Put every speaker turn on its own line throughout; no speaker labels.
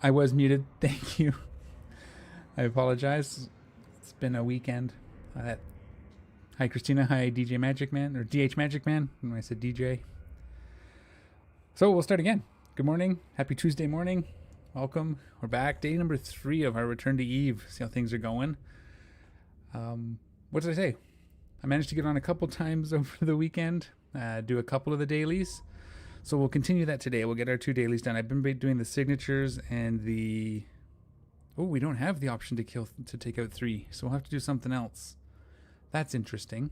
I was muted. Thank you. I apologize. It's been a weekend. Hi, Christina. Hi, DJ Magic Man, or DH Magic Man. When I said DJ. So we'll start again. Good morning. Happy Tuesday morning. Welcome. We're back. Day number 3 of our return to Eve. See how things are going. What did I say? I managed to get on a couple times over the weekend. Do a couple of the dailies. So we'll continue that today. We'll get our 2 dailies done. I've been doing the signatures and the... Oh, we don't have the option to take out 3. So we'll have to do something else. That's interesting.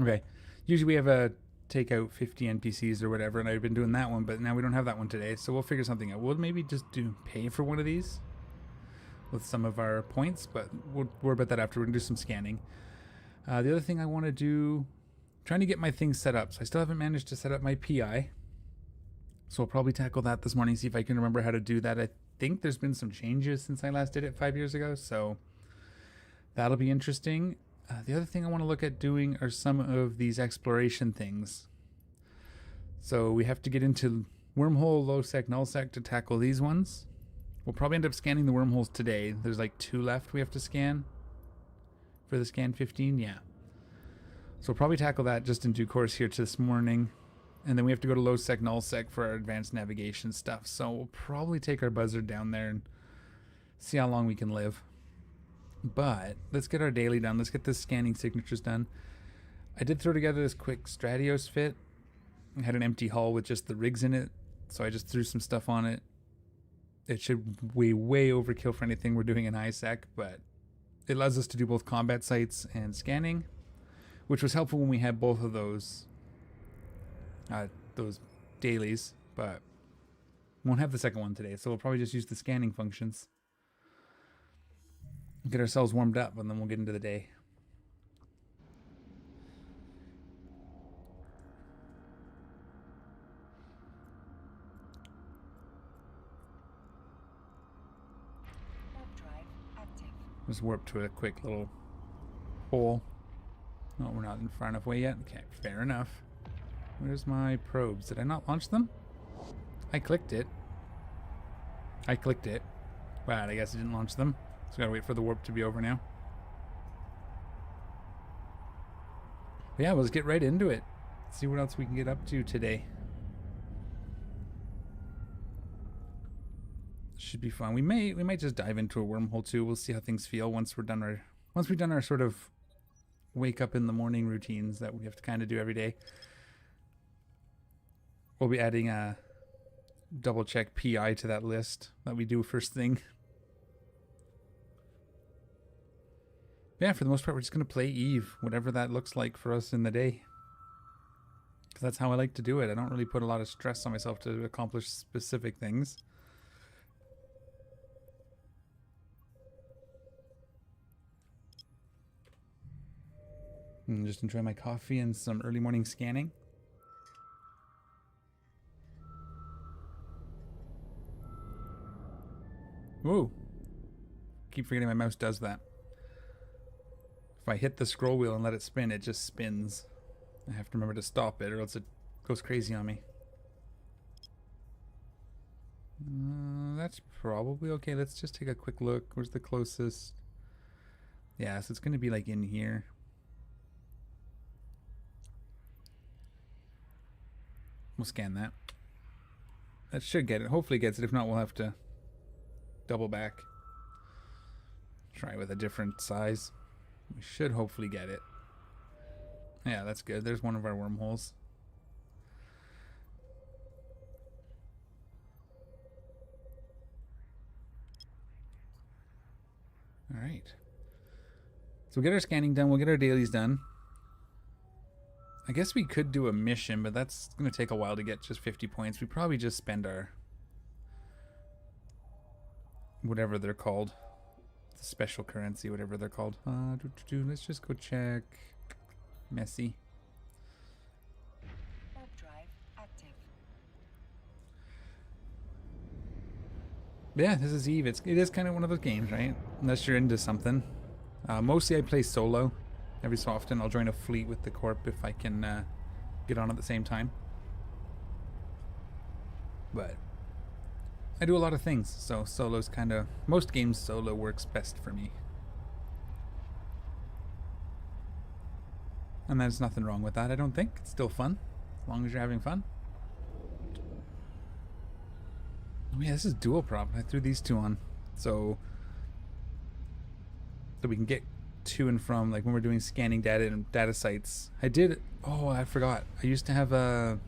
Okay. Usually we have a take out 50 NPCs or whatever, and I've been doing that one, but now we don't have that one today. So we'll figure something out. We'll maybe just pay for one of these with some of our points, but we'll worry about that after. We're going to do some scanning. The other thing I want to do... Trying to get my things set up. So I still haven't managed to set up my PI. So I'll probably tackle that this morning, see if I can remember how to do that. I think there's been some changes since I last did it 5 years ago, so that'll be interesting. The other thing I want to look at doing are some of these exploration things. So we have to get into wormhole, low sec, null sec to tackle these ones. We'll probably end up scanning the wormholes today. There's like 2 left we have to scan for the scan 15. Yeah. So we'll probably tackle that just in due course here to this morning. And then we have to go to low sec, null sec for our advanced navigation stuff. So we'll probably take our buzzard down there and see how long we can live. But let's get our daily done. Let's get the scanning signatures done. I did throw together this quick Stratios fit. I had an empty hull with just the rigs in it. So I just threw some stuff on it. It should way overkill for anything we're doing in high sec, but it allows us to do both combat sites and scanning, which was helpful when we had both of those dailies, but won't have the second one today, so we'll probably just use the scanning functions. Get ourselves warmed up, and then we'll get into the day. Just warp to a quick little hole. No, we're not in far enough away yet. Okay, fair enough. Where's my probes? Did I not launch them? I clicked it. But I guess I didn't launch them. So gotta wait for the warp to be over now. But yeah, let's get right into it. See what else we can get up to today. Should be fun. We might just dive into a wormhole too. We'll see how things feel once we've done our sort of wake up in the morning routines that we have to kind of do every day. We'll be adding a double check PI to that list that we do first thing. Yeah, for the most part, we're just going to play Eve, whatever that looks like for us in the day. Because that's how I like to do it. I don't really put a lot of stress on myself to accomplish specific things. And just enjoy my coffee and some early morning scanning. Whoa. Keep forgetting my mouse does that. If I hit the scroll wheel and let it spin, it just spins. I have to remember to stop it or else it goes crazy on me. That's probably okay. Let's just take a quick look. Where's the closest? Yeah, so it's going to be like in here. We'll scan that. That should get it. Hopefully it gets it. If not, we'll have to double back. Try with a different size. We should hopefully get it. Yeah, that's good. There's one of our wormholes. Alright. So we'll get our scanning done. We'll get our dailies done. I guess we could do a mission, but that's going to take a while to get just 50 points. We probably just spend our... whatever they're called. The special currency, whatever they're called. Let's just go check. Messy.
Warp drive active.
Yeah, this is Eve. It is kind of one of those games, right? Unless you're into something. Mostly I play solo. Every so often I'll join a fleet with the Corp if I can get on at the same time. But I do a lot of things, so solo's kind of, most games solo works best for me. And there's nothing wrong with that, I don't think. It's still fun, as long as you're having fun. Oh yeah, this is dual prop. I threw these two on, so we can get to and from, like when we're doing scanning data and data sites. I did, oh, I forgot. I used to have a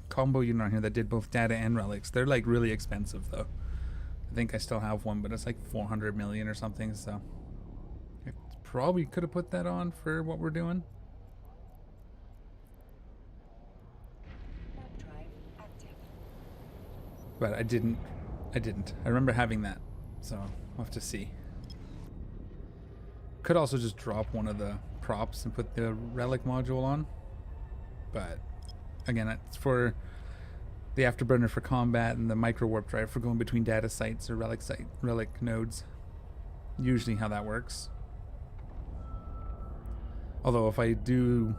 combo unit on here that did both data and relics. They're like really expensive though. I think I still have one, but it's like 400 million or something, so I probably could have put that on for what we're doing. But I didn't. I remember having that, so we'll have to see. Could also just drop one of the props and put the relic module on. But again, it's for the afterburner for combat and the micro warp drive for going between data sites or relic nodes. Usually how that works. Although if I do,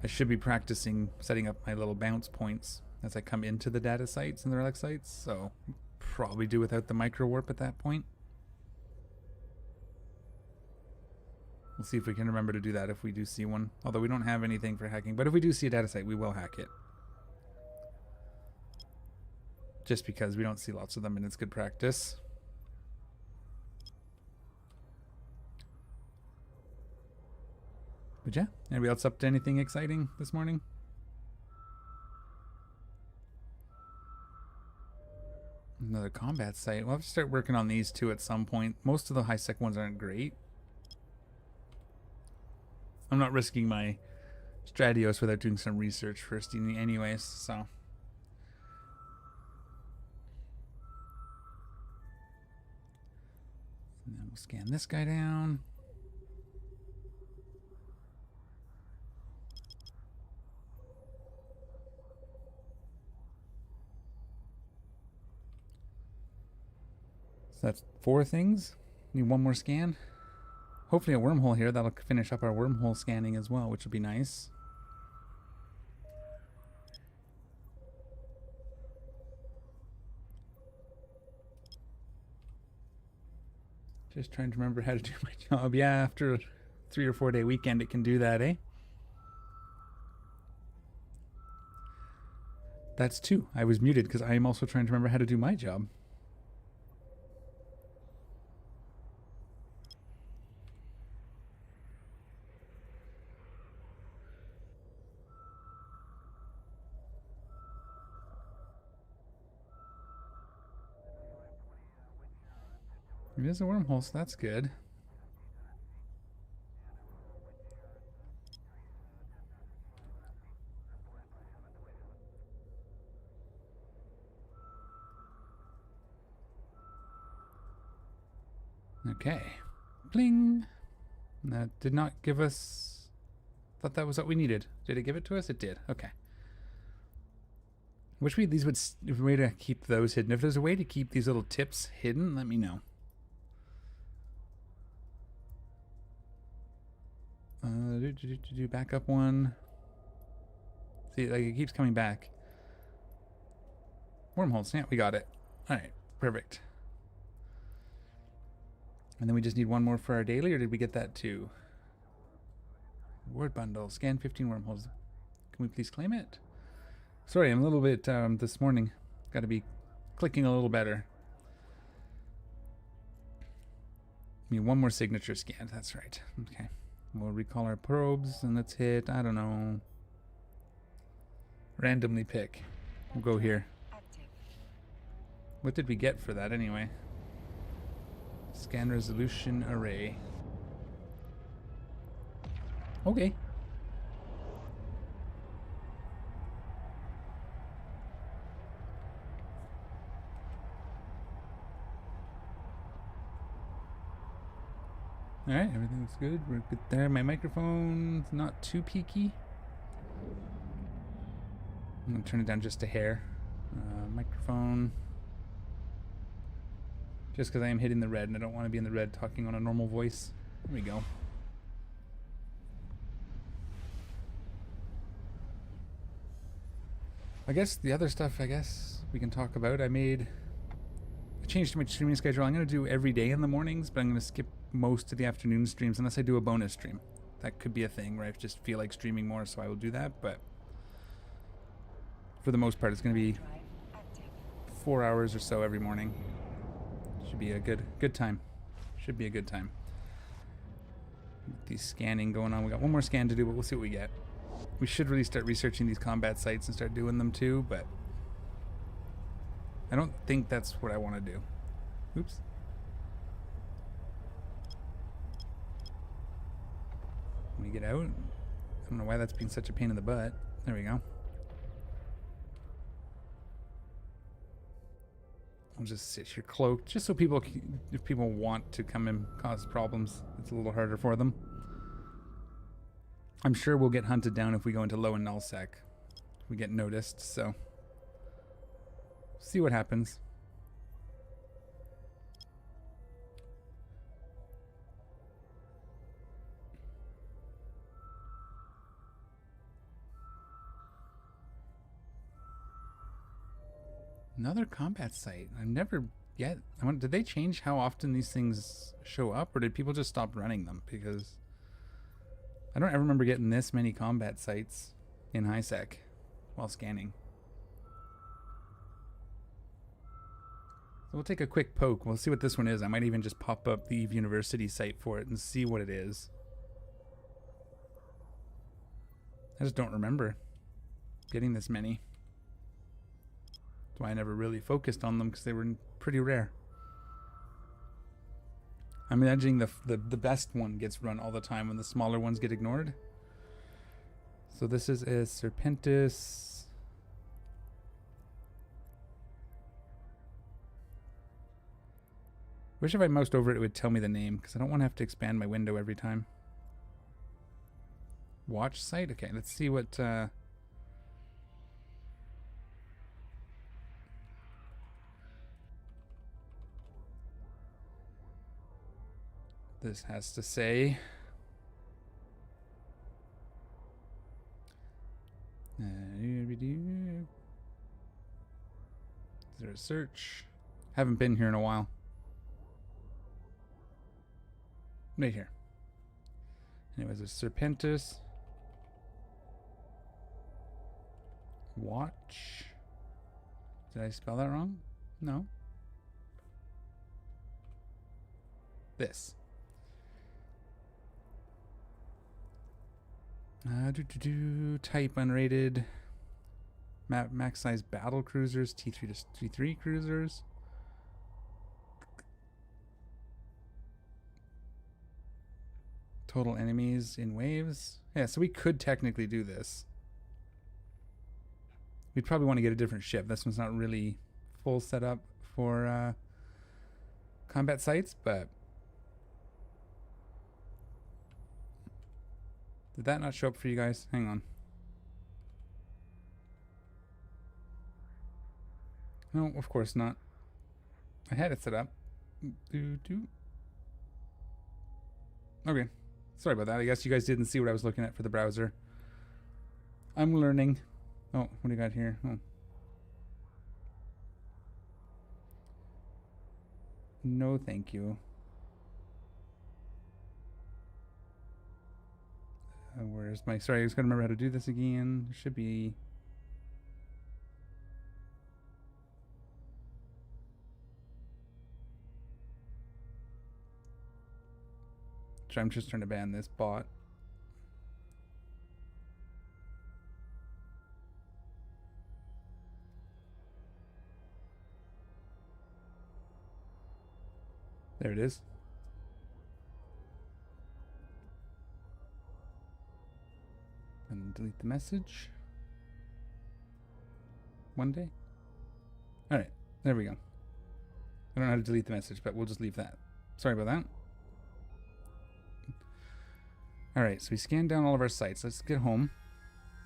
I should be practicing setting up my little bounce points as I come into the data sites and the relic sites, so probably do without the micro warp at that point. We'll see if we can remember to do that if we do see one. Although we don't have anything for hacking, but if we do see a data site, we will hack it. Just because we don't see lots of them and it's good practice. But yeah, anybody else up to anything exciting this morning? Another combat site. We'll have to start working on these two at some point. Most of the high-sec ones aren't great. I'm not risking my Stratios without doing some research first anyways, so. And then we'll scan this guy down. So that's 4 things. Need one more scan. Hopefully a wormhole here. That'll finish up our wormhole scanning as well, which will be nice. Just trying to remember how to do my job. Yeah, after a 3 or 4 day weekend, it can do that, eh? That's 2. I was muted because I am also trying to remember how to do my job. It is a wormhole, so that's good. Okay. Bling! That did not give us... Thought that was what we needed. Did it give it to us? It did. Okay. Wish these would... If there's a way to keep those hidden. If there's a way to keep these little tips hidden, let me know. Do back up one. See, like it keeps coming back. Wormholes, yeah, we got it. Alright, perfect. And then we just need one more for our daily, or did we get that too? Word bundle, scan 15 wormholes. Can we please claim it? Sorry, I'm a little bit this morning. Got to be clicking a little better. I mean, one more signature scan, that's right. Okay. We'll recall our probes and let's hit, I don't know, randomly pick. We'll go here. What did we get for that anyway? Scan resolution array. Okay. Alright, everything's good. We're good there. My microphone's not too peaky. I'm going to turn it down just a hair. Microphone. Just because I am hitting the red and I don't want to be in the red talking on a normal voice. There we go. I guess the other stuff, we can talk about. I changed my streaming schedule. I'm going to do every day in the mornings, but I'm going to skip most of the afternoon streams unless I do a bonus stream. That could be a thing where I just feel like streaming more, so I will do that. But for the most part, it's going to be 4 hours or so every morning. Should be a good time. Should be a good time. The scanning going on. We got one more scan to do, but we'll see what we get. We should really start researching these combat sites and start doing them too, but I don't think that's what I want to do. Oops. When we get out, I don't know why that's been such a pain in the butt. There we go. I'll just sit here cloaked, just so people, if people want to come and cause problems, it's a little harder for them. I'm sure we'll get hunted down if we go into low and null sec. We get noticed, so see what happens. Another combat site. I've never yet. Did they change how often these things show up, or did people just stop running them? Because I don't ever remember getting this many combat sites in high sec while scanning. So we'll take a quick poke. We'll see what this one is. I might even just pop up the Eve University site for it and see what it is. I just don't remember getting this many. That's why I never really focused on them, because they were pretty rare. I'm imagining the best one gets run all the time when the smaller ones get ignored. So this is a Serpentis. Wish if I moused over it, it would tell me the name, because I don't want to have to expand my window every time. Watch site? Okay, let's see what... this has to say. Is there a search? Haven't been here in a while. Right here. Anyways, there's Serpentis. Watch. Did I spell that wrong? No. This. Type unrated. Max size battle cruisers. T3 to T3 cruisers. Total enemies in waves. Yeah, so we could technically do this. We'd probably want to get a different ship. This one's not really full setup for combat sites, but did that not show up for you guys? Hang on. No, of course not. I had it set up. Okay. Sorry about that. I guess you guys didn't see what I was looking at for the browser. I'm learning. Oh, what do you got here? Oh. No, thank you. Where's my... Sorry, I just gotta remember how to do this again. There should be... I'm just trying to ban this bot. There it is. And delete the message. One day. All right, there we go. I don't know how to delete the message, but we'll just leave that. Sorry about that. All right, so we scanned down all of our sites. Let's get home.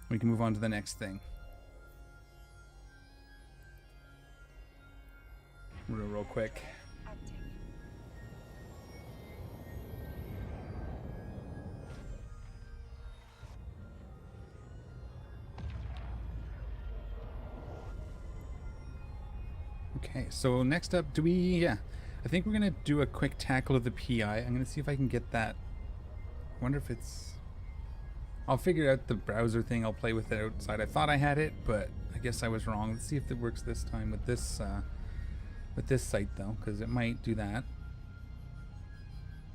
We can move on to the next thing. Real quick. Okay, so next up, yeah. I think we're going to do a quick tackle of the PI. I'm going to see if I can get that. I wonder if it's... I'll figure out the browser thing. I'll play with it outside. I thought I had it, but I guess I was wrong. Let's see if it works this time with this site, though, because it might do that.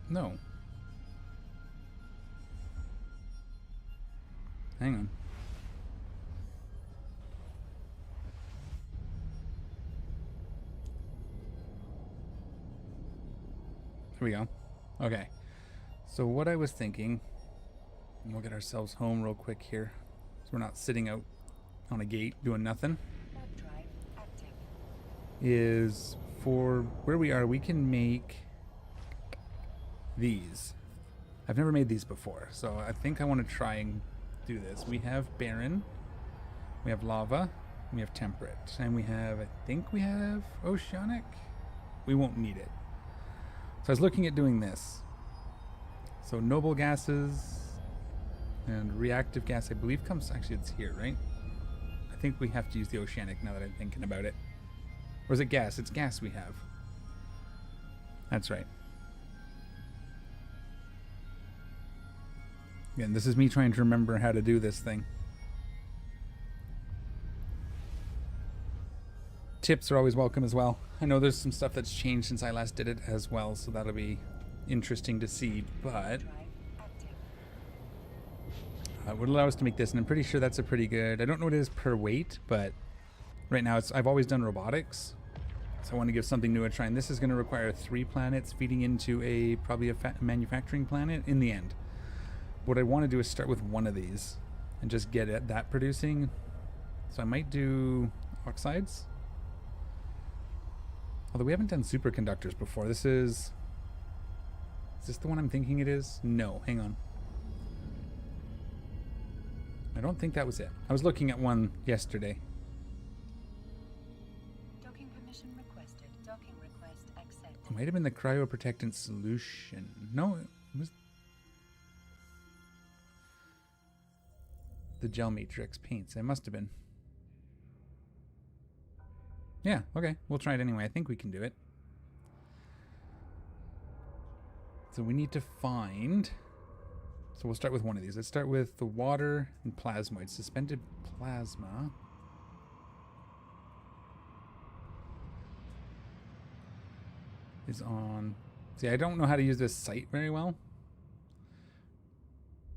No. Hang on. Here we go. Okay. So what I was thinking, and we'll get ourselves home real quick here, so we're not sitting out on a gate doing nothing, is for where we are, we can make these. I've never made these before, so I think I want to try and do this. We have barren, we have lava, we have temperate, and we have, I think we have oceanic. We won't need it. So I was looking at doing this. So noble gases and reactive gas, I believe comes, actually it's here, right? I think we have to use the oceanic now that I'm thinking about it. Or is it gas? It's gas we have. That's right. Again, this is me trying to remember how to do this thing. Tips are always welcome as well. I know there's some stuff that's changed since I last did it as well, so that'll be interesting to see, but it would allow us to make this, and I'm pretty sure that's a pretty good, I don't know what it is per weight, but right now I've always done robotics, so I want to give something new a try, and this is going to require 3 planets feeding into probably a manufacturing planet in the end. What I want to do is start with one of these and just get that producing, so I might do oxides. Although we haven't done superconductors before. Is this the one I'm thinking it is? No, hang on. I don't think that was it. I was looking at one yesterday.
Docking permission requested. Docking request accepted.
It might have been the cryoprotectant solution. No, it was the gel matrix paints. It must have been. Yeah, okay. We'll try it anyway. I think we can do it. So we need to find... So we'll start with one of these. Let's start with the water and plasmoid. Suspended plasma. Is on... See, I don't know how to use this site very well.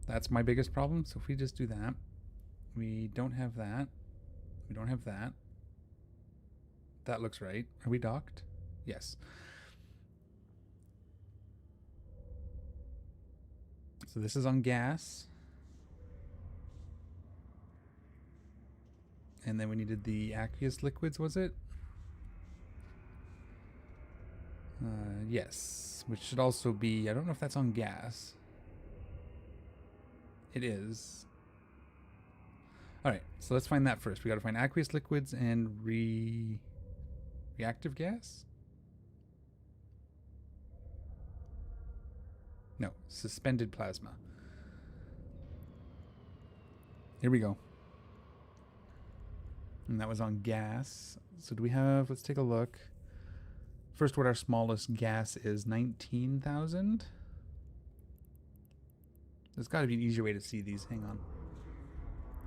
That's my biggest problem. So if we just do that. We don't have that. We don't have that. That looks right. Are we docked? Yes. So this is on gas. And then we needed the aqueous liquids, was it? Yes. Which should also be, I don't know if that's on gas. It is. Alright, so let's find that first. We gotta find aqueous liquids and reactive gas? No, suspended plasma. Here we go. And that was on gas. So do we have, let's take a look. First, what our smallest gas is, 19,000. There's got to be an easier way to see these. Hang on.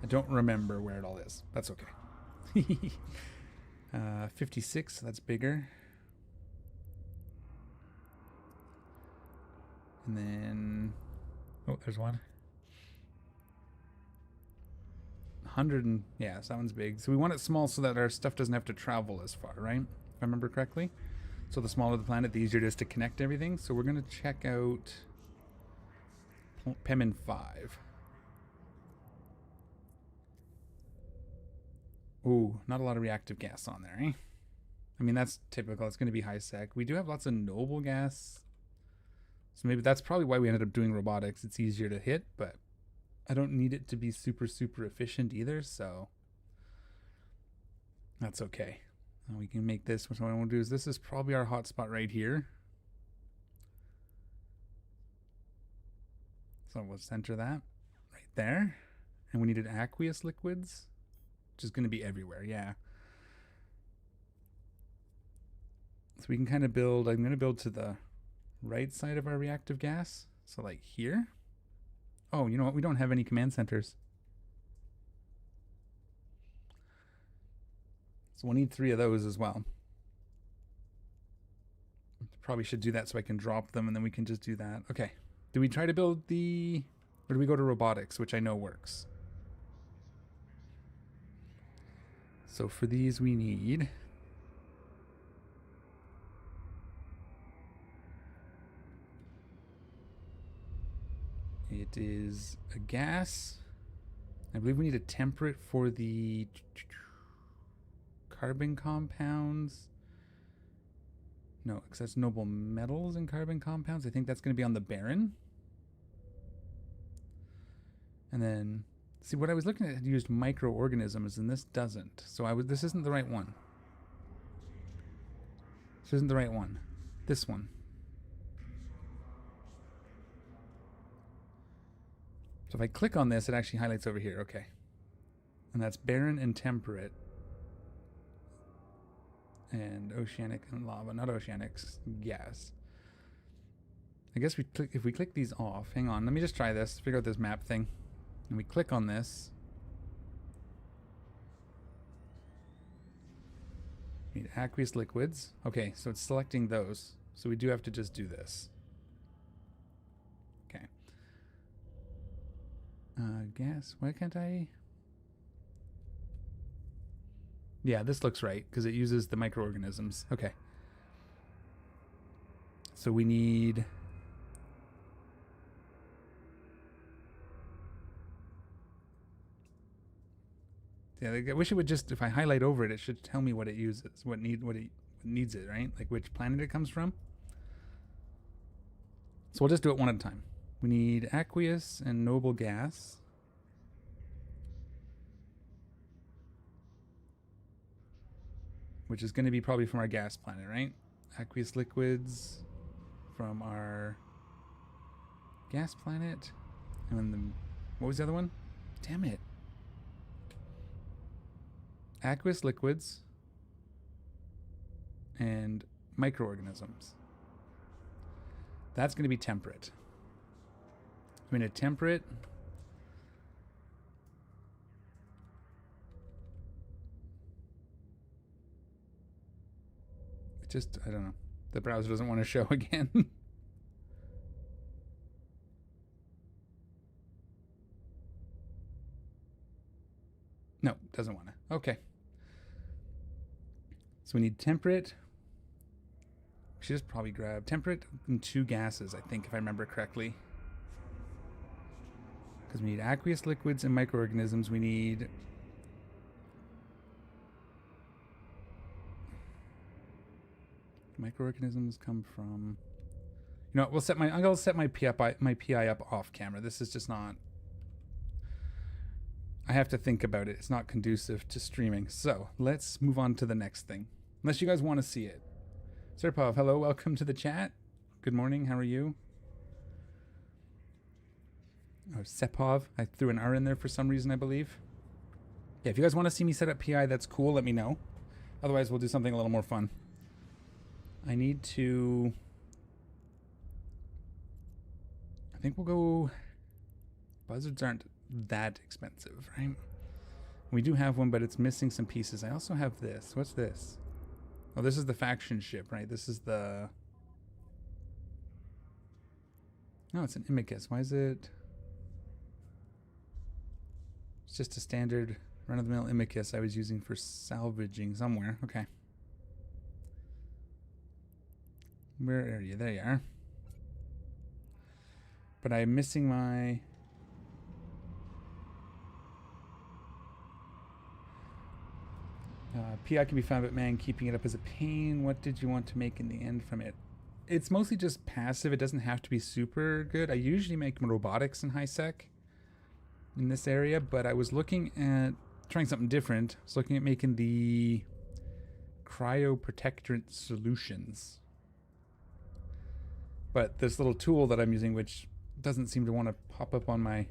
I don't remember where it all is. That's okay. 56, that's bigger. And then, oh, there's one. 100 and, yeah, so that one's big. So we want it small so that our stuff doesn't have to travel as far, right? If I remember correctly. So the smaller the planet, the easier it is to connect everything. So we're going to check out Pemin 5. Ooh, not a lot of reactive gas on there, eh? I mean, that's typical. It's going to be high sec. We do have lots of noble gas. So maybe that's probably why we ended up doing robotics. It's easier to hit, but I don't need it to be super, super efficient either, so that's okay. And we can make this. What I want to do is this is probably our hotspot right here. So we'll center that right there. And we needed aqueous liquids, which is going to be everywhere, yeah. So we can kind of build, I'm going to build to the right side of our reactive gas. So like here. Oh, you know what? We don't have any command centers. So we'll need 3 of those as well. Probably should do that so I can drop them and then we can just do that. Okay. Do we try to build the... Or do we go to robotics, which I know works? So for these we need... It is a gas. I believe we need a temperate for the carbon compounds. No, because that's noble metals and carbon compounds. I think that's going to be on the barren. And then, see, what I was looking at had used microorganisms, and this doesn't. So this isn't the right one. This isn't the right one. This one. So if I click on this, it actually highlights over here. Okay. And that's barren and temperate. And oceanic and lava, not oceanics, gas. I guess if we click these off, hang on, let me just try this, figure out this map thing. And we click on this. We need aqueous liquids. Okay, so it's selecting those. So we do have to just do this. Okay. Gas, why can't I? Yeah, this looks right because it uses the microorganisms. Okay. So we need... Yeah, I wish it would just, if I highlight over it, it should tell me what it uses, what it needs it, right? Like which planet it comes from. So we'll just do it one at a time. We need aqueous and noble gas. Which is going to be probably from our gas planet, right? Aqueous liquids from our gas planet. And then what was the other one? Damn it. Aqueous liquids and microorganisms. That's going to be temperate. I mean, a temperate... Just, I don't know. The browser doesn't want to show again. No, doesn't want to. Okay. So we need temperate. We should just probably grab temperate and 2 gases, I think, if I remember correctly. Because we need aqueous liquids and microorganisms. We need... Microorganisms come from... You know what, I'm gonna set my PI up off camera. This is just not... I have to think about it. It's not conducive to streaming. So let's move on to the next thing. Unless you guys want to see it. Serpov, hello, welcome to the chat. Good morning, how are you? Oh, Sepov, I threw an R in there for some reason, I believe. Yeah, if you guys want to see me set up PI, that's cool, let me know. Otherwise, we'll do something a little more fun. I need to... I think we'll go... Buzzards aren't that expensive, right? We do have one, but it's missing some pieces. I also have this. What's this? Oh, this is the faction ship, right? This is the... No, it's an Imicus. Why is it... It's just a standard run-of-the-mill Imicus I was using for salvaging somewhere. Okay. Where are you? There you are. But I'm missing my... PI can be found, but man, keeping it up is a pain. What did you want to make in the end from it? It's mostly just passive. It doesn't have to be super good. I usually make robotics in high sec in this area, but I was looking at trying something different. I was looking at making the cryoprotectant solutions. But this little tool that I'm using, which doesn't seem to want to pop up on my...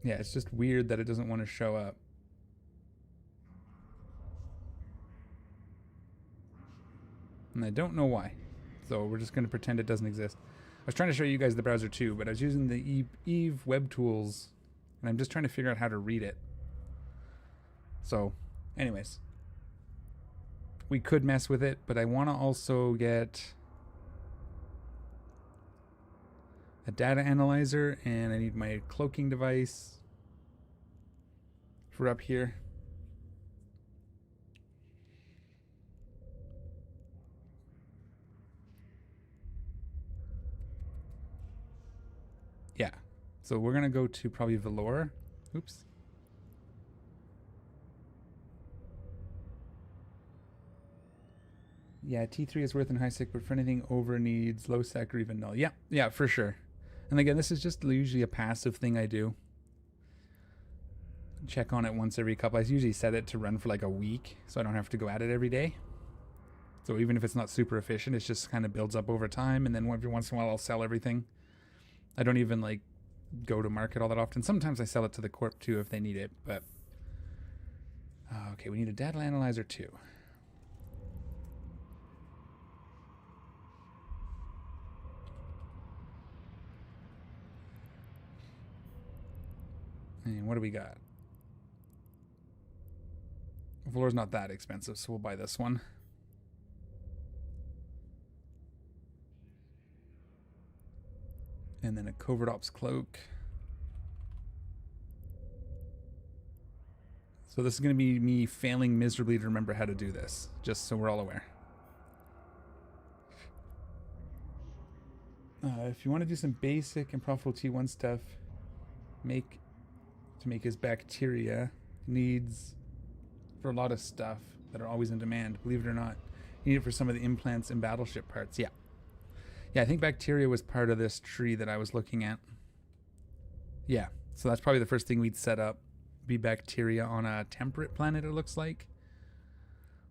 Yeah, it's just weird that it doesn't want to show up. And I don't know why. So we're just going to pretend it doesn't exist. I was trying to show you guys the browser too, but I was using the Eve web tools, and I'm just trying to figure out how to read it. So, anyways. We could mess with it, but I want to also get a data analyzer, and I need my cloaking device for up here. Yeah, so we're gonna go to probably Velour. Oops. Yeah, T3 is worth in high sec, but for anything over needs low sec or even null. Yeah, yeah, for sure. And again, this is just usually a passive thing I do. Check on it once every couple. I usually set it to run for like a week, so I don't have to go at it every day. So even if it's not super efficient, it just kind of builds up over time, and then every once in a while I'll sell everything. I don't even like go to market all that often. Sometimes I sell it to the corp too if they need it, but okay, we need a data analyzer too. And what do we got? Velour's not that expensive, so we'll buy this one. And then a covert ops cloak. So this is going to be me failing miserably to remember how to do this, just so we're all aware. If you want to do some basic and profitable T1 stuff, to make his bacteria needs for a lot of stuff that are always in demand, believe it or not. You need it for some of the implants and battleship parts. Yeah. Yeah, I think bacteria was part of this tree that I was looking at. Yeah, so that's probably the first thing we'd set up. Be bacteria on a temperate planet, it looks like.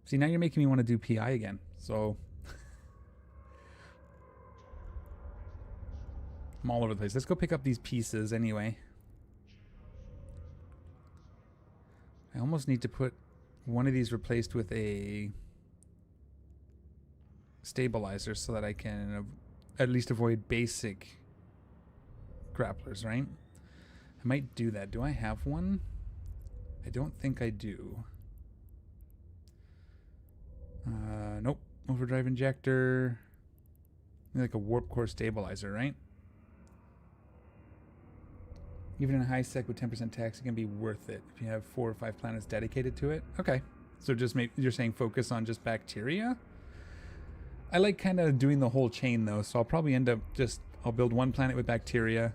See, now you're making me want to do PI again. So I'm all over the place. Let's go pick up these pieces anyway. I almost need to put one of these replaced with a stabilizer so that I can at least avoid basic grapplers, right? I might do that. Do I have one? I don't think I do. Nope. Overdrive injector. Like a warp core stabilizer, right? Even in a high sec with 10% tax, it can be worth it if you have 4 or 5 planets dedicated to it. Okay. So just you're saying focus on just bacteria? I like kind of doing the whole chain though, so I'll probably end up I'll build one planet with bacteria,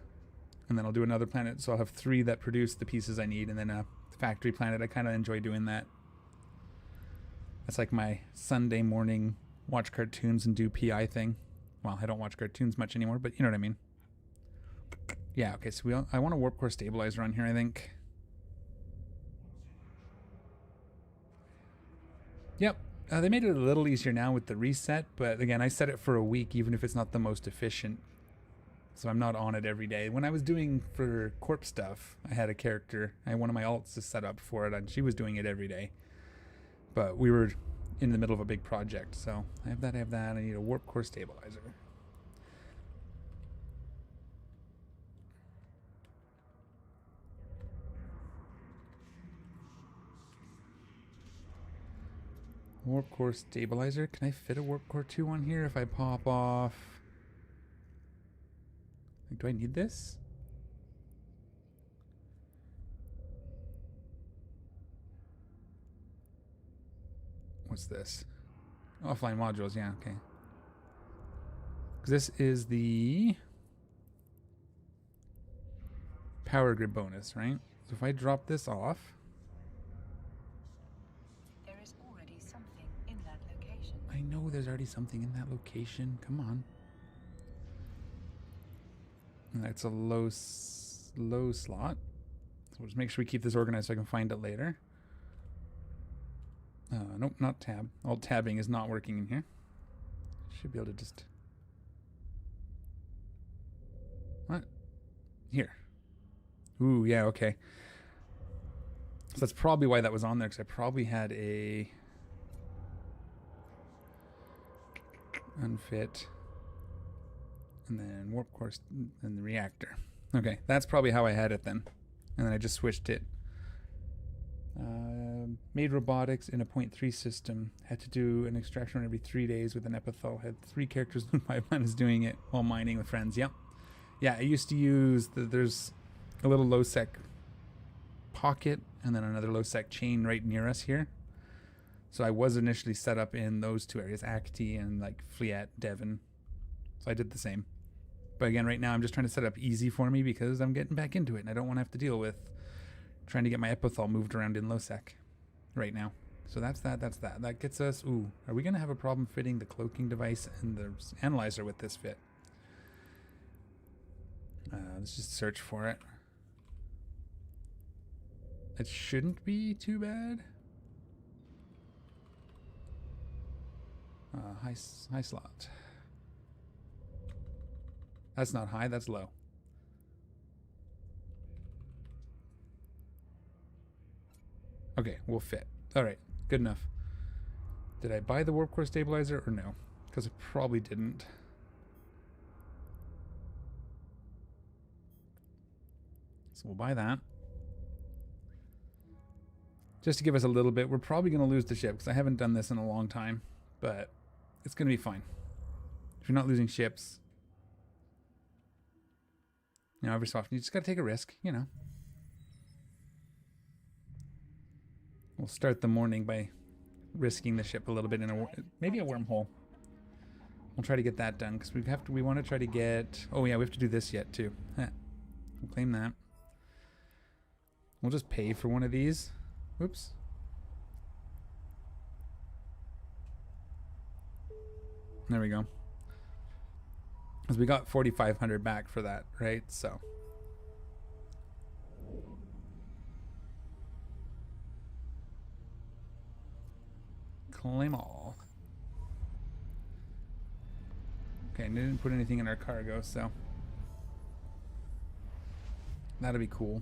and then I'll do another planet, so I'll have 3 that produce the pieces I need, and then a factory planet. I kind of enjoy doing that. That's like my Sunday morning watch cartoons and do PI thing. Well, I don't watch cartoons much anymore, but you know what I mean. Yeah, okay, so I want a warp core stabilizer on here, I think. Yep. They made it a little easier now with the reset, but again, I set it for a week, even if it's not the most efficient. So I'm not on it every day. When I was doing for corp stuff, I had a character. I had one of my alts to set up for it, and she was doing it every day. But we were in the middle of a big project, so I have that. I need a warp core stabilizer. Warp core stabilizer. Can I fit a warp core 2 on here if I pop off? Do I need this? What's this? Offline modules, yeah, okay. Because this is the power grid bonus, right? So if I drop this off,
There is already something in that location.
I know there's already something in that location. Come on. And that's a low slot. So we'll just make sure we keep this organized so I can find it later. Nope, not tab. Alt tabbing is not working in here. Should be able to just... What? Here. Ooh, yeah, okay. So that's probably why that was on there, because I probably had a unfit, and then warp core and the reactor. Okay, that's probably how I had it then. And then I just switched it. Made robotics in a 0.3 system. Had to do an extraction run every 3 days with an epithel. Had 3 characters in my pipeline doing it while mining with friends. Yep. Yeah, I used to use there's a little low sec pocket and then another low sec chain right near us here. So I was initially set up in those 2 areas, Acti and like Fleet, Devon. So I did the same. But again, right now I'm just trying to set up easy for me because I'm getting back into it and I don't want to have to deal with trying to get my epithel moved around in low sec right now. So that's that. That gets us... Ooh, are we going to have a problem fitting the cloaking device and the analyzer with this fit? Let's just search for it. It shouldn't be too bad. High slot. That's not high, that's low. Okay, we'll fit. Alright, good enough. Did I buy the warp core stabilizer or no? Because I probably didn't. So we'll buy that. Just to give us a little bit. We're probably going to lose the ship because I haven't done this in a long time. But it's going to be fine. If you're not losing ships, you know, every so often you just got to take a risk, you know. We'll start the morning by risking the ship a little bit in maybe a wormhole. We'll try to get that done because we want to try to get... Oh yeah, we have to do this yet too. We'll claim that. We'll just pay for one of these. Oops. There we go. Because we got 4,500 back for that, right? So. Claim all. Okay, I didn't put anything in our cargo, so. That'll be cool.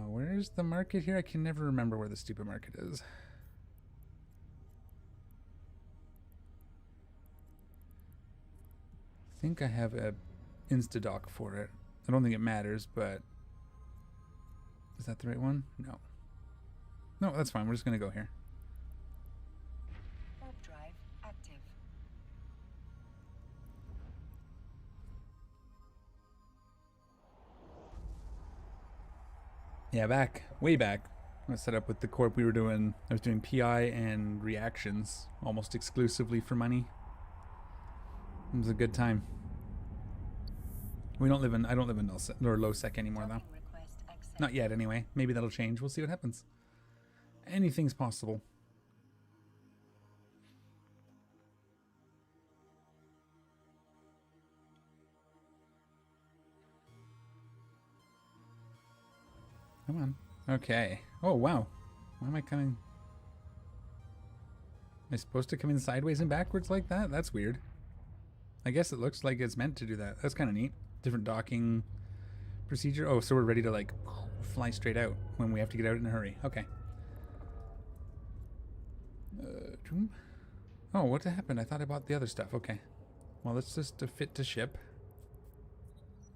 Where's the market here? I can never remember where the stupid market is. I think I have a Instadoc for it. I don't think it matters, but... Is that the right one? No. No, that's fine. We're just going to go here.
Warp drive active.
Yeah, way back, I was set up with the corp we were doing. I was doing PI and reactions almost exclusively for money. It was a good time. I don't live in low sec anymore though. Not yet anyway. Maybe that'll change. We'll see what happens. Anything's possible. Come on. Okay. Oh, wow. Why am I coming? Am I supposed to come in sideways and backwards like that? That's weird. I guess it looks like it's meant to do that. That's kind of neat. Different docking procedure. Oh, so we're ready to like fly straight out when we have to get out in a hurry. Okay. Oh, what happened? I thought I bought the other stuff. Okay. Well, let's just fit to ship.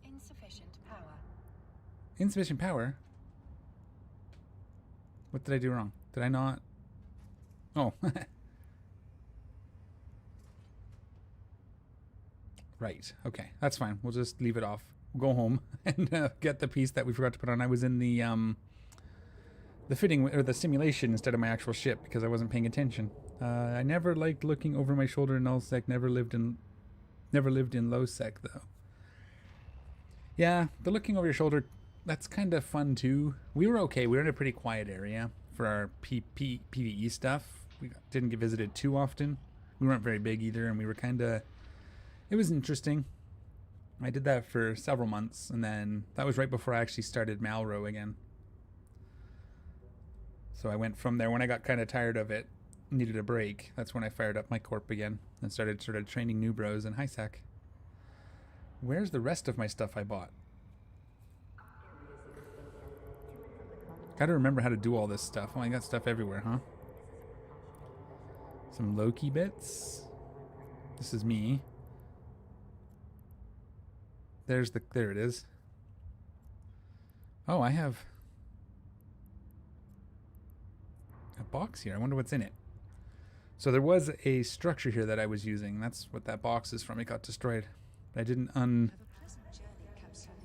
Insufficient power.
Insufficient power? What did I do wrong? Did I not? Oh. Right. Okay. That's fine. We'll just leave it off. We'll go home and get the piece that we forgot to put on. I was in the fitting or the simulation instead of my actual ship because I wasn't paying attention. I never liked looking over my shoulder in null sec. Never lived in low sec though. Yeah, the looking over your shoulder, that's kind of fun too. We were okay. We were in a pretty quiet area for our PvE stuff. We didn't get visited too often. We weren't very big either, and we were kind of... It was interesting. I did that for several months, and then that was right before I actually started Malro again. So I went from there. When I got kind of tired of it, needed a break, that's when I fired up my corp again and started training new bros in HiSec. Where's the rest of my stuff I bought? Gotta remember how to do all this stuff. Oh, I got stuff everywhere, huh? Some Loki bits. This is me. There it is. Oh, I have a box here. I wonder what's in it. So there was a structure here that I was using. That's what that box is from. It got destroyed. I didn't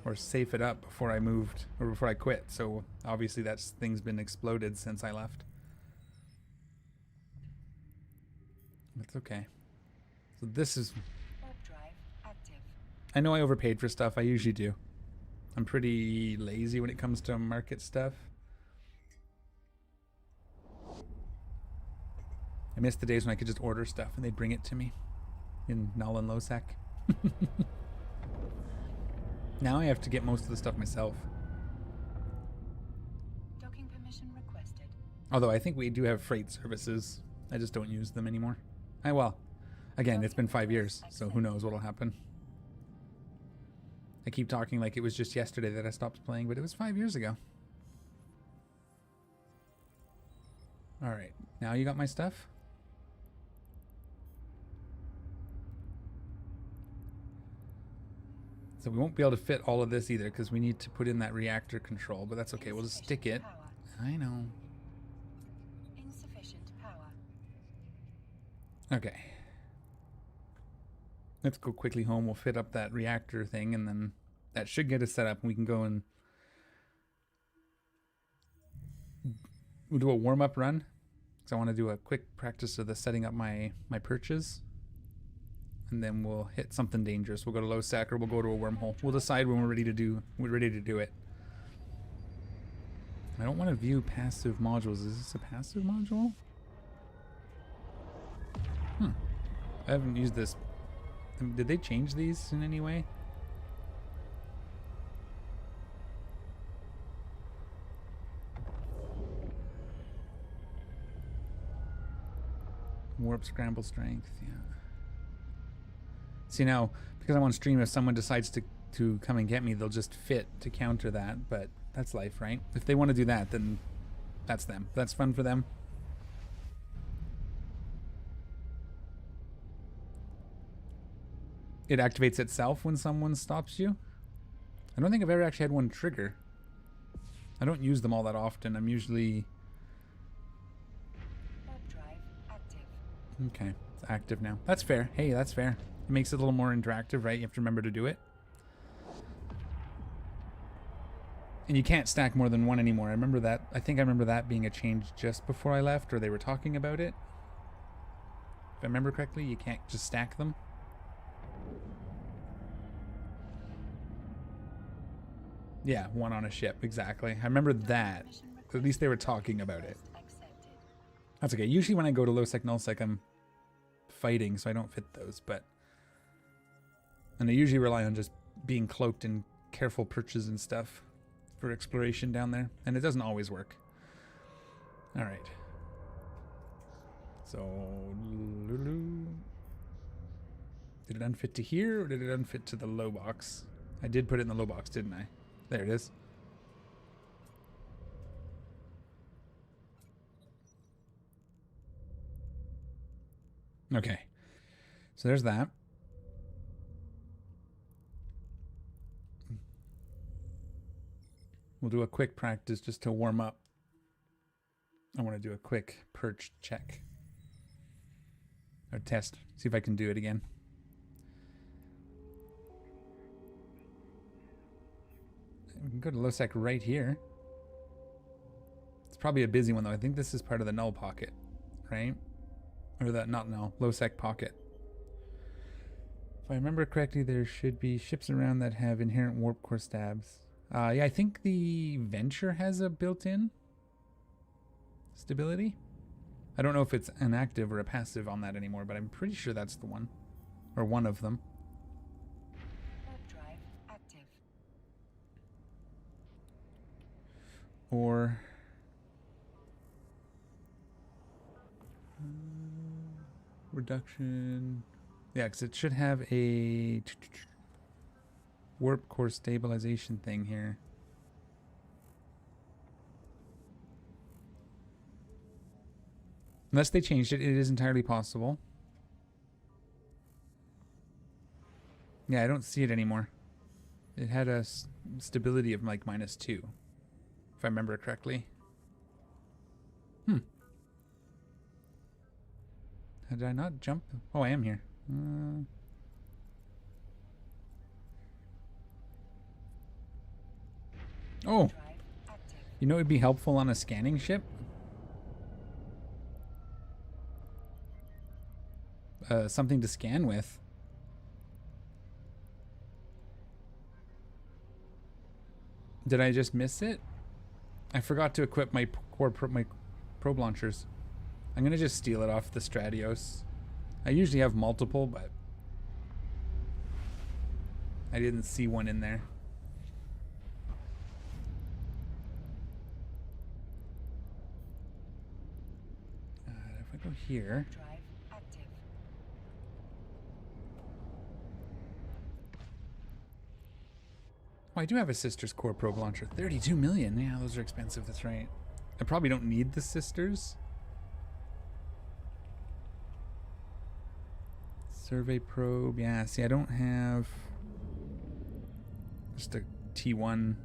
or safe it up before I moved or before I quit. So obviously that thing's been exploded since I left. That's okay. So this is...
Warp drive active.
I know I overpaid for stuff. I usually do. I'm pretty lazy when it comes to market stuff. I miss the days when I could just order stuff and they'd bring it to me in null and low sec. Now I have to get most of the stuff myself.
Docking permission requested.
Although I think we do have freight services. I just don't use them anymore. Well, again, it's been 5 years, so who knows what'll happen. I keep talking like it was just yesterday that I stopped playing, but it was 5 years ago. Alright, now you got my stuff? So we won't be able to fit all of this either because we need to put in that reactor control, but that's okay. We'll just stick it. I know.
Insufficient power.
Okay. Let's go quickly home. We'll fit up that reactor thing and then that should get us set up and we can go and we'll do a warm-up run because I want to do a quick practice of the setting up my perches. And then we'll hit something dangerous. We'll go to low sec or we'll go to a wormhole. We'll decide when we're ready to do it. I don't want to view passive modules. Is this a passive module? I haven't used this. Did they change these in any way? Warp scramble strength, yeah. See now, because I'm on stream, if someone decides to come and get me, they'll just fit to counter that, but that's life, right? If they want to do that, then that's them. That's fun for them. It activates itself when someone stops you. I don't think I've ever actually had one trigger. I don't use them all that often. I'm usually...
Warp drive active.
Okay, it's active now. That's fair. Hey, that's fair. It makes it a little more interactive, right? You have to remember to do it. And you can't stack more than one anymore. I remember that. I think I remember that being a change just before I left, or they were talking about it. If I remember correctly, you can't just stack them. Yeah, one on a ship, exactly. I remember that. At least they were talking about it. That's okay. Usually when I go to low sec, null sec, I'm fighting, so I don't fit those, but... And I usually rely on just being cloaked in careful perches and stuff for exploration down there. And it doesn't always work. Alright. So... Did it unfit to here, or did it unfit to the low box? I did put it in the low box, didn't I? There it is. Okay. So there's that. We'll do a quick practice just to warm up. I want to do a quick perch check. Or test. See if I can do it again. We can go to low sec right here. It's probably a busy one though. I think this is part of the null pocket, right? Or that, not null, low sec pocket. If I remember correctly, there should be ships around that have inherent warp core stabs. Yeah, I think the Venture has a built-in stability. I don't know if it's an active or a passive on that anymore, but I'm pretty sure that's the one. Or one of them.
Warp drive active.
Or... reduction... Yeah, because it should have a... warp core stabilization thing here. Unless they changed it, it is entirely possible. Yeah, I don't see it anymore. It had a stability of like -2, if I remember correctly. Did I not jump? Oh, I am here. Oh,
Drive active.
you know what would be helpful on a scanning ship? Something to scan with. Did I just miss it? I forgot to equip my my probe launchers. I'm gonna just steal it off the Stratios. I usually have multiple, but I didn't see one in there. If I go here.
Drive active.
Oh, I do have a Sisters Core probe launcher. 32 million. Yeah, those are expensive. That's right. I probably don't need the Sisters. Survey probe. Yeah, see, I don't have just a T1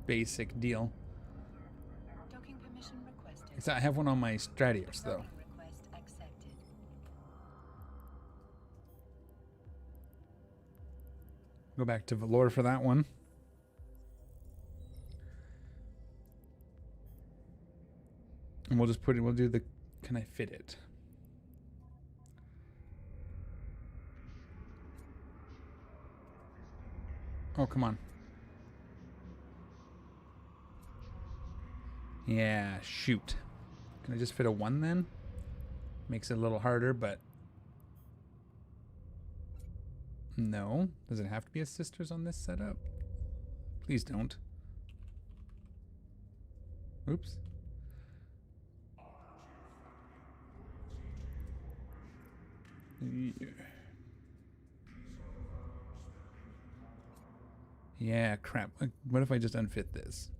basic deal.
Docking permission requested.
So I have one on my Stratios, though.
Docking request accepted.
Go back to Valor for that one. And we'll just put it, we'll do the, can I fit it? Oh, come on. Yeah, shoot. Can I just fit a 1 then? Makes it a little harder, but... No. Does it have to be a Sisters on this setup? Please don't. Oops. Yeah, crap. What if I just unfit this?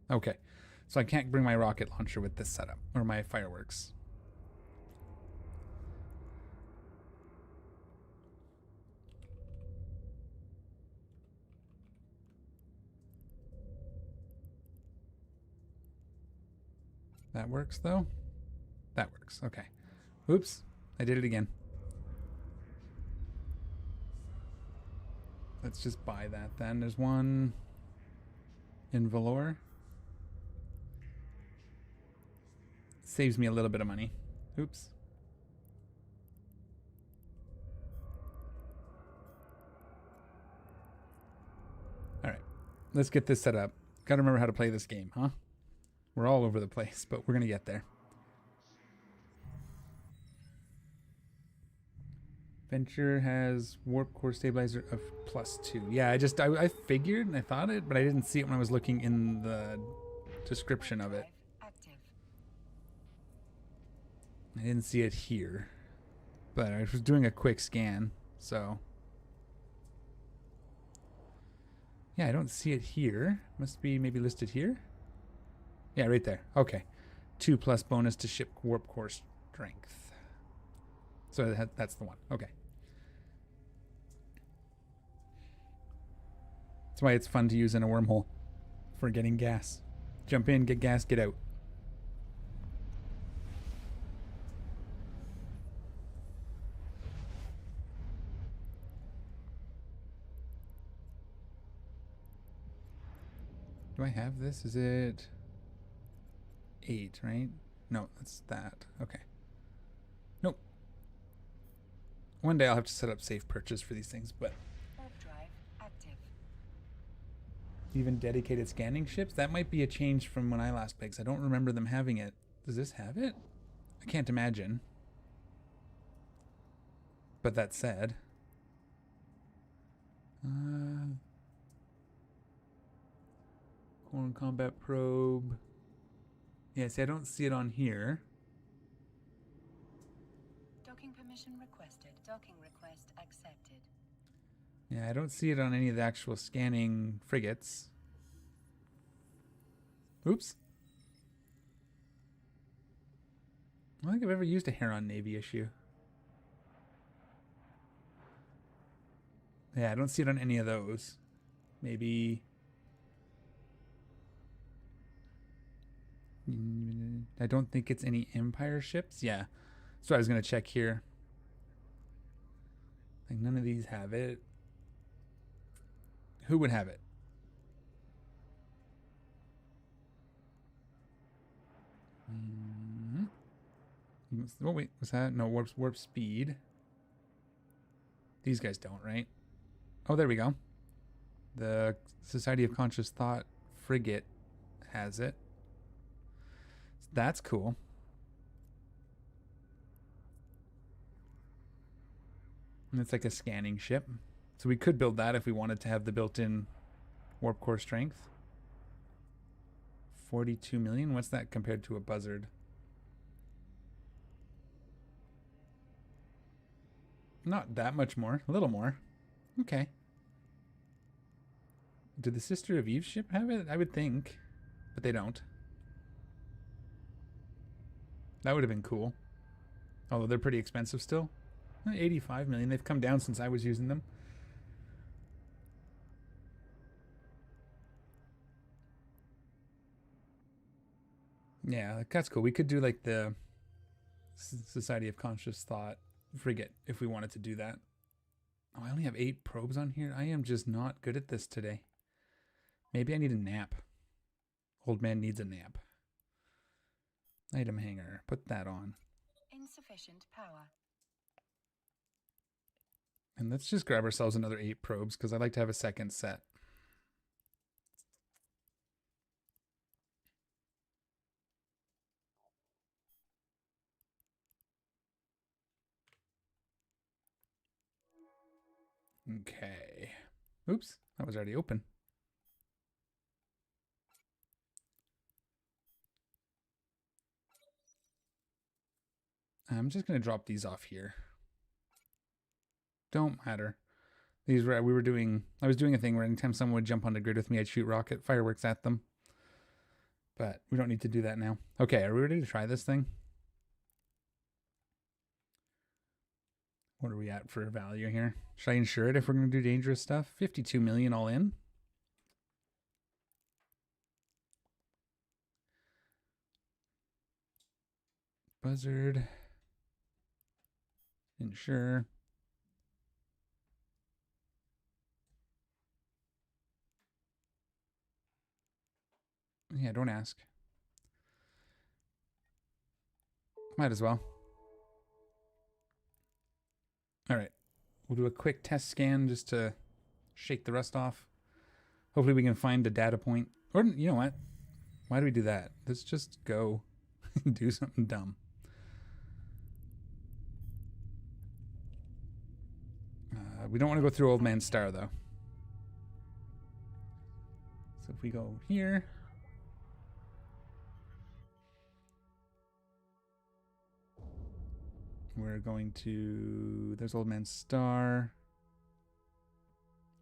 Okay. So I can't bring my rocket launcher with this setup, or my fireworks. That works, though? That works. Okay. Oops. I did it again. Let's just buy that then. There's one in Valor. Saves me a little bit of money. Oops. All right. Let's get this set up. Gotta remember how to play this game, huh? We're all over the place, but we're gonna get there. Venture has warp core stabilizer of +2. Yeah, I figured and I thought it, but I didn't see it when I was looking in the description of it.
Active.
I didn't see it here, but I was doing a quick scan, so. Yeah, I don't see it here. Must be maybe listed here. Yeah, right there. Okay. 2+ bonus to ship warp core strength. So that's the one. Okay. That's why it's fun to use in a wormhole for getting gas. Jump in, get gas, get out. Do I have this? Is it 8, right? No, that's that. Okay. Nope. One day I'll have to set up safe purchase for these things, but
Warp drive active.
even dedicated scanning ships, that might be a change from when I last played, 'cause I don't remember them having it. Does this have it? I can't imagine. But that said, Core and combat probe. Yeah, see, I don't see it on here.
Docking permission requested. Docking request accepted.
Yeah, I don't see it on any of the actual scanning frigates. Oops. I don't think I've ever used a Heron Navy issue. Yeah, I don't see it on any of those. Maybe... I don't think it's any Empire ships. Yeah. So I was going to check here. Like none of these have it. Who would have it? Oh wait, was that? No, warp speed. These guys don't, right? Oh, there we go. The Society of Conscious Thought frigate has it. So that's cool. And it's like a scanning ship. So we could build that if we wanted to have the built-in warp core strength. 42 million? What's that compared to a Buzzard? Not that much more. A little more. Okay. Did the Sister of Eve ship have it? I would think. But they don't. That would have been cool. Although they're pretty expensive still. 85 million. They've come down since I was using them. Yeah, that's cool. We could do like the Society of Conscious Thought frigate if we wanted to do that. Oh, I only have 8 probes on here. I am just not good at this today. Maybe I need a nap. Old man needs a nap. Item hanger. Put that on.
Insufficient power.
And let's just grab ourselves another 8 probes because I'd like to have a second set. Okay. Oops, that was already open. I'm just going to drop these off here. Don't matter. These were, I was doing a thing where anytime someone would jump on the grid with me, I'd shoot rocket fireworks at them. But we don't need to do that now. Okay, are we ready to try this thing? What are we at for value here? Should I insure it if we're going to do dangerous stuff? 52 million all in. Buzzard. Insure. Yeah, don't ask. Might as well. All right. We'll do a quick test scan just to shake the rust off. Hopefully we can find a data point. Or, you know what? Why do we do that? Let's just go do something dumb. We don't want to go through Old Man Star, though. So if we go here... We're going to... There's Old Man Star.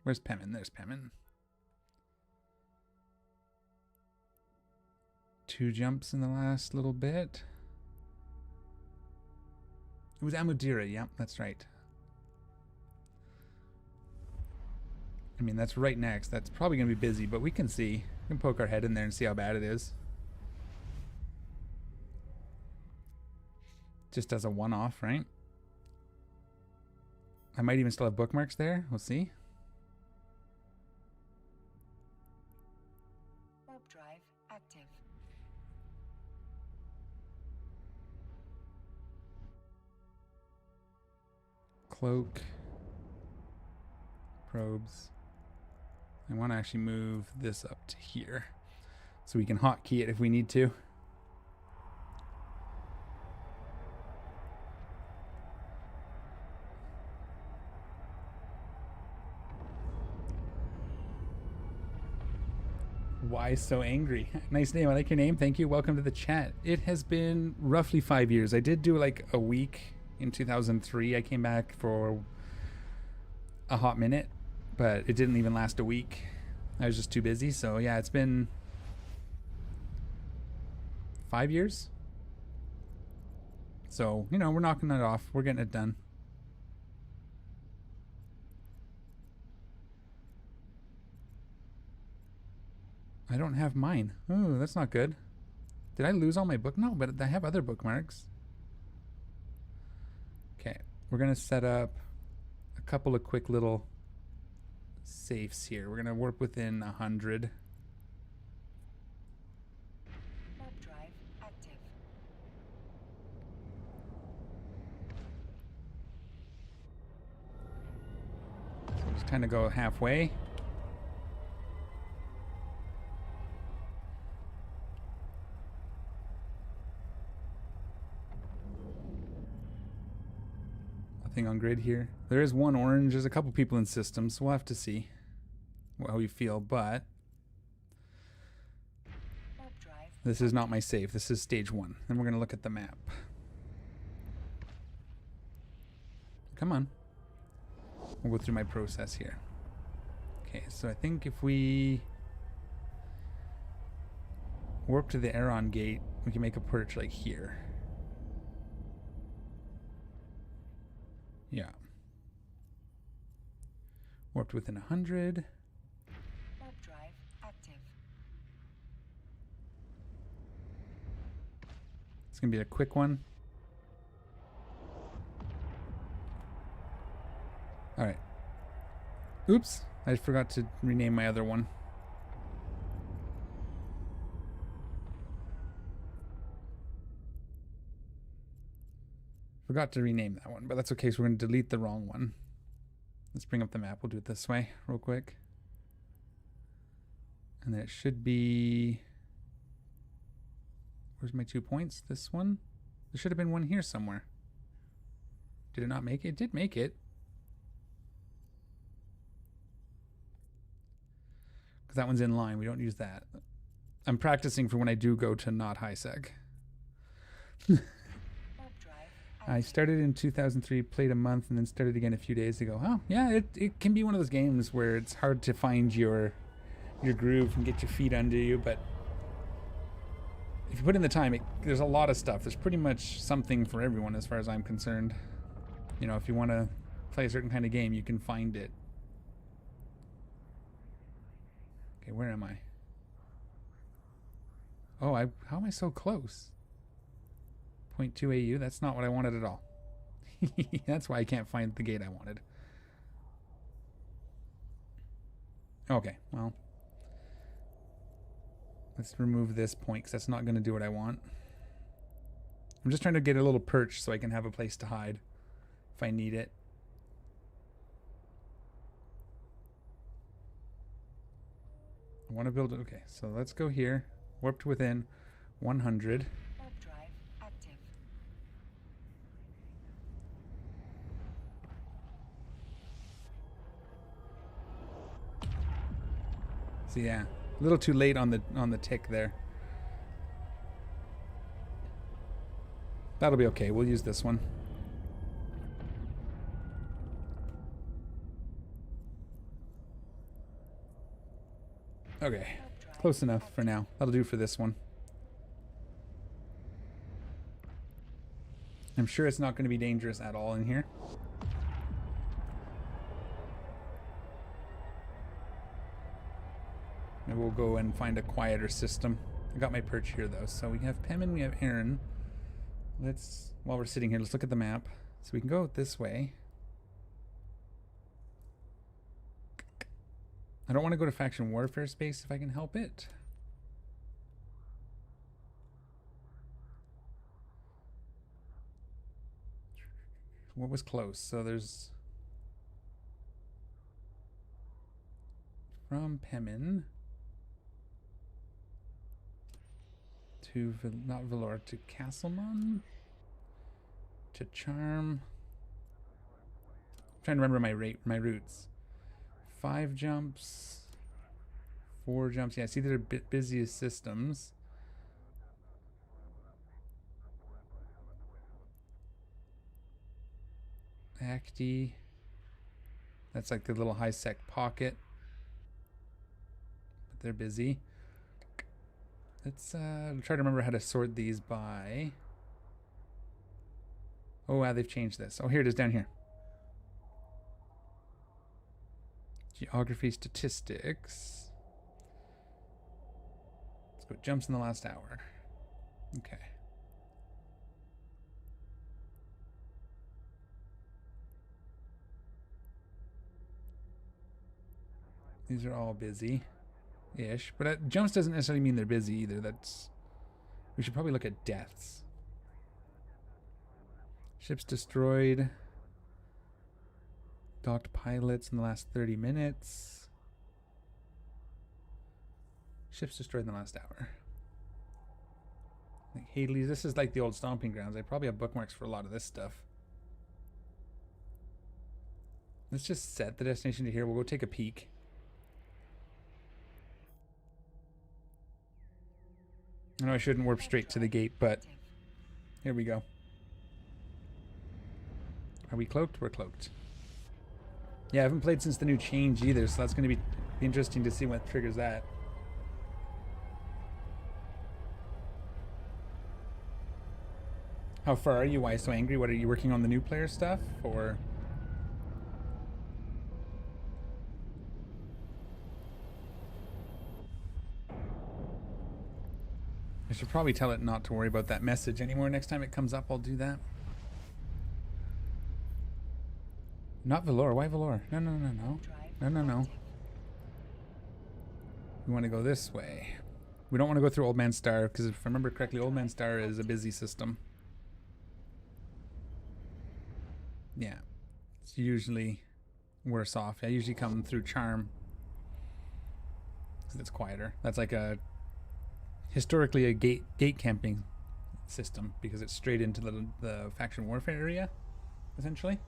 Where's Pemin? There's Pemin. 2 jumps in the last little bit. It was Amudira. Yep, that's right. I mean, that's right next. That's probably going to be busy, but we can see. We can poke our head in there and see how bad it is. Just as a one-off, right? I might even still have bookmarks there. We'll see.
Warp drive active.
Cloak. Probes. I want to actually move this up to here so we can hotkey it if we need to. Why so angry? Nice name. I like your name. Thank you. Welcome to the chat. It has been roughly 5 years. I did do like a week in 2003. I came back for a hot minute, but it didn't even last a week. I was just too busy. So yeah, it's been 5 years. So, you know, we're knocking it off. We're getting it done. I don't have mine. Oh, that's not good. Did I lose all my book? No, but I have other bookmarks. Okay, we're going to set up a couple of quick little safes here. We're going to warp within 100.
Warp drive active.
So just kind of go halfway. Nothing on grid here. There is one orange. There's a couple people in systems, so we'll have to see how we feel, but
Warp drive.
this is not my save. This is stage 1. Then we're going to look at the map. Come on. We'll go through my process here. Okay, so I think if we warp to the Aeron gate, we can make a perch like here. Yeah. Warped within 100.
Warp drive active.
It's going to be a quick one. All right. Oops, I forgot to rename my other one. Forgot to rename that one, but that's okay. So we're going to delete the wrong one. Let's bring up the map. We'll do it this way real quick. And then it should be... Where's my 2 points? This one? There should have been one here somewhere. Did it not make it? It did make it. Because that one's in line. We don't use that. I'm practicing for when I do go to not high sec.
Warp drive
I started in 2003, played a month, and then started again a few days ago. Oh, yeah, it can be one of those games where it's hard to find your groove and get your feet under you, but if you put in the time, there's a lot of stuff. There's pretty much something for everyone as far as I'm concerned. You know, if you want to play a certain kind of game, you can find it. Okay, where am I? Oh, how am I so close? 0.2 AU, that's not what I wanted at all. That's why I can't find the gate I wanted. Okay, well, let's remove this point because that's not going to do what I want. I'm just trying to get a little perch so I can have a place to hide if I need it. I want to build it. Okay, so let's go here. Warped within 100.
Warp drive active.
So yeah, a little too late on the tick there. That'll be okay. We'll use this one. Okay, close enough for now. That'll do for this one. I'm sure it's not going to be dangerous at all in here. Maybe we'll go and find a quieter system. I got my perch here though. So we have Pem and we have Aaron. Let's, while we're sitting here, let's look at the map. So we can go this way. I don't want to go to faction warfare space if I can help it. What was close? So there's from Pemin to not Valor to Castlemon to Charm. I'm trying to remember my routes. 5 jumps, 4 jumps. Yeah, see, they're busiest systems. Acti. That's like the little high sec pocket. But they're busy. Let's try to remember how to sort these by Oh, wow, they've changed this. Oh, here it is down here. Geography statistics. Let's go jumps in the last hour. Okay. These are all busy-ish, but jumps doesn't necessarily mean they're busy either. We should probably look at deaths. Ships destroyed. Docked pilots in the last 30 minutes. Ships destroyed in the last hour. Like Hadley, this is like the old stomping grounds. I probably have bookmarks for a lot of this stuff. Let's just set the destination to here. We'll go take a peek. I know I shouldn't warp straight to the gate, but here we go. Are we cloaked? We're cloaked. Yeah, I haven't played since the new change either, so that's going to be interesting to see what triggers that. How far are you? Why so angry? What, are you working on the new player stuff, or? I should probably tell it not to worry about that message anymore. Next time it comes up, I'll do that. Not Valor. Why Valor? No, no, no, no. No, no, no. We want to go this way. We don't want to go through Old Man Star, because if I remember correctly, Old Man Star is a busy system. Yeah. It's usually worse off. I usually come through Charm, because it's quieter. That's like historically a gate camping system, because it's straight into the faction warfare area, essentially.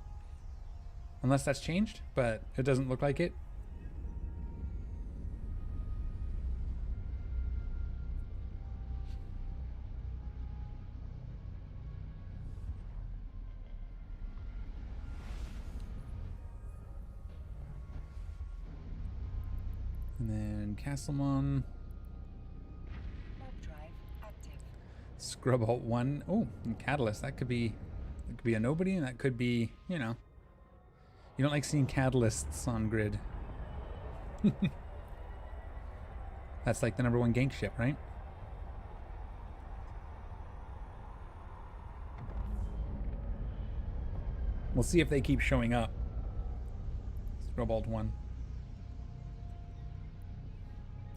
Unless that's changed, but it doesn't look like it. And then Castlemon. Scrub Alt 1. Oh, and Catalyst. That could be a nobody, and that could be, you know. You don't like seeing catalysts on grid. That's like the #1 gank ship, right? We'll see if they keep showing up. Scrub Alt 1.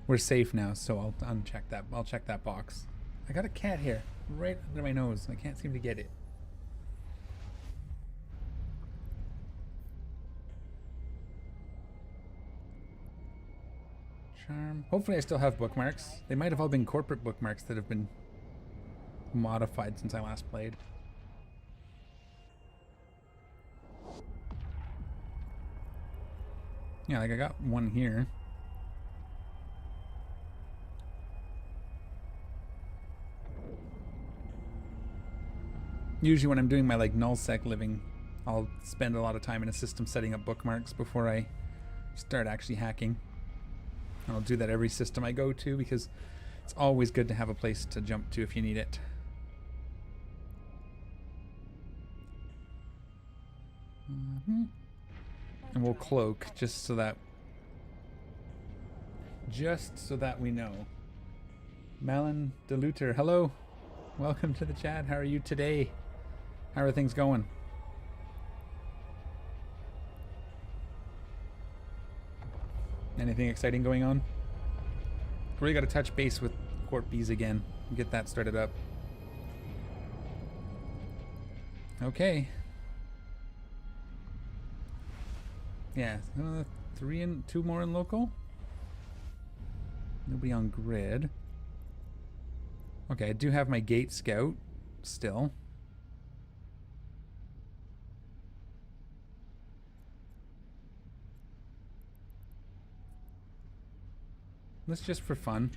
We're safe now, so I'll uncheck that. I'll check that box. I got a cat here, right under my nose. I can't seem to get it. Charm. Hopefully I still have bookmarks. They might have all been corporate bookmarks that have been modified since I last played. Yeah, like I got one here. Usually when I'm doing my like nullsec living, I'll spend a lot of time in a system setting up bookmarks before I start actually hacking. I'll do that every system I go to, because it's always good to have a place to jump to if you need it. And we'll cloak just so that we know. Malin Deluter, hello. Welcome to the chat. How are you today? How are things going? Anything exciting going on? Really got to touch base with Corp Bees again and get that started up. Okay. Yeah, 2 more in local. Nobody on grid. Okay, I do have my gate scout still. Let's just for fun.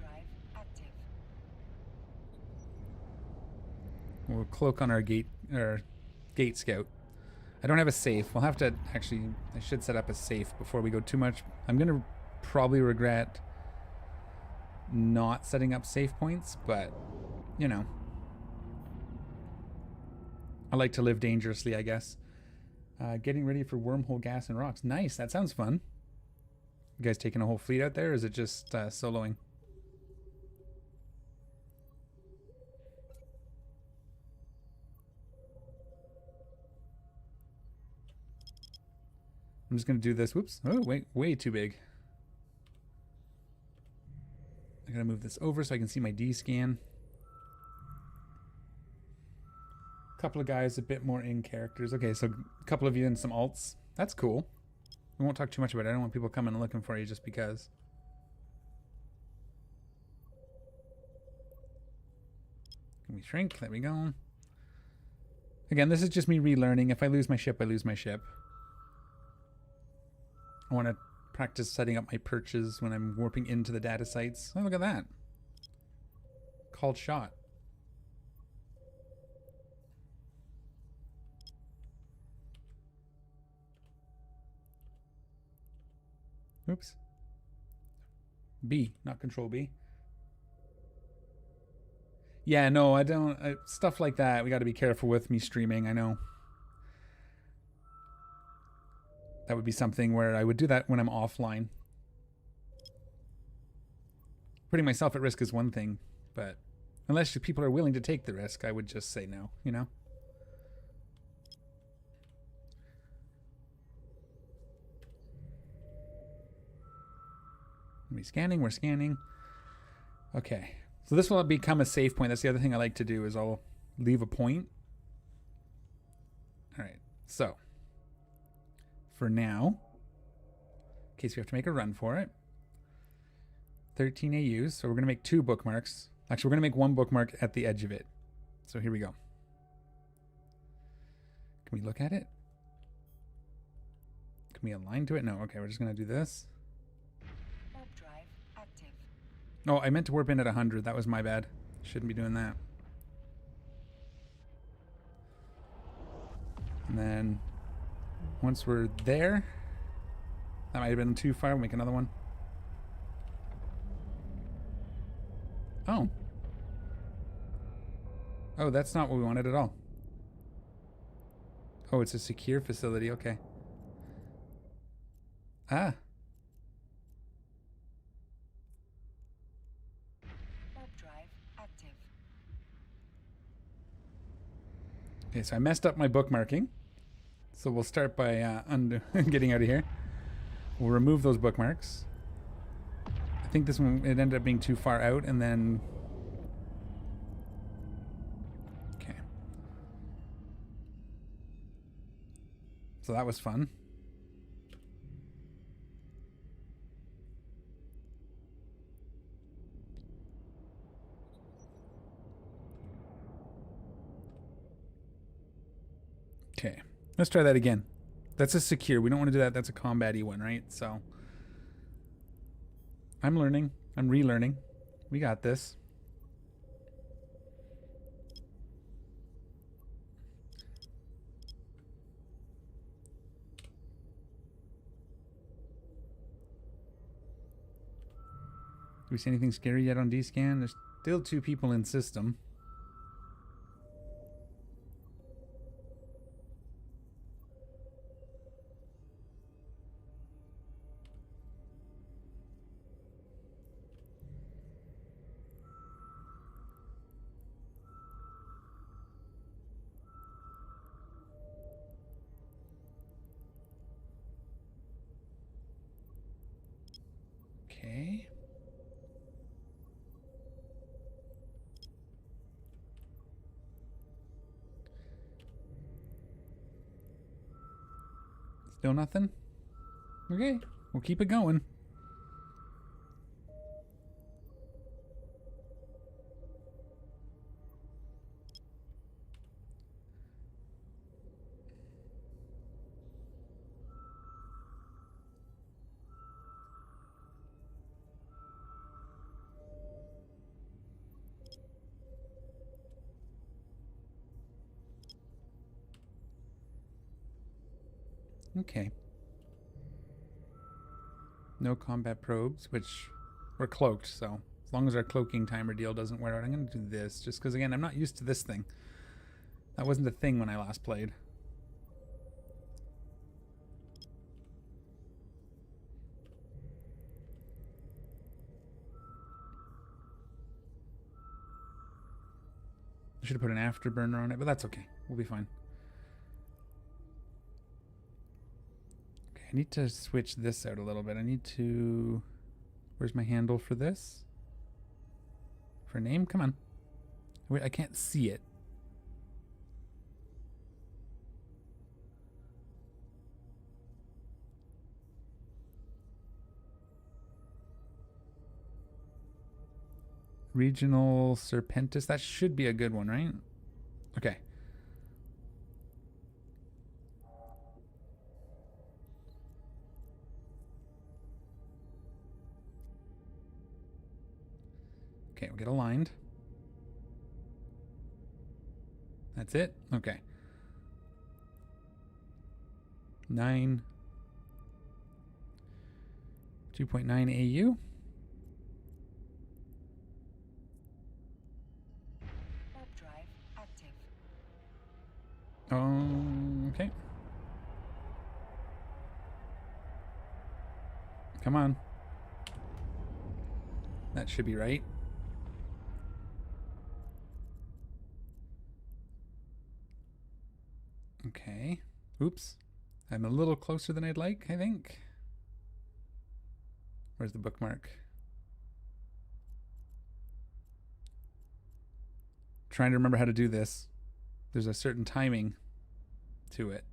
We'll cloak on our gate scout. I don't have a safe. We'll have to actually, I should set up a safe before we go too much. I'm gonna probably regret not setting up safe points, but you know, I like to live dangerously, I guess. Getting ready for wormhole gas and rocks. Nice, that sounds fun. You guys taking a whole fleet out there, or is it just soloing? I'm just going to do this. Whoops. Oh, wait, way too big. I got to move this over so I can see my D-scan. A couple of guys a bit more in characters. Okay, so a couple of you in some alts. That's cool. We won't talk too much about it. I don't want people coming and looking for you just because. Can we shrink? There we go. Again, this is just me relearning. If I lose my ship, I lose my ship. I want to practice setting up my perches when I'm warping into the data sites. Oh, look at that. Called shot. Oops. B, not control B. Yeah, no, I don't. Stuff like that, we got to be careful with me streaming, I know. That would be something where I would do that when I'm offline. Putting myself at risk is one thing, but unless people are willing to take the risk, I would just say no, you know? Are we scanning? We're scanning. Okay. So this will become a save point. That's the other thing I like to do is I'll leave a point. All right. So for now, in case we have to make a run for it, 13 AUs. So we're going to make 2 bookmarks. Actually, we're going to make 1 bookmark at the edge of it. So here we go. Can we look at it? Can we align to it? No. Okay, we're just going to do this.
Warp drive active.
Oh, I meant to warp in at 100. That was my bad. Shouldn't be doing that. And then once we're there, that might have been too far. We'll make another one. Oh. Oh, that's not what we wanted at all. Oh, it's a secure facility. Okay. Ah.
Warp drive active.
Okay, so I messed up my bookmarking. So we'll start by getting out of here. We'll remove those bookmarks. I think this one, it ended up being too far out, and then... Okay. So that was fun. Okay, let's try that again. That's a secure. We don't want to do that. That's a combat-y one, right? So I'm learning. I'm relearning. We got this. Do we see anything scary yet on D-scan? There's still 2 people in system. Okay. Still nothing? Okay, we'll keep it going. Okay. No combat probes, which we're cloaked, so as long as our cloaking timer deal doesn't wear out, I'm going to do this, just because, again, I'm not used to this thing. That wasn't a thing when I last played. I should have put an afterburner on it, but that's okay. We'll be fine. Okay, I need to switch this out a little bit. I need to... Where's my handle for this? For name? Come on. Wait, I can't see it. Regional Serpentis. That should be a good one, right? Okay. Okay, we'll get aligned. That's it? Okay. 9. 2.9 AU.
Warp drive active.
Okay. Come on. That should be right. Okay. Oops. I'm a little closer than I'd like, I think. Where's the bookmark? Trying to remember how to do this. There's a certain timing to it.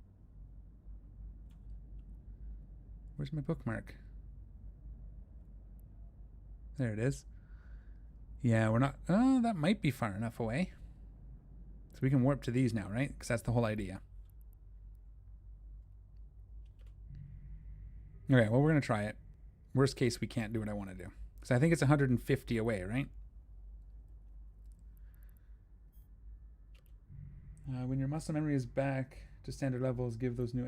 Where's my bookmark? There it is. Yeah, we're not... Oh, that might be far enough away. So we can warp to these now, right? Because that's the whole idea. Okay, well, we're going to try it. Worst case, we can't do what I want to do. Because I think it's 150 away, right? When your muscle memory is back to standard levels, give those new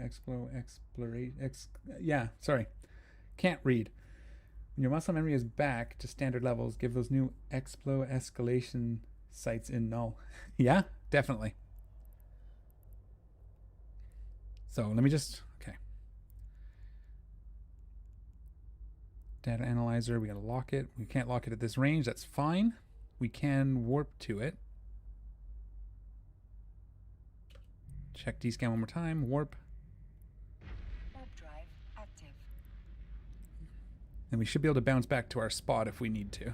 Can't read. When your muscle memory is back to standard levels, give those new escalation sites in null. Yeah, definitely. So let me just... Okay. Data analyzer, we gotta lock it. We can't lock it at this range, that's fine. We can warp to it. Check D-scan one more time, warp.
Warp drive active.
And we should be able to bounce back to our spot if we need to.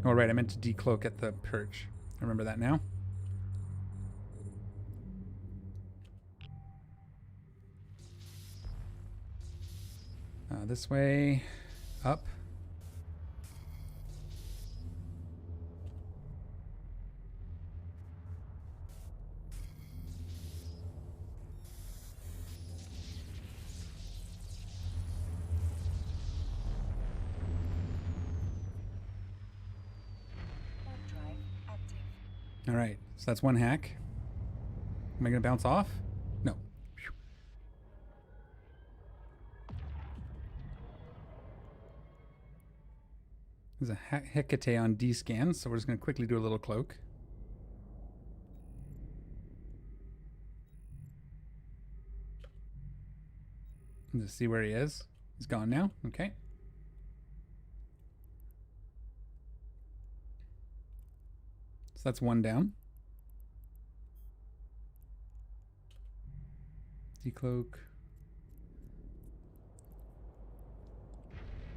Oh, right, I meant to decloak at the perch. I remember that now. This way, up.
Warp drive active.
All right, so that's one hack. Am I going to bounce off? No. There's a Hecate on D-scan, so we're just going to quickly do a little cloak. Just see where he is. He's gone now. Okay. So that's one down. Decloak.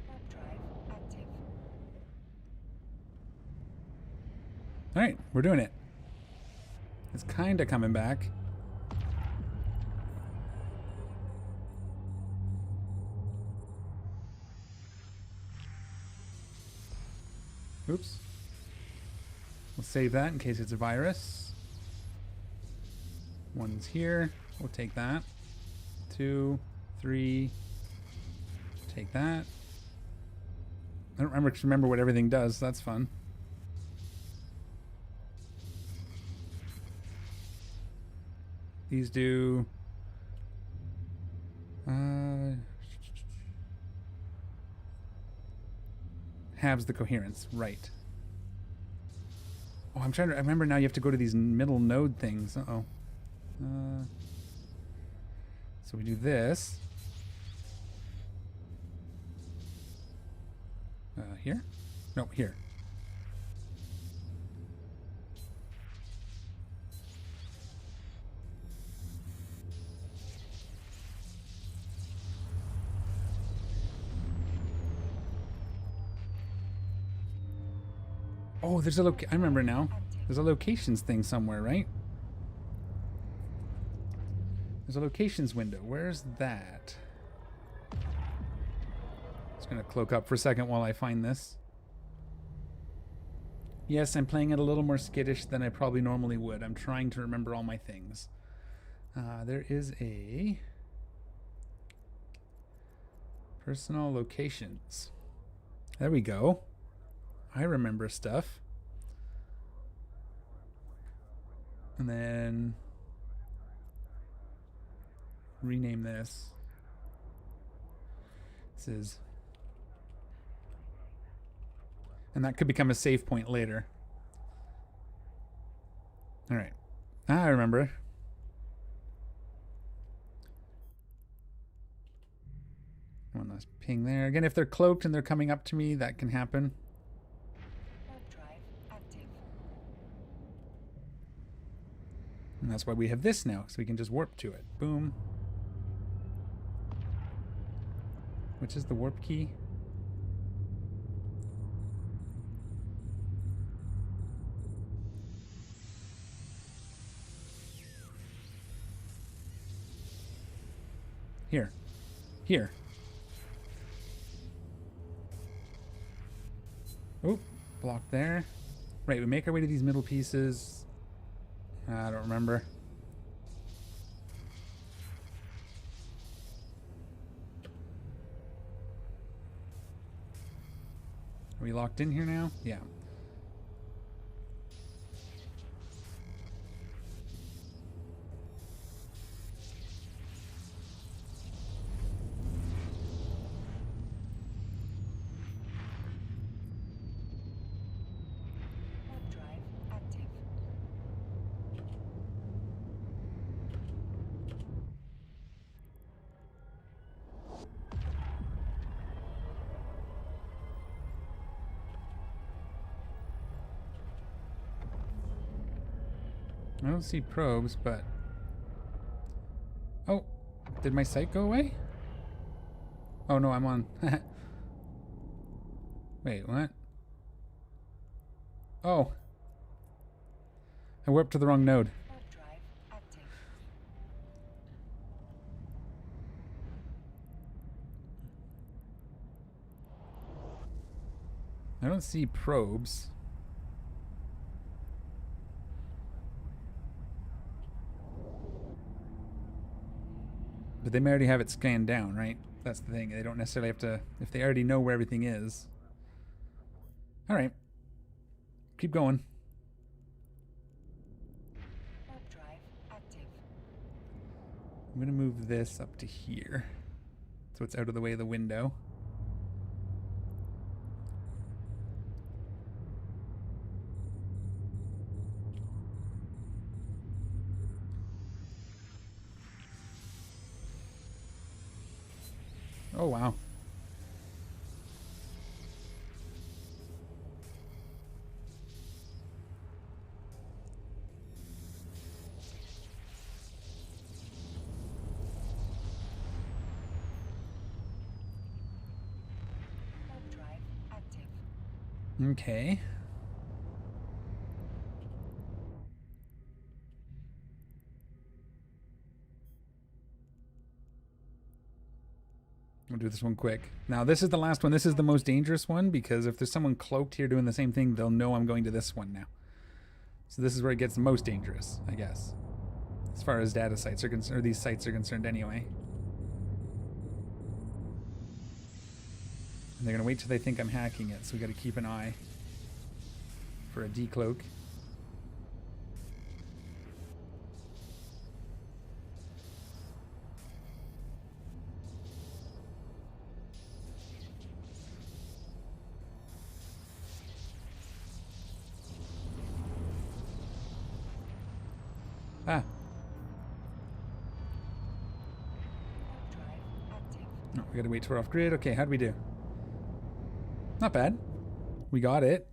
Warp drive active.
All right, we're doing it. It's kind of coming back. Oops. We'll save that in case it's a virus. One's here. We'll take that. 2, 3. Take that. I don't remember what everything does. So that's fun. These do... halves the coherence. Right. Oh, I remember now you have to go to these middle node things. Uh-oh. So we do this. Here? No, here. Oh, there's a I remember now. There's a locations thing somewhere, right? There's a locations window. Where's that? Just gonna cloak up for a second while I find this. Yes, I'm playing it a little more skittish than I probably normally would. I'm trying to remember all my things. There is a personal locations. There we go. I remember stuff. And then rename this. This is, and that could become a save point later. All right. I remember. One last ping there. Again, if they're cloaked and they're coming up to me, that can happen. And that's why we have this now, so we can just warp to it. Boom. Which is the warp key? Here. Here. Oop. Blocked there. Right, we make our way to these middle pieces. I don't remember. Are we locked in here now? Yeah. I don't see probes, but... Oh, did my sight go away? Oh no, I'm on... Wait, what? Oh. I warped to the wrong node. I don't see probes. But they may already have it scanned down, right? That's the thing. They don't necessarily have to... If they already know where everything is. Alright. Keep going. I'm going to move this up to here. So it's out of the way of the window. Oh, wow. Okay. We'll do this one quick. Now, this is the last one. This is the most dangerous one because if there's someone cloaked here doing the same thing, they'll know I'm going to this one now. So this is where it gets the most dangerous, I guess. As far as data sites are concerned, or these sites are concerned anyway. And they're going to wait till they think I'm hacking it, so we got to keep an eye for a decloak. Ah.
Drive active.
No, we gotta wait till we're off grid. Okay, how'd we do? Not bad. We got it.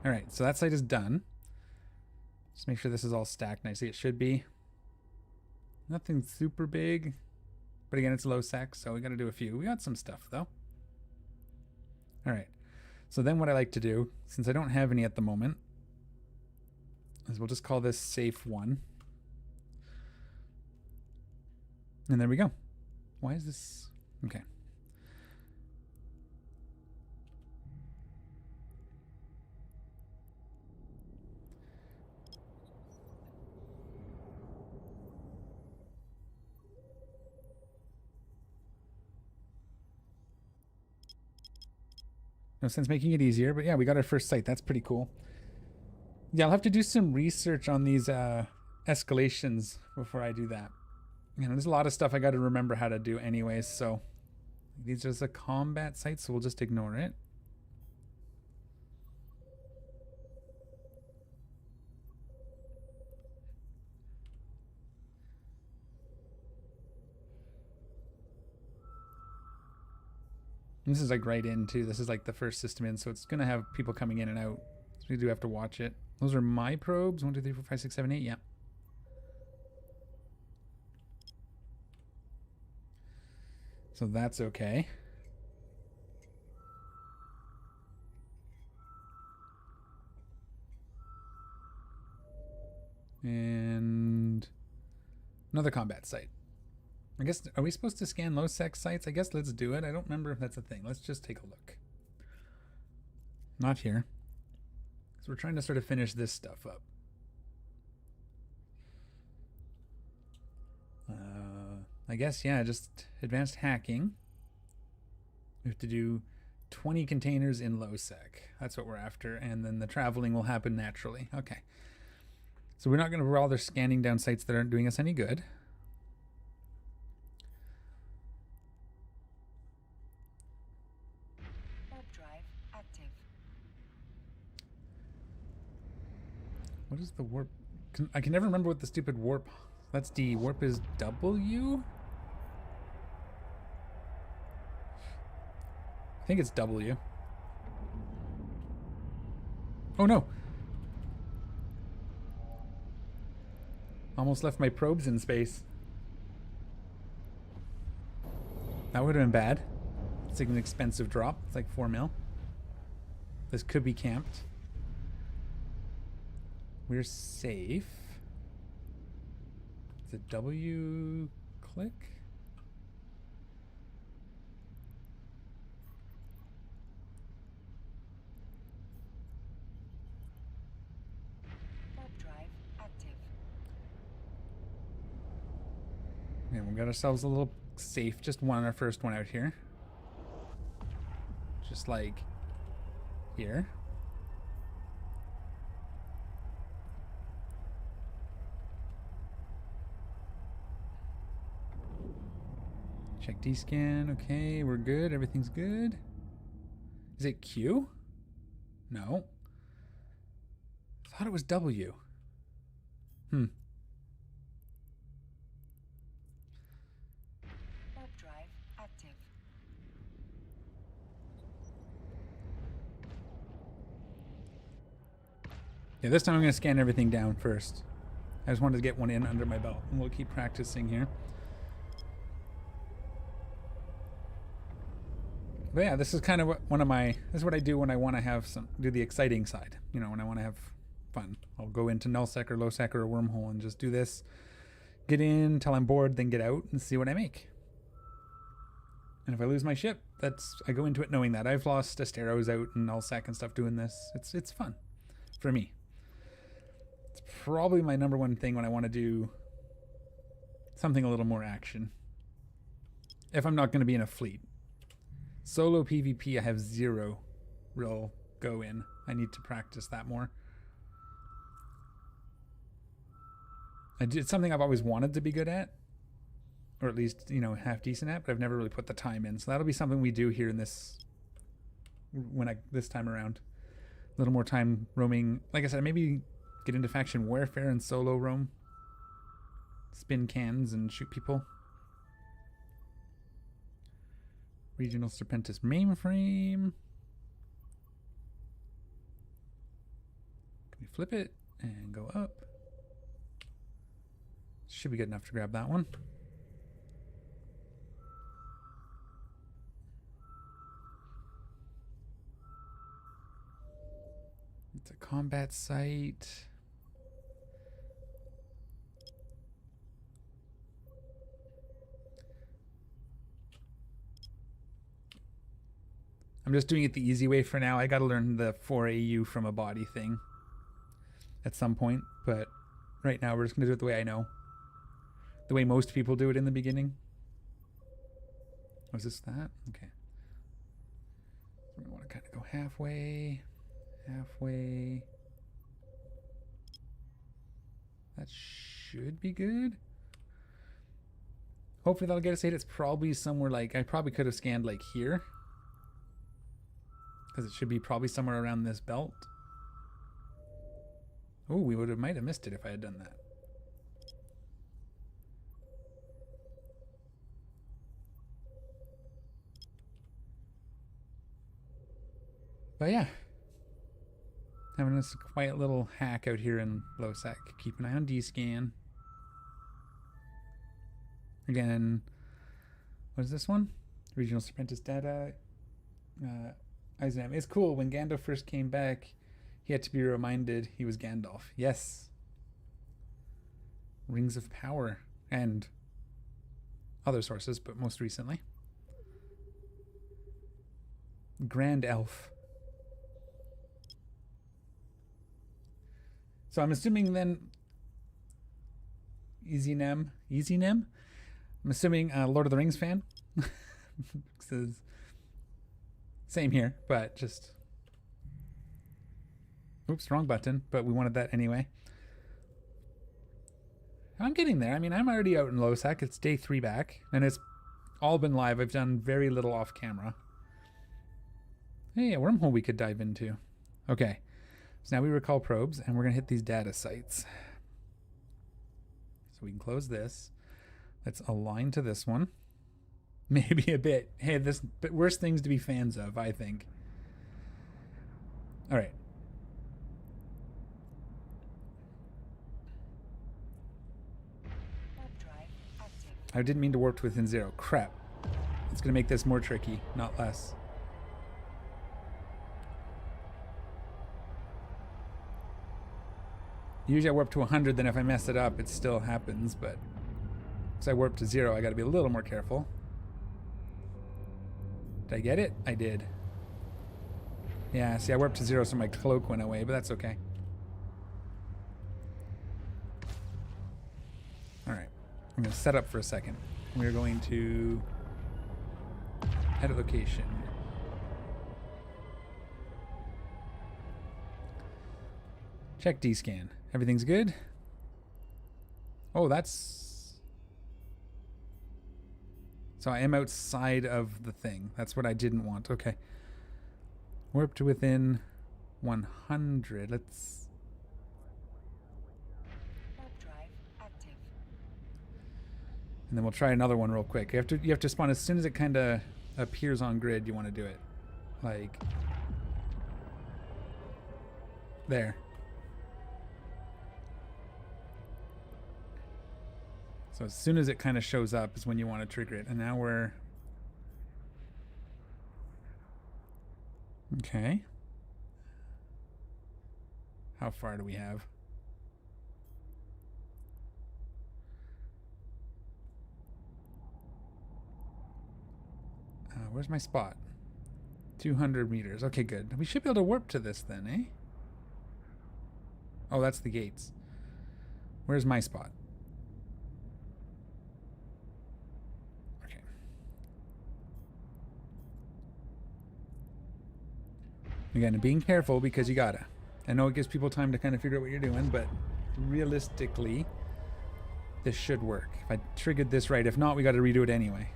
Alright, so that site is done. Just make sure this is all stacked nicely. It should be. Nothing super big. But again, it's low sec, so we gotta do a few. We got some stuff, though. Alright. So then what I like to do, since I don't have any at the moment, is we'll just call this safe 1. And there we go. Why is this? Okay. No sense making it easier, but yeah, we got our first site. That's pretty cool. Yeah, I'll have to do some research on these escalations before I do that. You know, there's a lot of stuff I got to remember how to do anyways, so these are just a combat site, so we'll just ignore it. And this is like right in too. This is like the first system in, so it's gonna have people coming in and out. So we do have to watch it. Those are my probes. 1, 2, 3, 4, 5, 6, 7, 8. Yeah. So that's okay. And another combat site. I guess, are we supposed to scan low sec sites? I guess let's do it. I don't remember if that's a thing. Let's just take a look. Not here. So we're trying to sort of finish this stuff up. I guess, yeah, just advanced hacking. We have to do 20 containers in low sec. That's what we're after. And then the traveling will happen naturally. Okay. So we're not going to bother scanning down sites that aren't doing us any good.
Warp drive active.
What is the warp? I can never remember what the stupid warp. That's D. Warp is W? I think it's W. Oh no! Almost left my probes in space. That would have been bad. It's like an expensive drop. It's like 4 mil. This could be camped. We're safe. Is it W click?
Warp drive active.
Yeah, we got ourselves a little safe. Just one, our first one out here. Just like here. Check D-scan. Okay, we're good. Everything's good. Is it Q? No. I thought it was W.
Warp drive active.
Yeah, this time I'm going to scan everything down first. I just wanted to get one in under my belt, and we'll keep practicing here. But yeah, this is kind of one of my, this is what I do when I want to have do the exciting side. You know, when I want to have fun. I'll go into null sec or low sec or a wormhole and just do this. Get in till I'm bored, then get out and see what I make. And if I lose my ship, I go into it knowing that. I've lost Asteros out and null sec and stuff doing this. It's fun for me. It's probably my number one thing when I want to do something a little more action. If I'm not going to be in a fleet. Solo PvP, I have 0 real go in. I need to practice that more. It's something I've always wanted to be good at, or at least, you know, half decent at, but I've never really put the time in. So that'll be something we do here in this this time around. A little more time roaming. Like I said, maybe get into faction warfare and solo roam. Spin cans and shoot people. Regional Serpentis mainframe. Can we flip it and go up? Should be good enough to grab that one. It's a combat site. I'm just doing it the easy way for now. I gotta learn the 4AU from a body thing at some point, but right now we're just gonna do it the way I know. The way most people do it in the beginning. Was this that? Okay. We want to kind of go halfway. Halfway. That should be good. Hopefully that'll get us 8. It's probably somewhere like, I probably could have scanned like here. Because it should be probably somewhere around this belt. Oh, we might have missed it if I had done that. But yeah. Having this quiet little hack out here in Losac. Keep an eye on D-scan. Again, what is this one? Regional Serpentis data. Eisenham. It's cool. When Gandalf first came back, he had to be reminded he was Gandalf. Yes. Rings of Power. And other sources, but most recently. Grand Elf. So I'm assuming then Easy Nem? I'm assuming Lord of the Rings fan. Same here, but just... Oops, wrong button, but we wanted that anyway. I'm getting there. I mean, I'm already out in Losac. It's day 3 back, and it's all been live. I've done very little off camera. Hey, a wormhole we could dive into. Okay. So now we recall probes, and we're going to hit these data sites. So we can close this. Let's align to this one. Maybe a bit. Hey, but worse things to be fans of, I think. All right. I didn't mean to warp to within 0. Crap. It's going to make this more tricky, not less. Usually I warp to 100, then if I mess it up, it still happens, but because I warp to 0, I got to be a little more careful. Did I get it? I did. Yeah, see, I warped to 0, so my cloak went away, but that's okay. All right, I'm going to set up for a second. We're going to edit location. Check D-scan. Everything's good. Oh, that's... So I am outside of the thing. That's what I didn't want. Okay. Warp to within 100. Let's...
Drive active.
And then we'll try another one real quick. You have to spawn as soon as it kind of appears on grid. You want to do it. Like... There. So as soon as it kind of shows up is when you want to trigger it. And now we're... Okay. How far do we have? Where's my spot? 200 meters. Okay, good. We should be able to warp to this then, eh? Oh, that's the gates. Where's my spot? Again, being careful because you gotta. I know it gives people time to kind of figure out what you're doing, but realistically, this should work. If I triggered this right, if not, we gotta redo it anyway.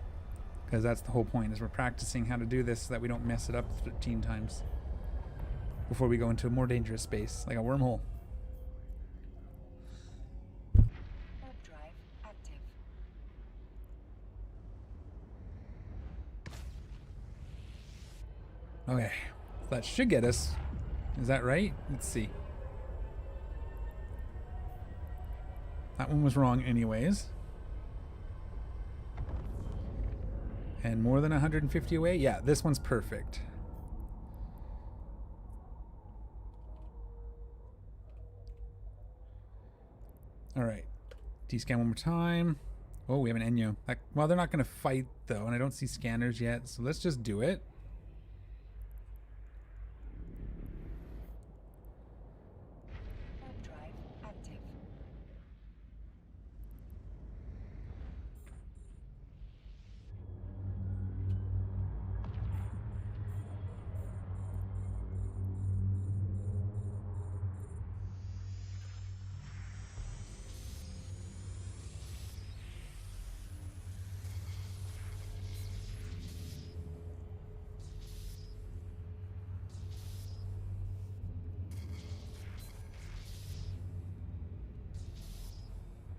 Because that's the whole point, is we're practicing how to do this so that we don't mess it up 13 times before we go into a more dangerous space, like a wormhole.
Warp drive active.
Okay, so that should get us. Is that right? Let's see. That one was wrong anyways. And more than 150 away? Yeah, this one's perfect. Alright. D-scan one more time. Oh, we have an Enyo. Well, they're not going to fight, though, and I don't see scanners yet, so let's just do it.
Warp drive active.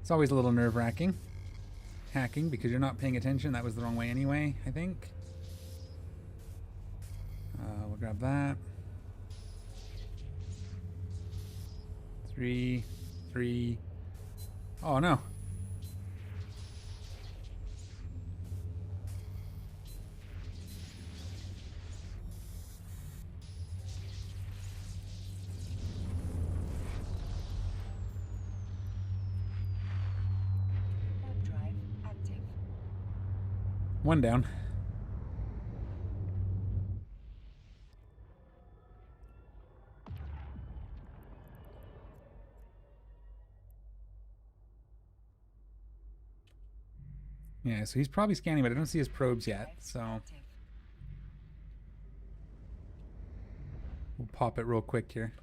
It's always a little nerve-wracking. Hacking, because you're not paying attention. That was the wrong way anyway, I think. We'll grab that. 3. Oh, no.
Warp drive active.
One down. Yeah, so he's probably scanning, but I don't see his probes yet, so
Active.
we'll pop it real quick here.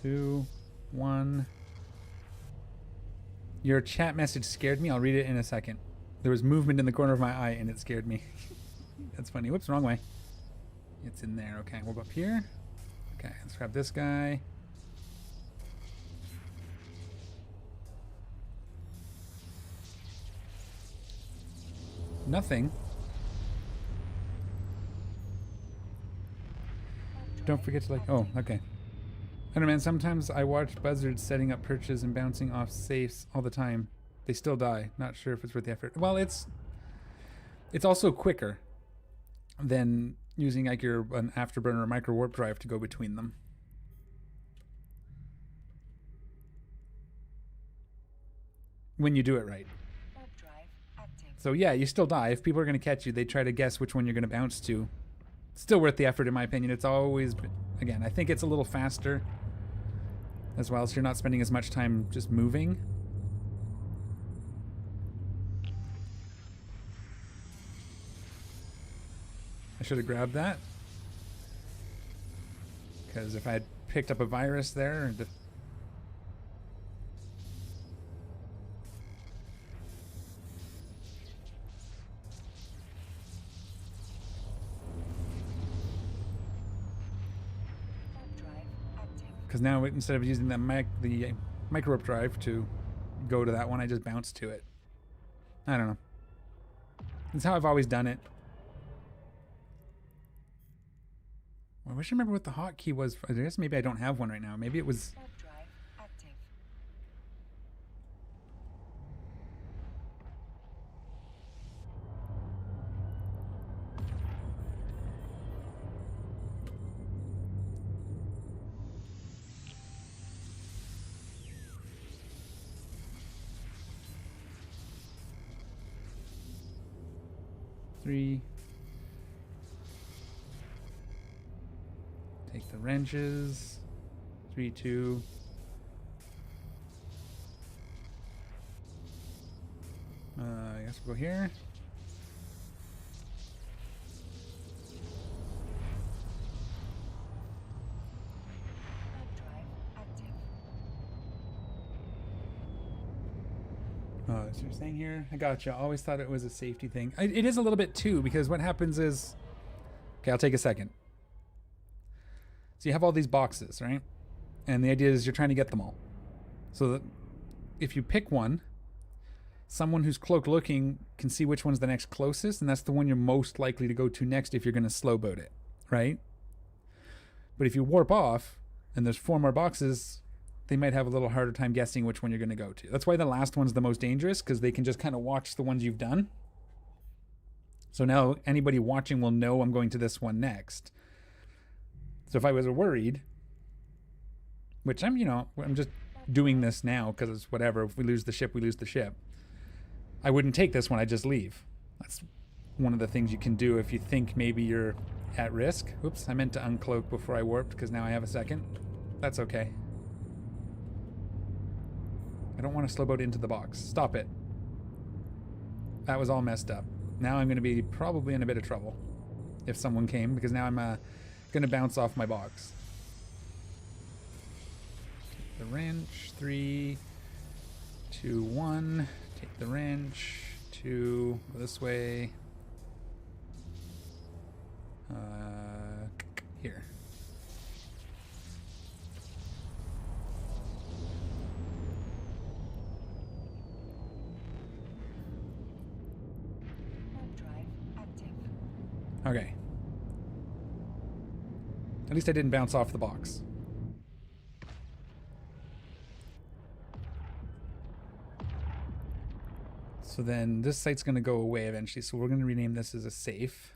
Two, one. Your chat message scared me. I'll read it in a second. There was movement in the corner of my eye and it scared me. That's funny. Whoops, wrong way. It's in there. Okay, we'll go up here. Okay, let's grab this guy. Nothing. Don't forget to like. Oh, okay. I don't know, man. Sometimes I watch buzzards setting up perches and bouncing off safes all the time. They still die. Not sure if it's worth the effort. Well, it's also quicker than using like an afterburner or micro warp drive to go between them. When you do it right.
Warp drive active.
So yeah, you still die. If people are going to catch you, they try to guess which one you're going to bounce to. Still worth the effort, in my opinion. It's always, again, I think it's a little faster as well, so you're not spending as much time just moving. I should have grabbed that, because if I had picked up a virus there,
Warp drive active.
because now instead of using the micro warp drive to go to that one, I just bounce to it. I don't know. That's how I've always done it. I wish I remember what the hotkey was. I guess maybe I don't have one right now. Maybe it was.
Warp drive active.
Three. Take the wrenches. 3, 2. I guess So go here.
Drive active.
Oh, so you're saying here? I gotcha. I always thought it was a safety thing. It is a little bit too, because what happens is... Okay, I'll take a second. So you have all these boxes, right? And the idea is you're trying to get them all. So that if you pick one, someone who's cloak looking can see which one's the next closest, and that's the one you're most likely to go to next if you're going to slow boat it, right? But if you warp off and there's 4 more boxes, they might have a little harder time guessing which one you're going to go to. That's why the last one's the most dangerous, because they can just kind of watch the ones you've done. So now anybody watching will know I'm going to this one next. So if I was worried, which I'm just doing this now because it's whatever. If we lose the ship, we lose the ship. I wouldn't take this one. I'd just leave. That's one of the things you can do if you think maybe you're at risk. Oops, I meant to uncloak before I warped because now I have a second. That's okay. I don't want to slow boat into the box. Stop it. That was all messed up. Now I'm going to be probably in a bit of trouble if someone came, because now I'm going to bounce off my box. Take the wrench. 3, 2, 1. Take the wrench. 2. Go this way. Here.
Drive active.
Okay. At least I didn't bounce off the box. So then this site's going to go away eventually, so we're going to rename this as a safe.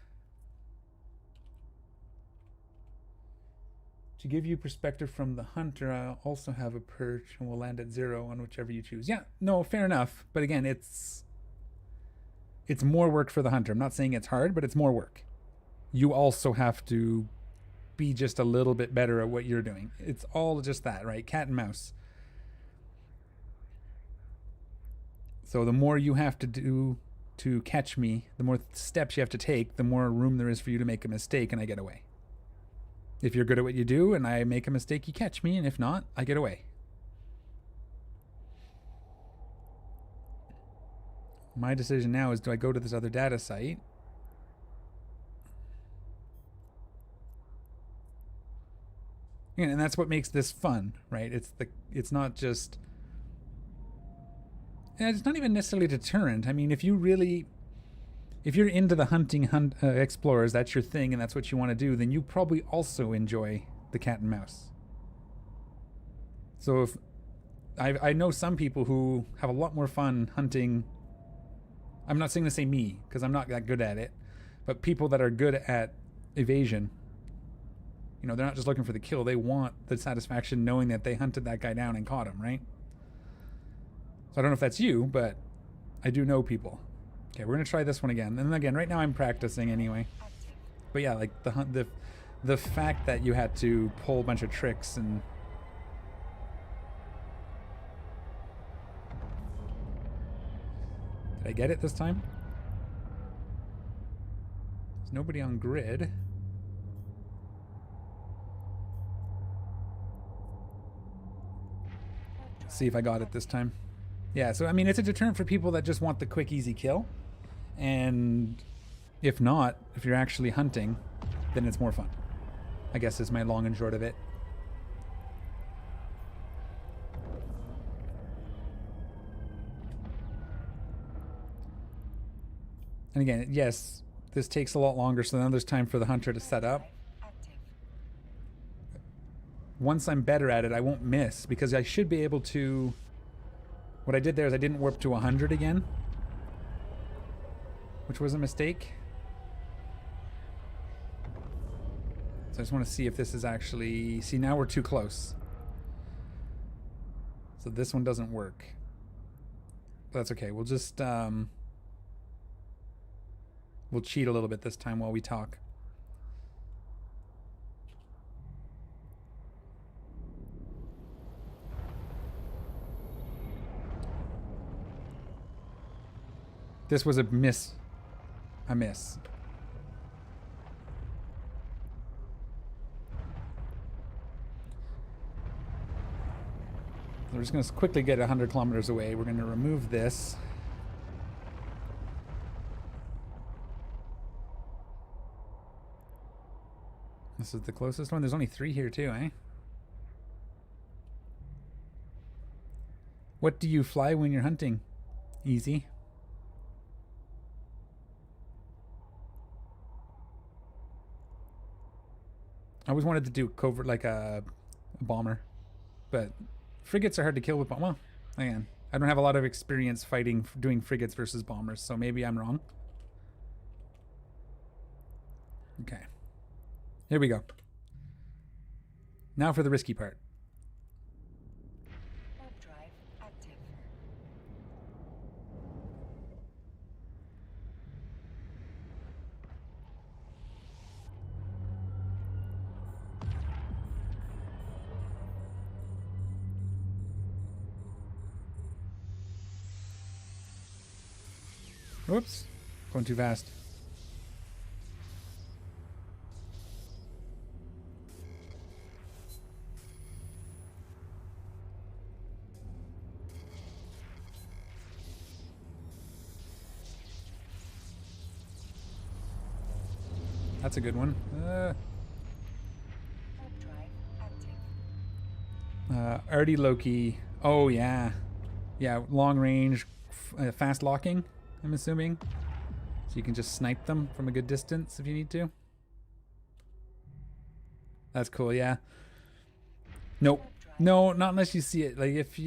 To give you perspective from the hunter, I also have a perch and we'll land at 0 on whichever you choose. Yeah, no, fair enough. But again, it's more work for the hunter. I'm not saying it's hard, but it's more work. You also have to be just a little bit better at what you're doing. It's all just that, right? Cat and mouse. So the more you have to do to catch me, the more steps you have to take, the more room there is for you to make a mistake and I get away. If you're good at what you do and I make a mistake, you catch me, and if not, I get away. My decision now is, do I go to this other data site? And that's what makes this fun, right? It's not just... And it's not even necessarily deterrent. I mean, if you're into the hunting explorers, that's your thing and that's what you want to do, then you probably also enjoy the cat and mouse. So if I know some people who have a lot more fun hunting. I'm not saying to say me, because I'm not that good at it, but people that are good at evasion, they're not just looking for the kill. They want the satisfaction knowing that they hunted that guy down and caught him, right? So I don't know if that's you, but I do know people. Okay, we're gonna try this one again. And again, right now I'm practicing anyway. But yeah, like the fact that you had to pull a bunch of tricks and... Did I get it this time? There's nobody on grid. Let's see if I got it this time. Yeah, so I mean, it's a deterrent for people that just want the quick, easy kill. And if not, if you're actually hunting, then it's more fun, I guess, is my long and short of it. And again, yes, this takes a lot longer, so now there's time for the hunter to set up. Once I'm better at it, I won't miss, because I should be able to... What I did there is I didn't warp to 100 again, which was a mistake. So I just want to see if this is actually... See, now we're too close. So this one doesn't work. But that's okay. We'll just... We'll cheat a little bit this time while we talk. This was a miss. A miss. We're just going to quickly get 100 kilometers away. We're going to remove this. This is the closest one. There's only 3 here too, eh? What do you fly when you're hunting? Easy. I always wanted to do covert like a bomber, but frigates are hard to kill with well, again, I don't have a lot of experience fighting, doing frigates versus bombers, so maybe I'm wrong. Okay. Here we go. Now for the risky part.
Warp drive active.
Whoops. Going too fast. That's a good one.
Warp drive active.
Artie Loki. Oh, yeah. Yeah, long range, fast locking, I'm assuming. So you can just snipe them from a good distance if you need to. That's cool, yeah. Nope. No, not unless you see it. Like, if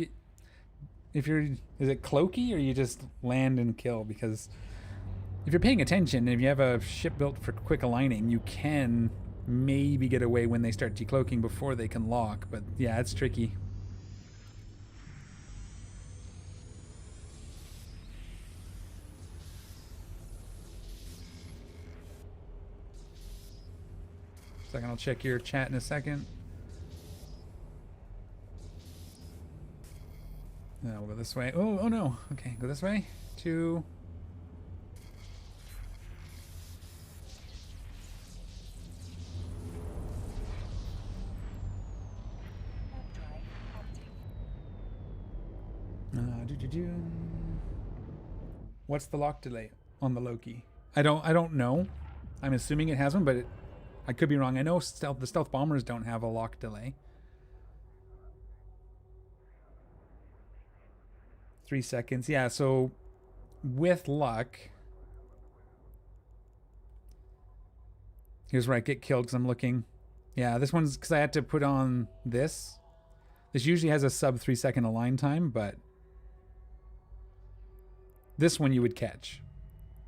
you're, is it cloaky or you just land and kill? Because if you're paying attention, if you have a ship built for quick aligning, you can maybe get away when they start decloaking before they can lock. But yeah, it's tricky. Second, I'll check your chat in a second. We'll go this way. Oh no. Okay, go this way. 2.
Warp drive active.
What's the lock delay on the Loki? I don't know. I'm assuming it has one, but I could be wrong. I know the stealth bombers don't have a lock delay. 3 seconds. Yeah, so with luck, here's where I get killed because I'm looking. Yeah, this one's because I had to put on this. This usually has a sub 3 second align time, but this one you would catch.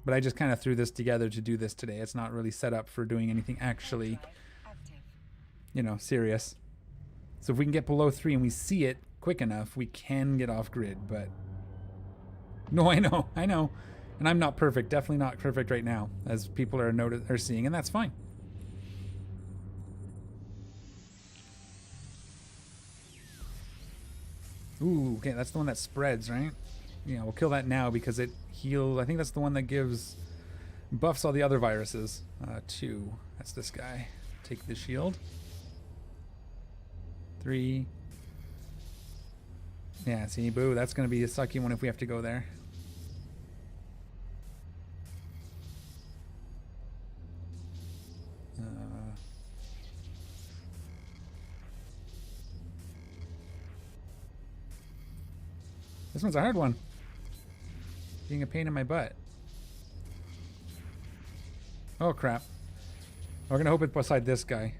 But I just kind of threw this together to do this today. It's not really set up for doing anything actually, you know, serious. So if we can get below 3 and we see it quick enough, we can get off grid, but no, I know. And I'm not perfect, definitely not perfect right now, as people are seeing, and that's fine. Ooh, okay, that's the one that spreads, right? Yeah, we'll kill that now because it heals. I think that's the one that buffs all the other viruses. 2, that's this guy. Take the shield. 3. Yeah, see, boo, that's going to be a sucky one if we have to go there. This one's a hard one. Being a pain in my butt. Oh, crap. We're going to hope it's beside this guy.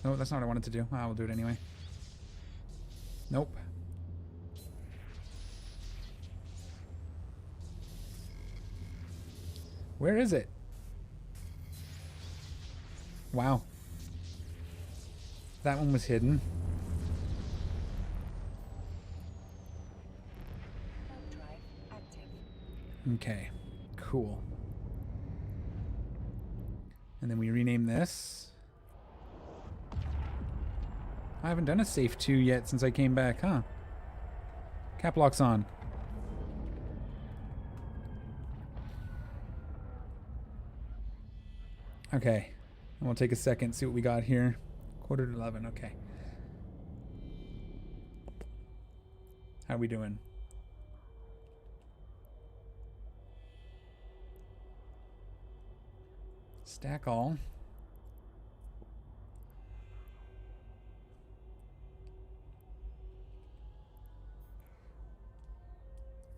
No, that's not what I wanted to do. We'll do it anyway. Nope. Where is it? Wow. That one was hidden. Okay, cool. And then we rename this. I haven't done a safe 2 yet since I came back, huh? Cap lock's on. Okay. And we'll take a second, see what we got here. 11:15. Okay. How are we doing? Stack all.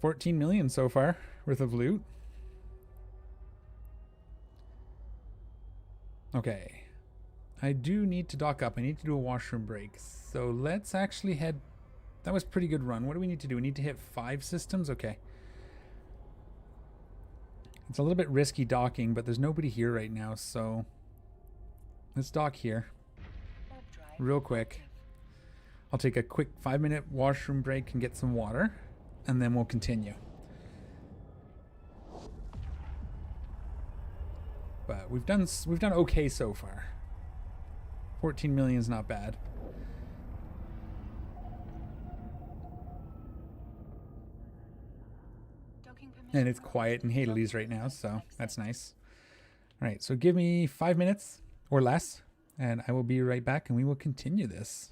$14 million so far worth of loot. Okay. I do need to dock up. I need to do a washroom break. So let's actually head. That was a pretty good run. What do we need to do? We need to hit 5 systems? Okay. It's a little bit risky docking, but there's nobody here right now, so let's dock here real quick. I'll take a quick 5-minute washroom break and get some water, and then we'll continue. But we've done okay so far. 14 million is not bad. And it's quiet in Hades right now, so that's nice. All right, so give me 5 minutes or less, and I will be right back, and we will continue this.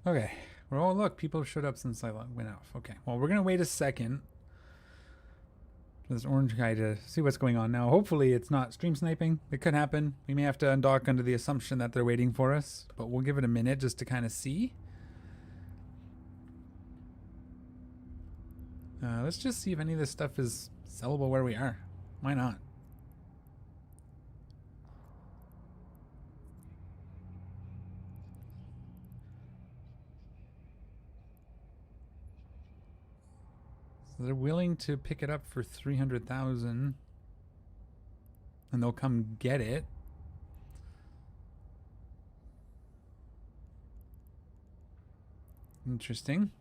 Okay. Well, oh, look, people have showed up since I went off. Okay. Well, we're going to wait a second for this orange guy to see what's going on now. Hopefully it's not stream sniping. It could happen. We may have to undock under the assumption that they're waiting for us, but we'll give it a minute just to kind of see. Let's just see if any of this stuff is sellable where we are. Why not? So they're willing to pick it up for 300,000, and they'll come get it. Interesting.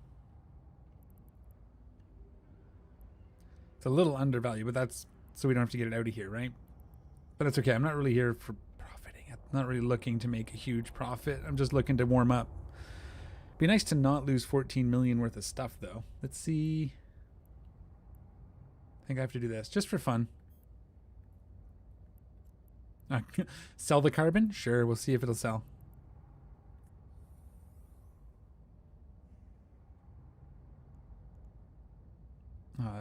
It's a little undervalued, but that's so we don't have to get it out of here, right? But that's okay. I'm not really here for profiting. I'm not really looking to make a huge profit. I'm just looking to warm up. Be nice to not lose 14 million worth of stuff, though. Let's see. I think I have to do this just for fun. Sell the carbon? Sure, we'll see if it'll sell.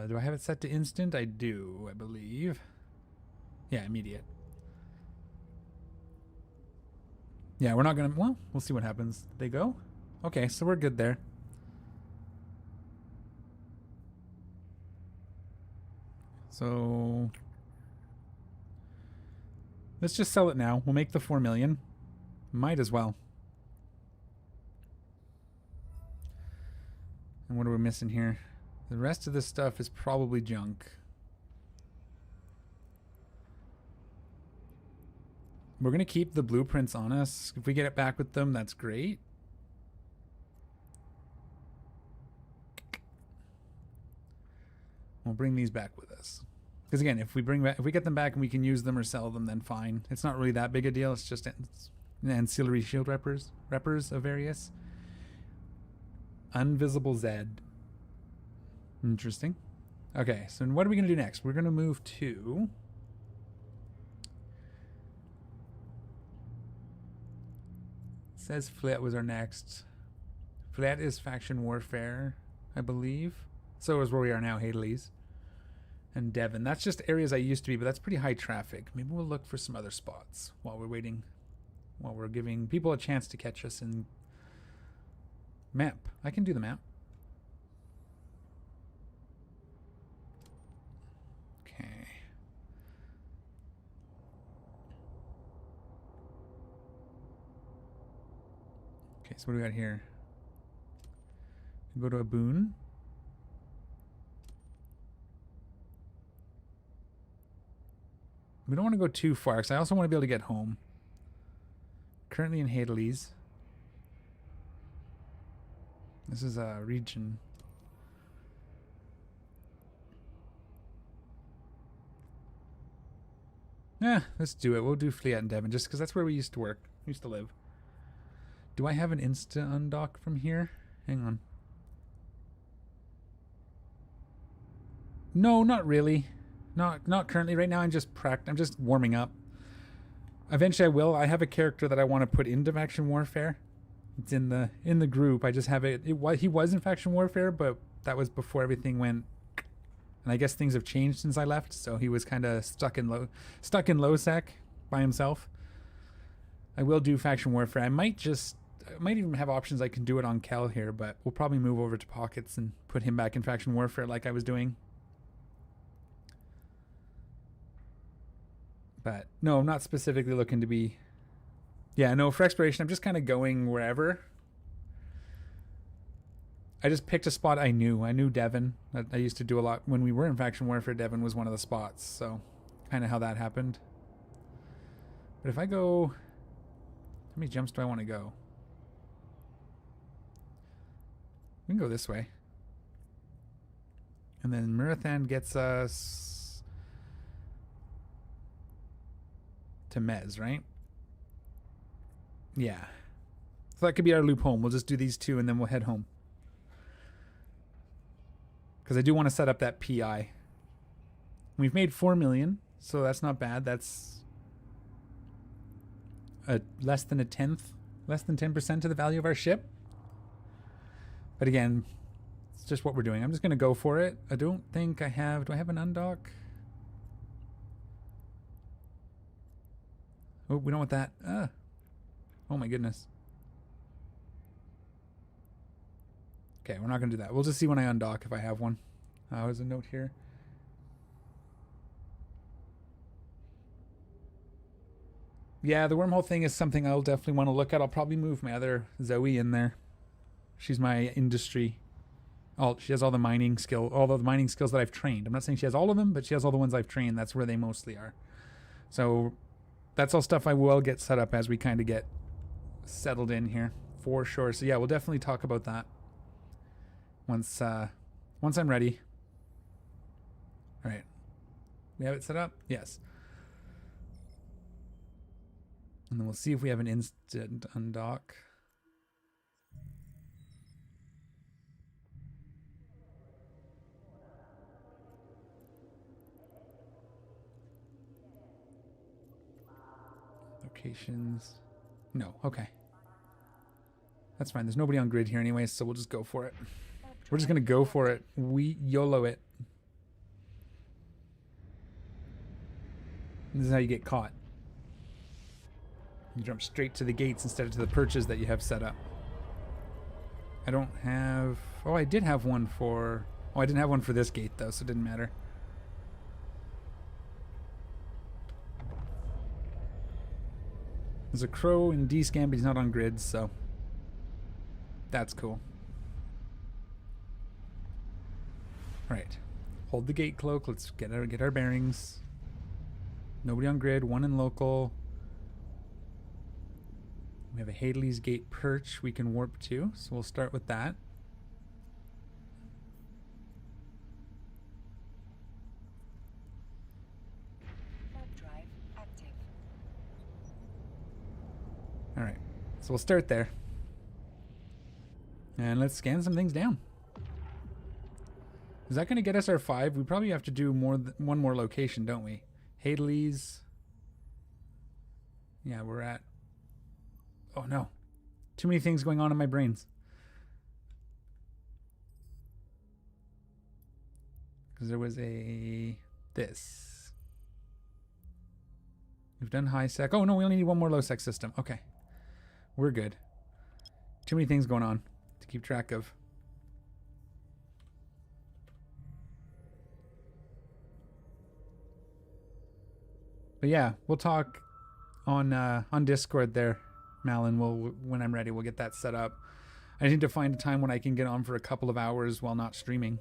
Do I have it set to instant? I do, I believe. Yeah, immediate. Yeah, we're not gonna, well, we'll see what happens. They go? Okay, so we're good there. So let's just sell it now. We'll make the 4 million. Might as well. And what are we missing here? The rest of this stuff is probably junk. We're going to keep the blueprints on us. If we get it back with them, that's great. We'll bring these back with us. Because again, if we get them back and we can use them or sell them, then fine. It's not really that big a deal. It's just ancillary shield reppers of various. Unvisible Zed. Interesting. Okay, so what are we going to do next? We're going to move to... It says Fleet was our next. Fleet is faction warfare, I believe. So is where we are now, Hadley's. And Devon. That's just areas I used to be, but that's pretty high traffic. Maybe we'll look for some other spots while we're waiting. While we're giving people a chance to catch us in... Map. I can do the map. Okay, so what do we got here? Go to a boon. We don't want to go too far because I also want to be able to get home. Currently in Hadley's. This is a region. Yeah, let's do it. We'll do Fleet and Devon just because that's where we used to work. We used to live. Do I have an insta undock from here? Hang on. No, not really. Not currently. Right now I'm just warming up. Eventually I will. I have a character that I want to put into Faction Warfare. It's in the group. I just have it. He was in Faction Warfare, but that was before everything went. And I guess things have changed since I left, so he was kind of stuck in low sec by himself. I will do Faction Warfare. I might even have options I can do it on Kel here, but we'll probably move over to Pockets and put him back in Faction Warfare like I was doing. But no, I'm not specifically looking to be... Yeah, no, for exploration, I'm just kind of going wherever. I just picked a spot I knew. I knew Devon. I used to do a lot. When we were in Faction Warfare, Devon was one of the spots. So, kind of how that happened. But if I go... How many jumps do I want to go? We can go this way. And then Murathan gets us... to Mez, right? Yeah. So that could be our loop home. We'll just do these two and then we'll head home. Because I do want to set up that PI. We've made 4 million, so that's not bad. That's less than 10% of the value of our ship. But again, it's just what we're doing. I'm just going to go for it. I don't think I have... Do I have an undock? Oh, we don't want that. Oh my goodness. Okay, we're not going to do that. We'll just see when I undock if I have one. There's a note here. Yeah, the wormhole thing is something I'll definitely want to look at. I'll probably move my other Zoe in there. She's my industry. She has all the mining skills that I've trained. I'm not saying she has all of them, but she has all the ones I've trained. That's where they mostly are. So that's all stuff I will get set up as we kind of get settled in here, for sure. So yeah, we'll definitely talk about that once I'm ready. All right. We have it set up? Yes. And then we'll see if we have an instant undock. Locations. No, okay. That's fine. There's nobody on grid here anyway, so we'll just go for it. We're just going to go for it. We YOLO it. This is how you get caught. You jump straight to the gates instead of to the perches that you have set up. I don't have... Oh, I did have one for... Oh, I didn't have one for this gate, though, so it didn't matter. There's a crow in D-scan, but he's not on grid, so... That's cool. Alright. Hold the gate cloak. Let's get our bearings. Nobody on grid. One in local. We have a Hadley's Gate perch we can warp to, so we'll start with that.
Warp drive active.
Alright, so we'll start there. And let's scan some things down. Is that going to get us our 5? We probably have to do one more location, don't we? Hadley's. Yeah, we're at... Oh no. Too many things going on in my brains. Because there was this. We've done high sec. Oh no, we only need one more low sec system. Okay. We're good. Too many things going on to keep track of. But yeah, we'll talk on Discord there, Malin. When I'm ready, we'll get that set up. I need to find a time when I can get on for a couple of hours while not streaming.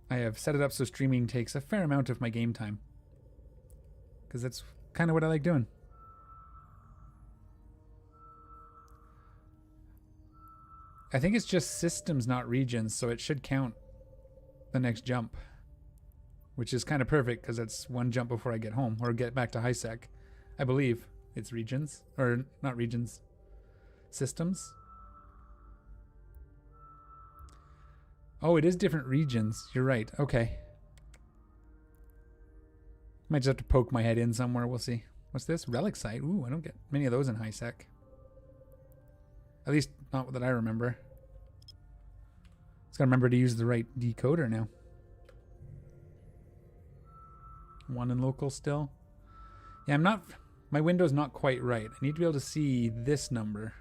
I have set it up so streaming takes a fair amount of my game time. Because that's kind of what I like doing. I think it's just systems, not regions, so it should count the next jump. Which is kind of perfect because it's one jump before I get home or get back to high sec. I believe it's regions, or not regions, systems. Oh, it is different regions. You're right. Okay. Might just have to poke my head in somewhere. We'll see. What's this? Relic site. Ooh, I don't get many of those in high sec. At least not that I remember. Just gotta remember to use the right decoder now. One in local still. Yeah, my window's not quite right. I need to be able to see this number.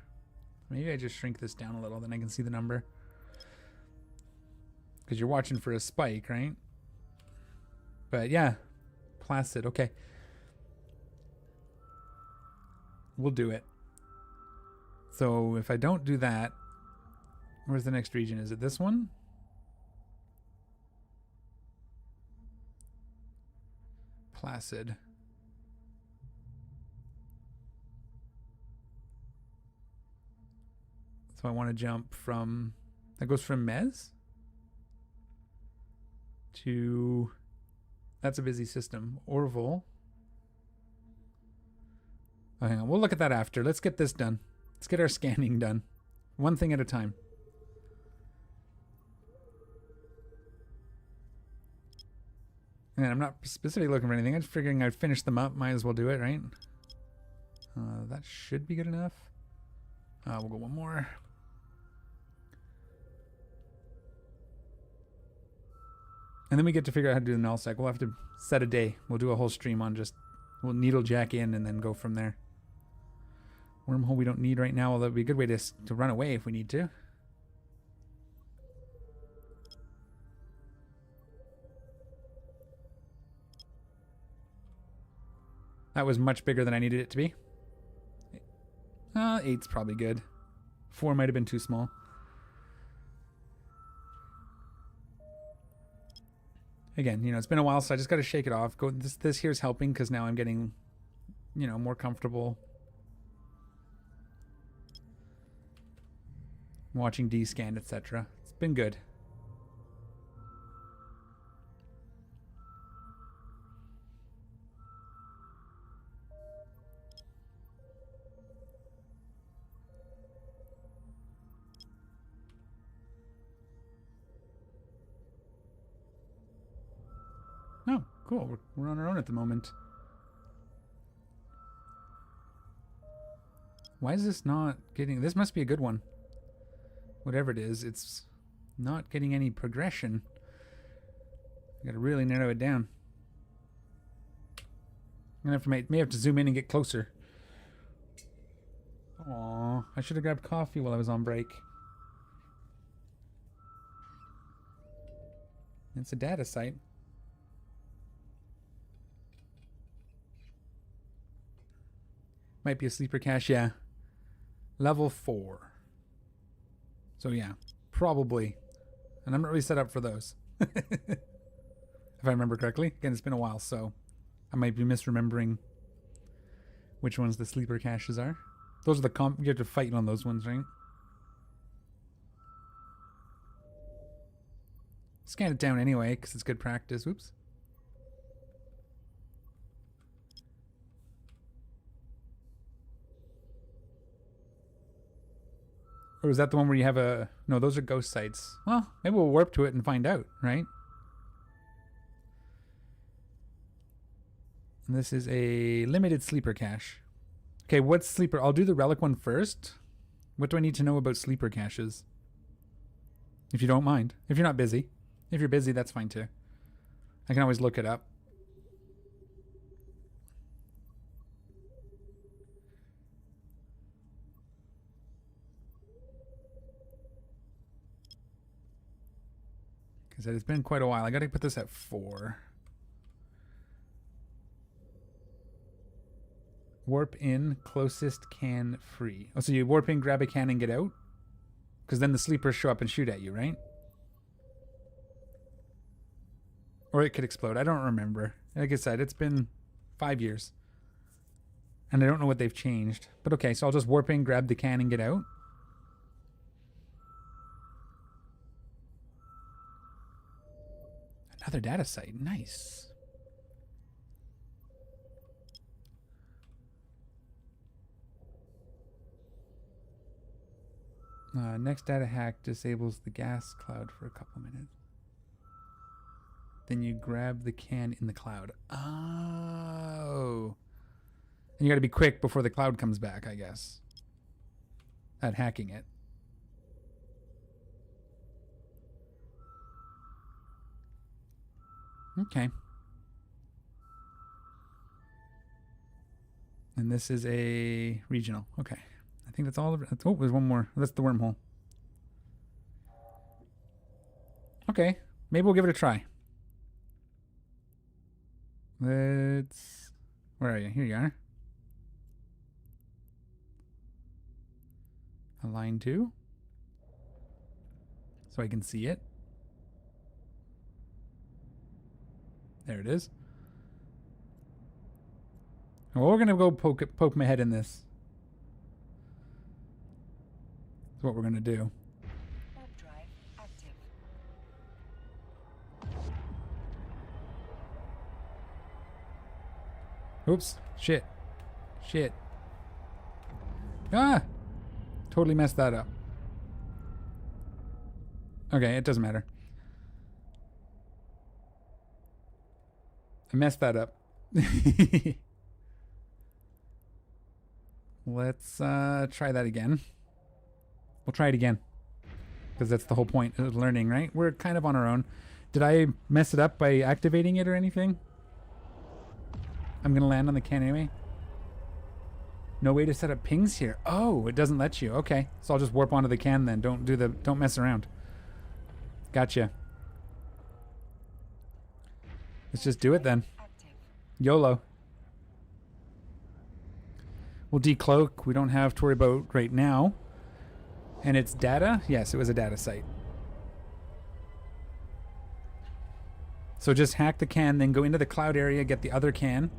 Maybe I just shrink this down a little, then I can see the number. Because you're watching for a spike, right? But yeah, Placid, okay. We'll do it. So if I don't do that, where's the next region? Is it this one? Placid. So I want to jump from... That goes from Mez to... That's a busy system. Orville. Oh, hang on. We'll look at that after. Let's get this done. Let's get our scanning done. One thing at a time. And I'm not specifically looking for anything. I'm just figuring I'd finish them up. Might as well do it, right? That should be good enough. We'll go one more. And then we get to figure out how to do the null sec. We'll have to set a day. We'll do a whole stream on just... We'll needle jack in and then go from there. Wormhole we don't need right now, although it'd be a good way to run away if we need to. That was much bigger than I needed it to be. 8's probably good. 4 might have been too small. Again, it's been a while, so I just got to shake it off. This here's helping because now I'm getting, more comfortable watching D-scan, etc. It's been good. Cool. We're on our own at the moment. Why is this not getting... This must be a good one. Whatever it is, it's not getting any progression. I gotta really narrow it down. I'm gonna have to may have to zoom in and get closer. Aww, I should have grabbed coffee while I was on break. It's a data site. Might be a sleeper cache, yeah. Level 4. So yeah, probably. And I'm not really set up for those. If I remember correctly. Again, it's been a while, so I might be misremembering which ones the sleeper caches are. Those are the you have to fight on those ones, right? Scan it down anyway, because it's good practice. Oops. Or is that the one where you have a... No, those are ghost sites. Well, maybe we'll warp to it and find out, right? And this is a limited sleeper cache. Okay, what's sleeper? I'll do the relic one first. What do I need to know about sleeper caches? If you don't mind. If you're not busy. If you're busy, that's fine too. I can always look it up. Because it's been quite a while. I gotta put this at 4. Warp in, closest can free. Oh, so you warp in, grab a can, and get out? Because then the sleepers show up and shoot at you, right? Or it could explode. I don't remember. Like I said, it's been 5 years. And I don't know what they've changed. But okay, so I'll just warp in, grab the can, and get out. Another data site. Nice. Next data hack disables the gas cloud for a couple minutes. Then you grab the can in the cloud. Oh. And you got to be quick before the cloud comes back, I guess. At hacking it. Okay. And this is a regional. Okay. I think that's all of it. Oh, there's one more. That's the wormhole. Okay. Maybe we'll give it a try. Let's... Where are you? Here you are. Align to. So I can see it. There it is. Well, we're going to go poke my head in this. That's what we're going to do.
Warp drive active.
Oops. Shit. Shit. Ah! Totally messed that up. Okay, it doesn't matter. I messed that up. Let's try that again. We'll try it again. Because that's the whole point of learning, right? We're kind of on our own. Did I mess it up by activating it or anything? I'm going to land on the can anyway. No way to set up pings here. Oh, it doesn't let you. Okay. So I'll just warp onto the can then. Don't mess around. Gotcha. Let's just do it then. YOLO. We'll decloak. We don't have to worry about right now. And it's data? Yes, it was a data site. So just hack the can, then go into the cloud area, get the other can.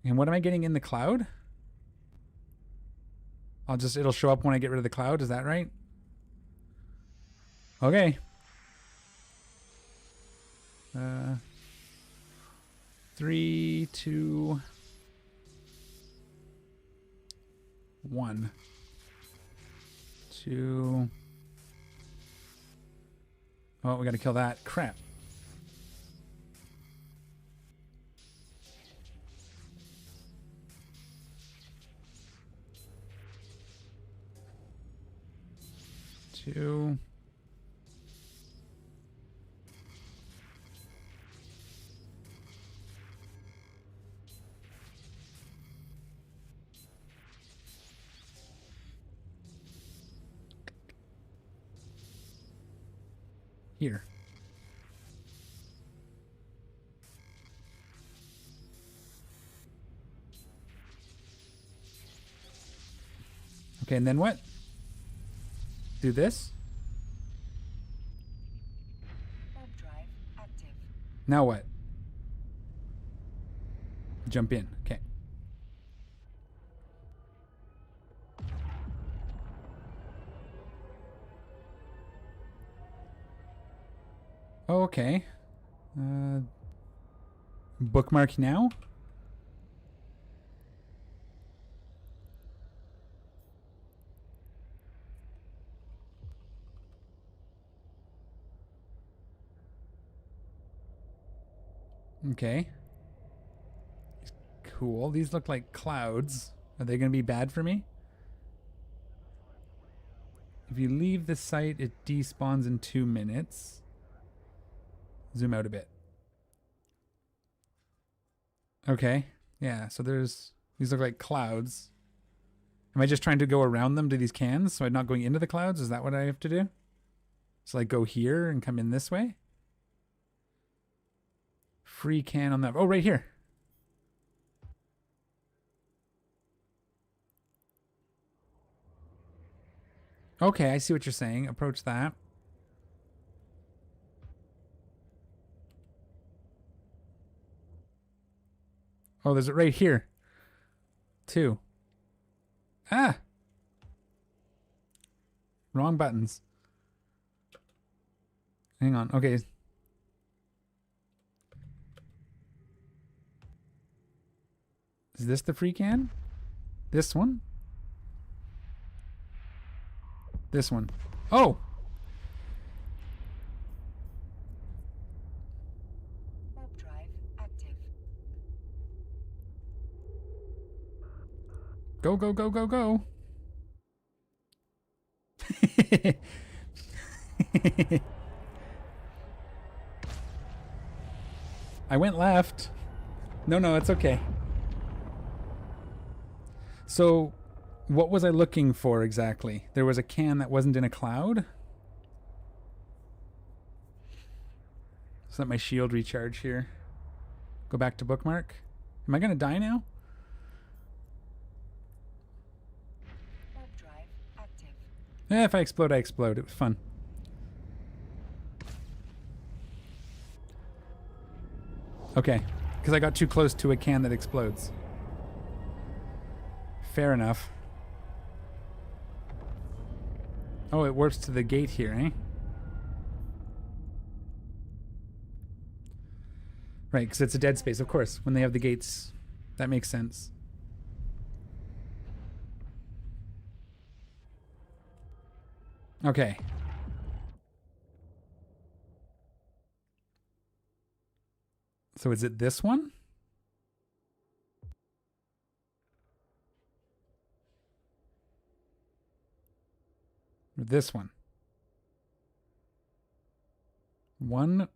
And what am I getting in the cloud? It'll show up when I get rid of the cloud, is that right? Okay. 3, 2, 1. 2. Oh, we gotta kill that. Crap. Two. Here. Okay, and then what? Do this?
Warp drive active.
Now what? Jump in. Okay. Oh, okay. Bookmark now? Okay. Cool. These look like clouds. Are they going to be bad for me? If you leave the site, it despawns in 2 minutes. Zoom out a bit. Okay. Yeah, so these look like clouds. Am I just trying to go around them to these cans so I'm not going into the clouds? Is that what I have to do? So like go here and come in this way? Free can on that. Oh, right here. Okay, I see what you're saying. Approach that. Oh, there's it right here. 2. Ah! Wrong buttons. Hang on. Okay. Is this the free can? This one? This one. Oh!
Warp drive active.
Go, go, go, go, go. I went left. No, it's okay. So, what was I looking for exactly? There was a can that wasn't in a cloud? Just let my shield recharge here. Go back to bookmark. Am I going to die now?
Warp drive active.
If I explode, I explode. It was fun. Okay, because I got too close to a can that explodes. Fair enough. Oh, it warps to the gate here, eh? Right, because it's a dead space, of course. When they have the gates, that makes sense. Okay. So is it this one? Or this one? One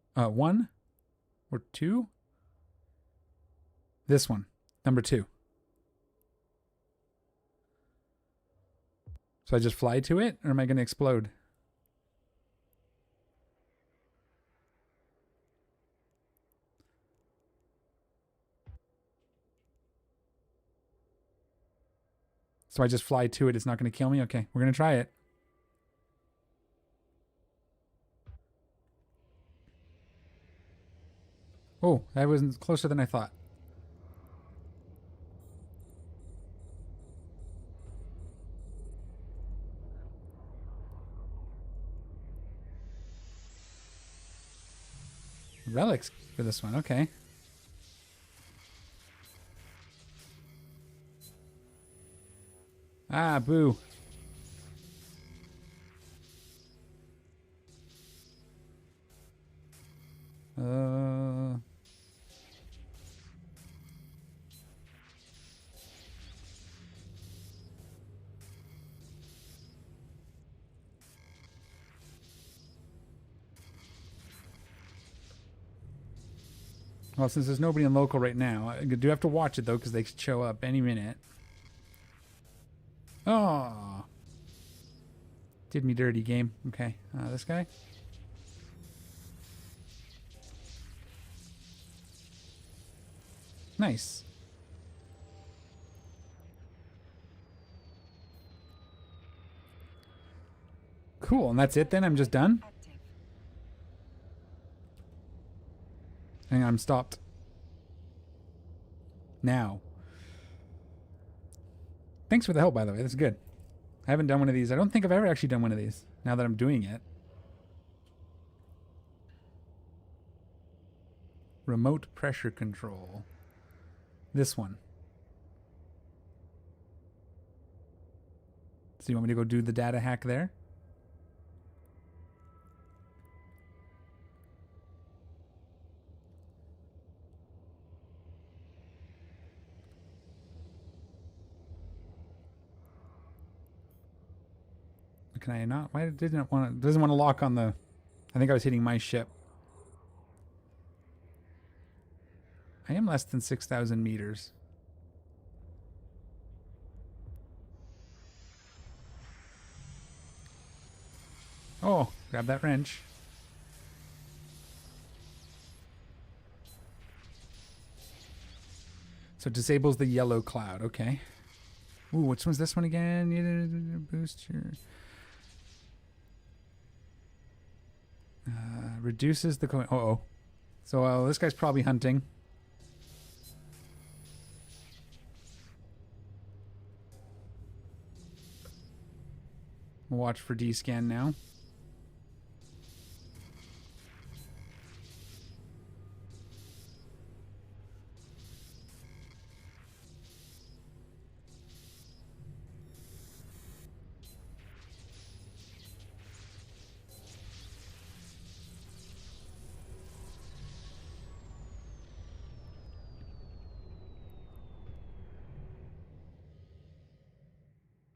or 2? This one, number 2. So I just fly to it, or am I going to explode? So I just fly to it, it's not going to kill me? Okay, we're going to try it. Oh, that was closer than I thought. Relics for this one, okay. Ah, boo. Well, since there's nobody in local right now, I do have to watch it though, because they could show up any minute. Oh, did me dirty, game. Okay, this guy. Nice. Cool, and that's it then? I'm just done?
Active.
Hang on, I'm stopped. Now. Thanks for the help, by the way. That's good. I haven't done one of these. I don't think I've ever actually done one of these, now that I'm doing it. Remote pressure control. This one. So you want me to go do the data hack there? Can I not? Why didn't it want to? Doesn't want to lock on the. I think I was hitting my ship. I am less than 6,000 meters. Oh, grab that wrench. So it disables the yellow cloud. Okay. Ooh, which one's this one again? You boost your. Reduces the. Uh-oh. So this guy's probably hunting. We'll watch for D-scan now.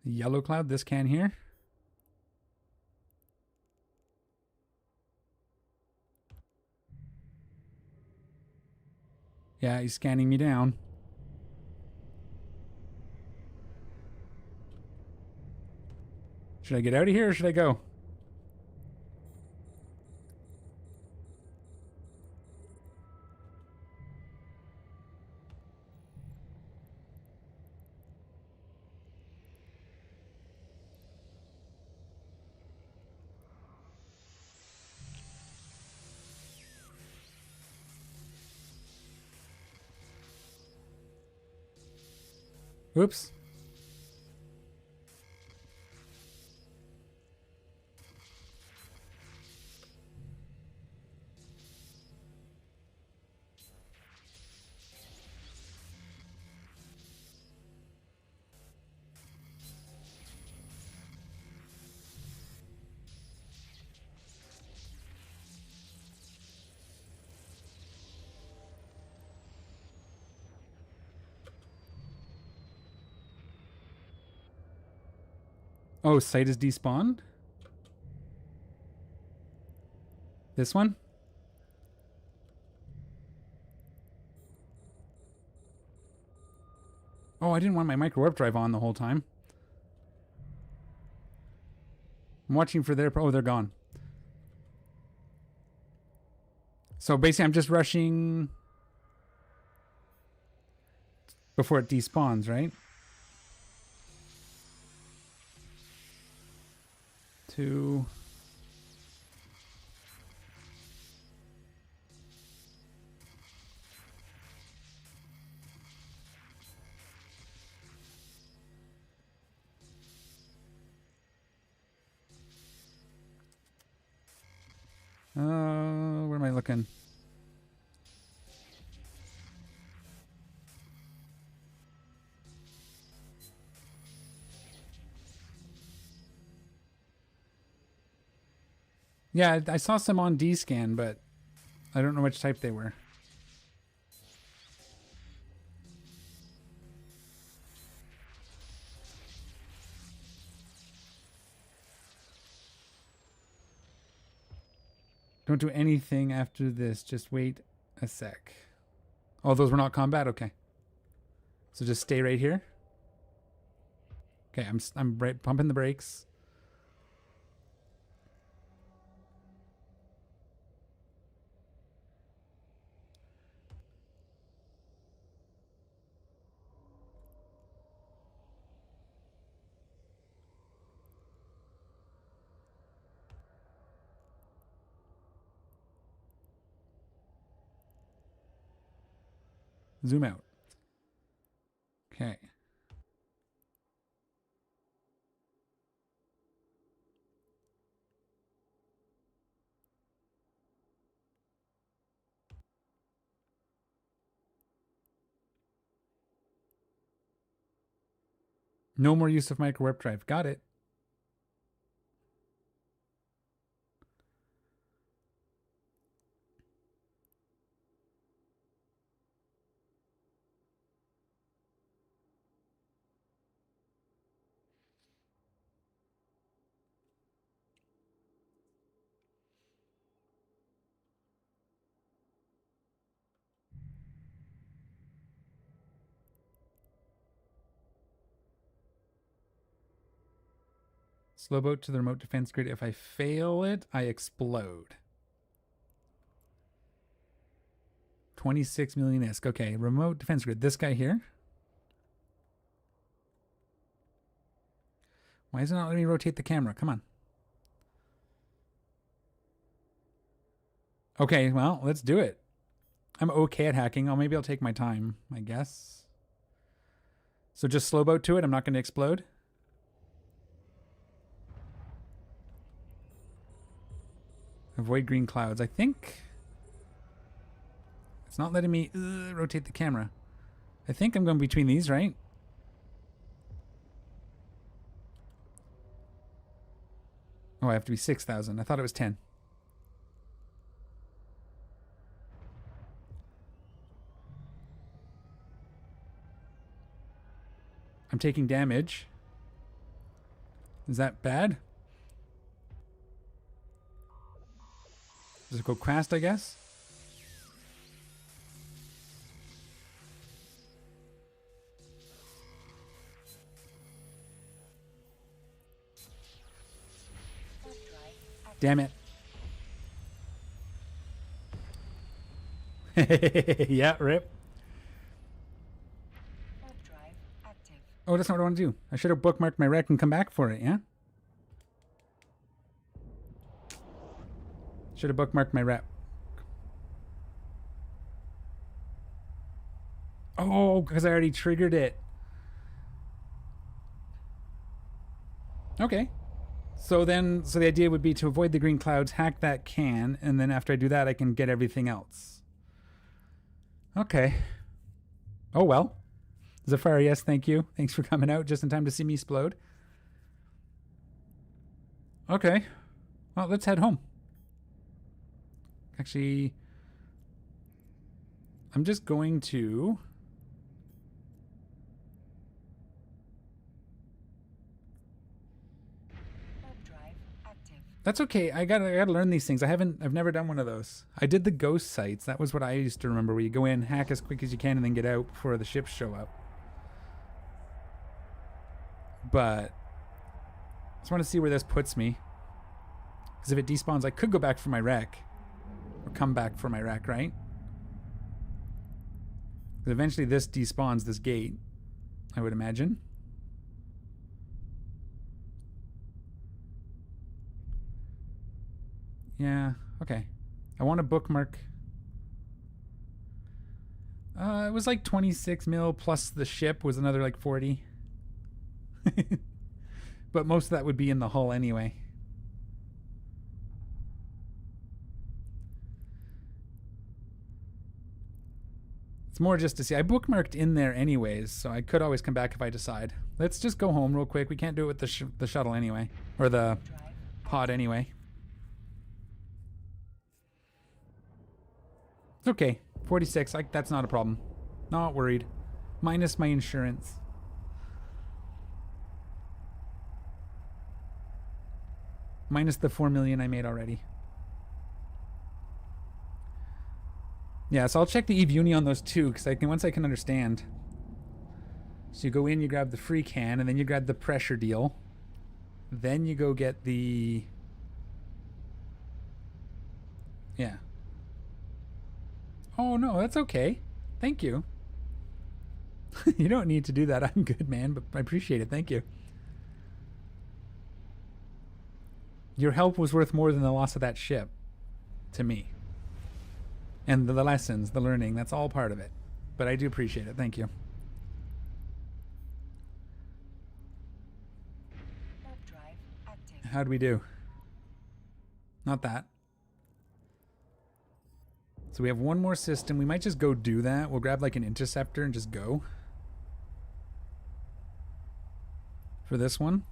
Yellow cloud, this can here. Yeah, he's scanning me down. Should I get out of here or should I go? Oops. Oh, site is despawned? This one? Oh, I didn't want my micro warp drive on the whole time. I'm watching for their... Oh, they're gone. So basically I'm just rushing before it despawns, right? 2... where am I looking? Yeah, I saw some on D-scan, but I don't know which type they were. Don't do anything after this. Just wait a sec. Oh, those were not combat? Okay. So just stay right here. Okay, I'm pumping the brakes. Zoom out. Okay. No more use of micro warp drive. Got it. Slow boat to the remote defense grid. If I fail it, I explode. 26 million ISK. Okay, remote defense grid. This guy here. Why is it not letting me rotate the camera? Come on. Okay, well, let's do it. I'm okay at hacking. Oh, maybe I'll take my time, I guess. So just slow boat to it. I'm not going to explode. Avoid green clouds. I think it's not letting me rotate the camera. I think I'm going between these, right? Oh, I have to be 6,000. I thought it was 10. I'm taking damage. Is that bad? Does it go fast, I guess? Damn it. Yeah, rip. Oh, that's not what I want to do. I should have bookmarked my wreck and come back for it, yeah? Should have bookmarked my rep. Oh, because I already triggered it. Okay. So the idea would be to avoid the green clouds, hack that can, and then after I do that, I can get everything else. Okay. Oh, well. Zafari, yes, thank you. Thanks for coming out just in time to see me explode. Okay. Well, let's head home. Actually, I'm just going to... That's okay. I gotta learn these things. I've never done one of those. I did the ghost sites. That was what I used to remember, where you go in, hack as quick as you can, and then get out before the ships show up. But I just want to see where this puts me. Because if it despawns, I could go back for my wreck. Or come back for my wreck, right? Because eventually this despawns this gate, I would imagine. Yeah, okay. I want to bookmark. It was like 26 mil plus the ship was another like 40. But most of that would be in the hull anyway. It's more just to see. I bookmarked in there anyways, so I could always come back if I decide. Let's just go home real quick. We can't do it with the shuttle anyway. Or the pod anyway. It's okay. 46. That's not a problem. Not worried. Minus my insurance. Minus the 4 million I made already. Yeah, so I'll check the Eve Uni on those two, because once I can understand. So you go in, you grab the free can, and then you grab the pressure deal. Then you go get the... Yeah. Oh, no, that's okay. Thank you. You don't need to do that. I'm good, man, but I appreciate it. Thank you. Your help was worth more than the loss of that ship. To me. And the lessons, the learning, that's all part of it. But I do appreciate it. Thank you.
Warp drive active.
How'd we do? Not that. So we have one more system. We might just go do that. We'll grab like an interceptor and just go. For this one.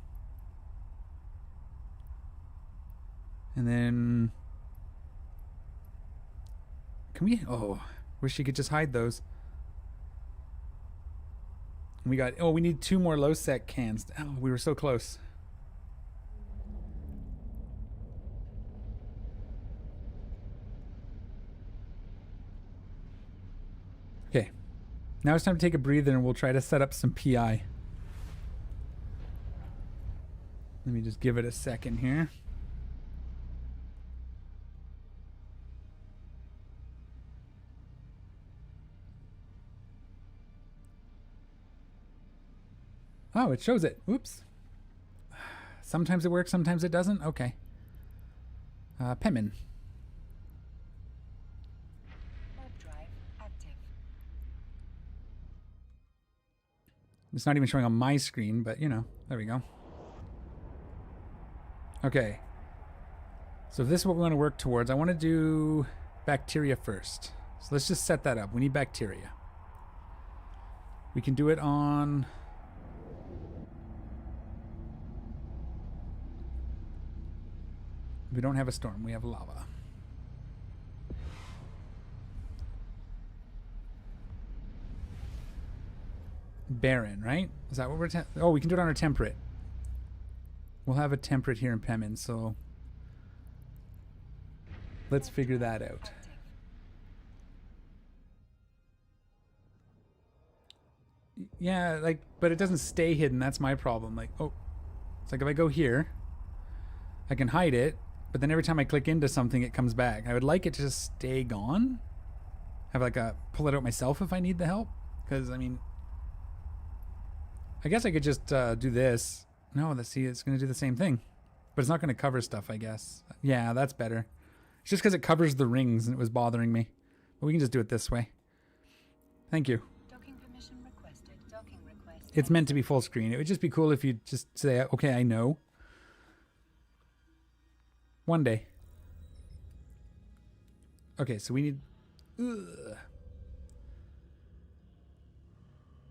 And then... Can we... Oh, wish you could just hide those. We got... Oh, we need 2 more low sec cans. Oh, we were so close. Okay. Now it's time to take a breather and we'll try to set up some PI. Let me just give it a second here. Oh, it shows it. Oops. Sometimes it works, sometimes it doesn't. Okay. Pemin.
Warp drive active.
It's not even showing on my screen, but you know, there we go. Okay. So this is what we want to work towards. I want to do bacteria first. So let's just set that up. We need bacteria. We can do it on... We don't have a storm. We have lava. Barren, right? Is that what we're... Oh, we can do it on our temperate. We'll have a temperate here in Pemin, so... Let's figure that out.
Active.
Yeah, like, but it doesn't stay hidden. That's my problem. Like, oh, it's like if I go here, I can hide it, but then every time I click into something, it comes back. I would like it to just stay gone. Have like a pull it out myself if I need the help. Because, I mean, I guess I could just do this. No, let's see, it's going to do the same thing. But it's not going to cover stuff, I guess. Yeah, that's better. It's just because it covers the rings and it was bothering me. But we can just do it this way. Thank you.
Docking permission requested. Docking request.
It's meant to be full screen. It would just be cool if you just say, okay, I know. One day. Okay, so we need... Ugh.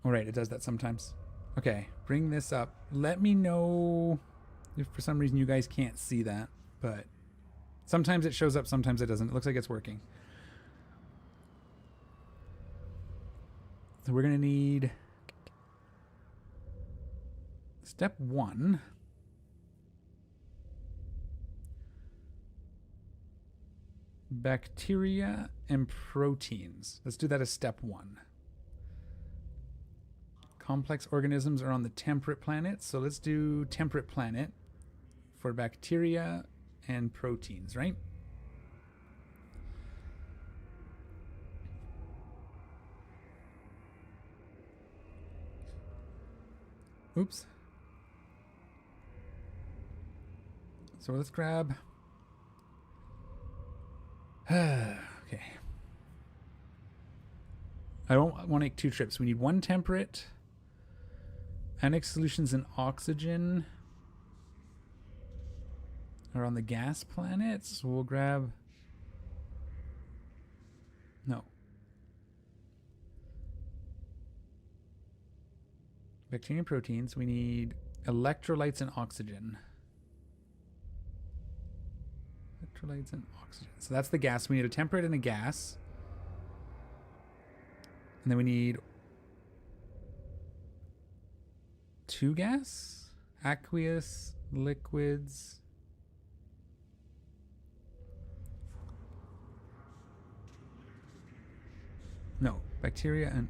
All right, it does that sometimes. Okay, bring this up. Let me know if for some reason you guys can't see that, but sometimes it shows up, sometimes it doesn't. It looks like it's working. So we're going to need step 1. Bacteria and proteins. Let's do that as step 1. Complex organisms are on the temperate planet, so let's do temperate planet for bacteria and proteins, right? Oops. So let's grab... Okay. I don't want to make 2 trips. We need 1 temperate. Annex solutions and oxygen are on the gas planets. So we'll grab... No. Bacteria and proteins. We need electrolytes and oxygen. Electrolytes and oxygen. So that's the gas. We need a temperate and a gas. And then we need 2 gas, aqueous, liquids. No, bacteria and...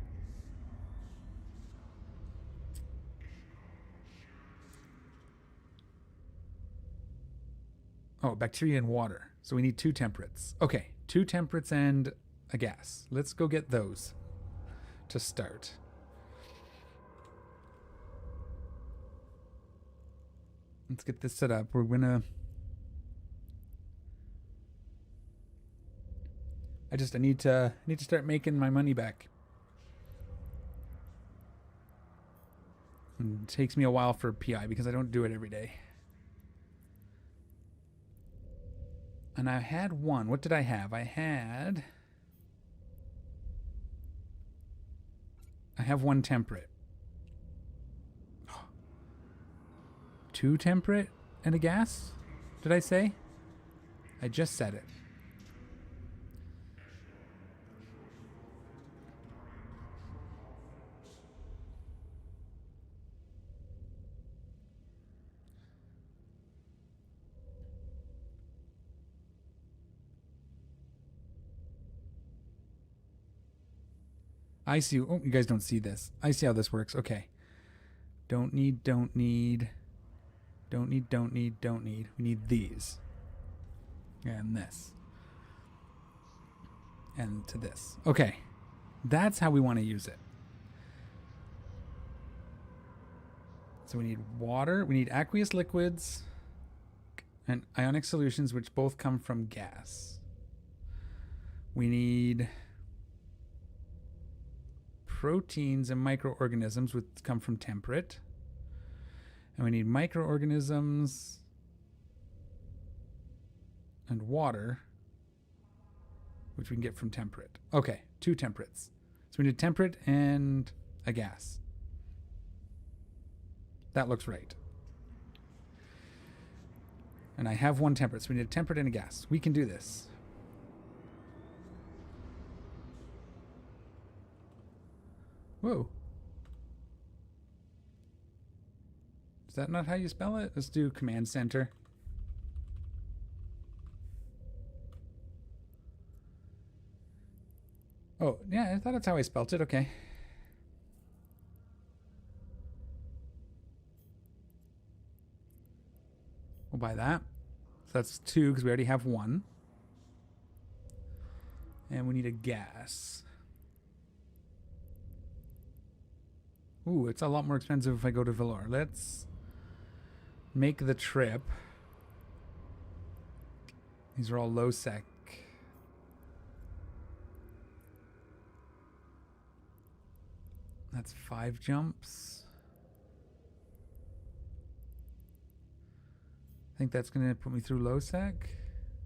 Oh, bacteria and water. So we need 2 temperates. Okay, 2 temperates and a gas. Let's go get those to start. Let's get this set up. We're gonna... I need to start making my money back. And it takes me a while for PI because I don't do it every day. And I had one. What did I have? I have 1 temperate. 2 temperate and a gas? Did I say? I just said it. I see. Oh, you guys don't see this. I see how this works. Okay. Don't need. We need these. And this. And to this. Okay. That's how we want to use it. So we need water. We need aqueous liquids and ionic solutions, which both come from gas. We need proteins and microorganisms, which come from temperate. And we need microorganisms and water, which we can get from temperate. Okay, 2 temperates. So we need temperate and a gas. That looks right. And I have 1 temperate, so we need a temperate and a gas. We can do this. Whoa. Is that not how you spell it? Let's do command center. Oh, yeah, I thought that's how I spelt it. Okay. We'll buy that. So that's 2 because we already have 1. And we need a gas. Ooh, it's a lot more expensive if I go to Valor. Let's make the trip. These are all low sec. That's 5 jumps. I think that's going to put me through low sec.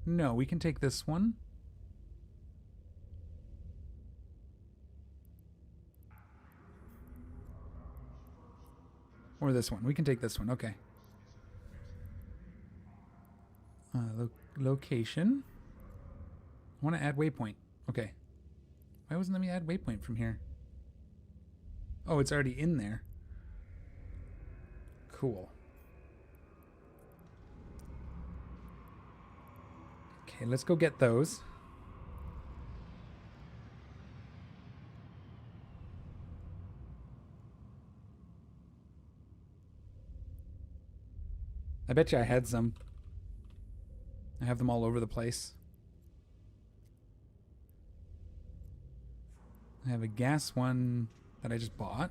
No, we can take this one. Or this one. We can take this one. Okay. Location. I want to add waypoint. Okay. Why wasn't let me add waypoint from here? Oh, it's already in there. Cool. Okay, let's go get those. I bet you I had some. I have them all over the place. I have a gas one that I just bought.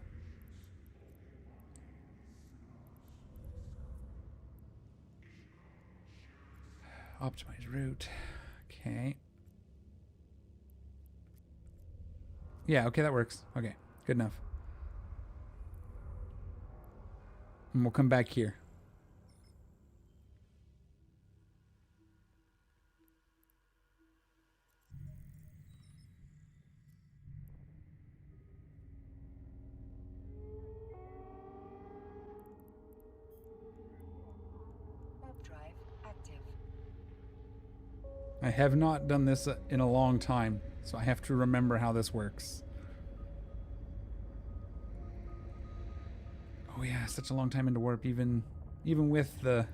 Optimize route. Okay. Yeah, okay, that works. Okay, good enough. And we'll come back here.
Warp drive active.
I have not done this in a long time, so I have to remember how this works. Oh yeah, such a long time into warp, even with the...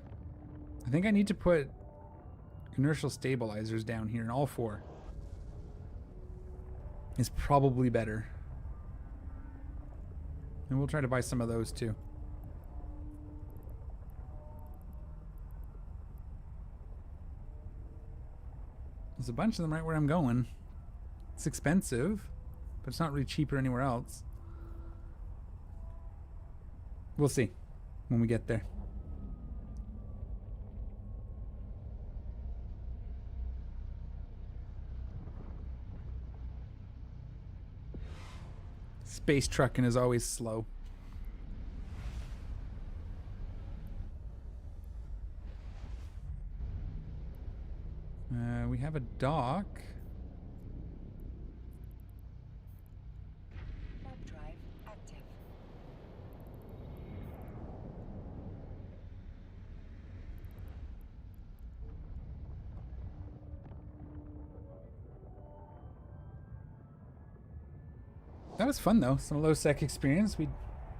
I think I need to put inertial stabilizers down here in all 4. is probably better. And we'll try to buy some of those too. There's a bunch of them right where I'm going. It's expensive, but it's not really cheaper anywhere else. We'll see when we get there. Space trucking is always slow. We have a dock.
Warp drive active.
That was fun though. Some low sec experience. We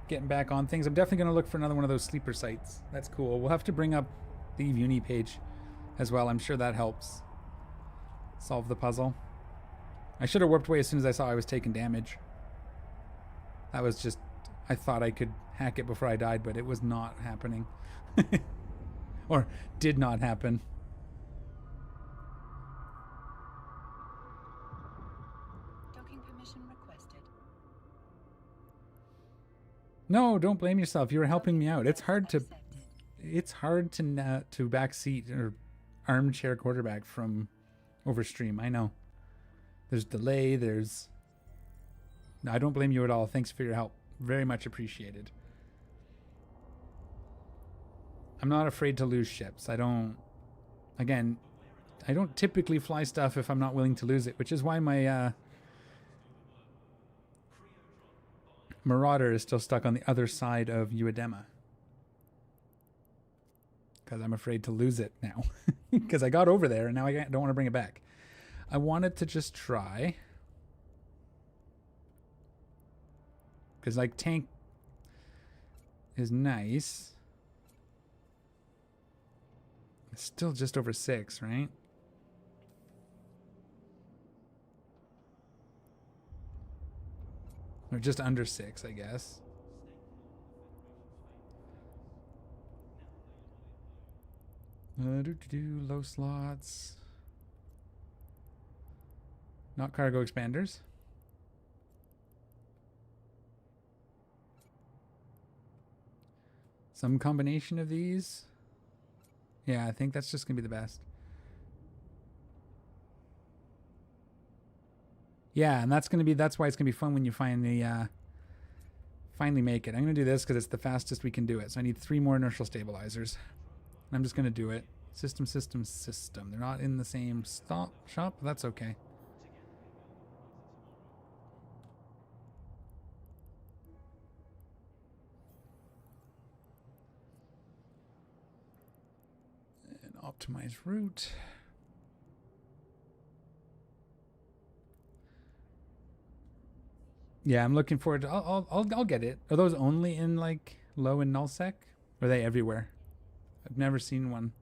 getting back on things. I'm definitely going to look for another one of those sleeper sites. That's cool. We'll have to bring up the Uni page as well. I'm sure that helps solve the puzzle. I should have warped away as soon as I saw I was taking damage. That was just, I thought I could hack it before I died, but it was not happening. Or did not happen.
Docking permission requested.
No, don't blame yourself. You were helping me out. It's hard to
Accepted.
to backseat or armchair quarterback from overstream. I know. There's delay. There's. No, I don't blame you at all. Thanks for your help. Very much appreciated. I'm not afraid to lose ships. I don't. Again, I don't typically fly stuff if I'm not willing to lose it, which is why my Marauder is still stuck on the other side of Uedema. Because I'm afraid to lose it now. Because I got over there and now I don't want to bring it back. I wanted to just try. Because like tank is nice. It's still just over 6, right? Or just under 6, I guess. Low slots. Not cargo expanders. Some combination of these. Yeah, I think that's just going to be the best. Yeah, and that's why it's going to be fun when you finally make it. I'm going to do this because it's the fastest we can do it. So I need 3 more inertial stabilizers. I'm just going to do it. System. They're not in the same shop, but that's okay. And optimize route. Yeah, I'm looking forward to. I'll get it. Are those only in like low and nullsec? Or are they everywhere? I've never seen one.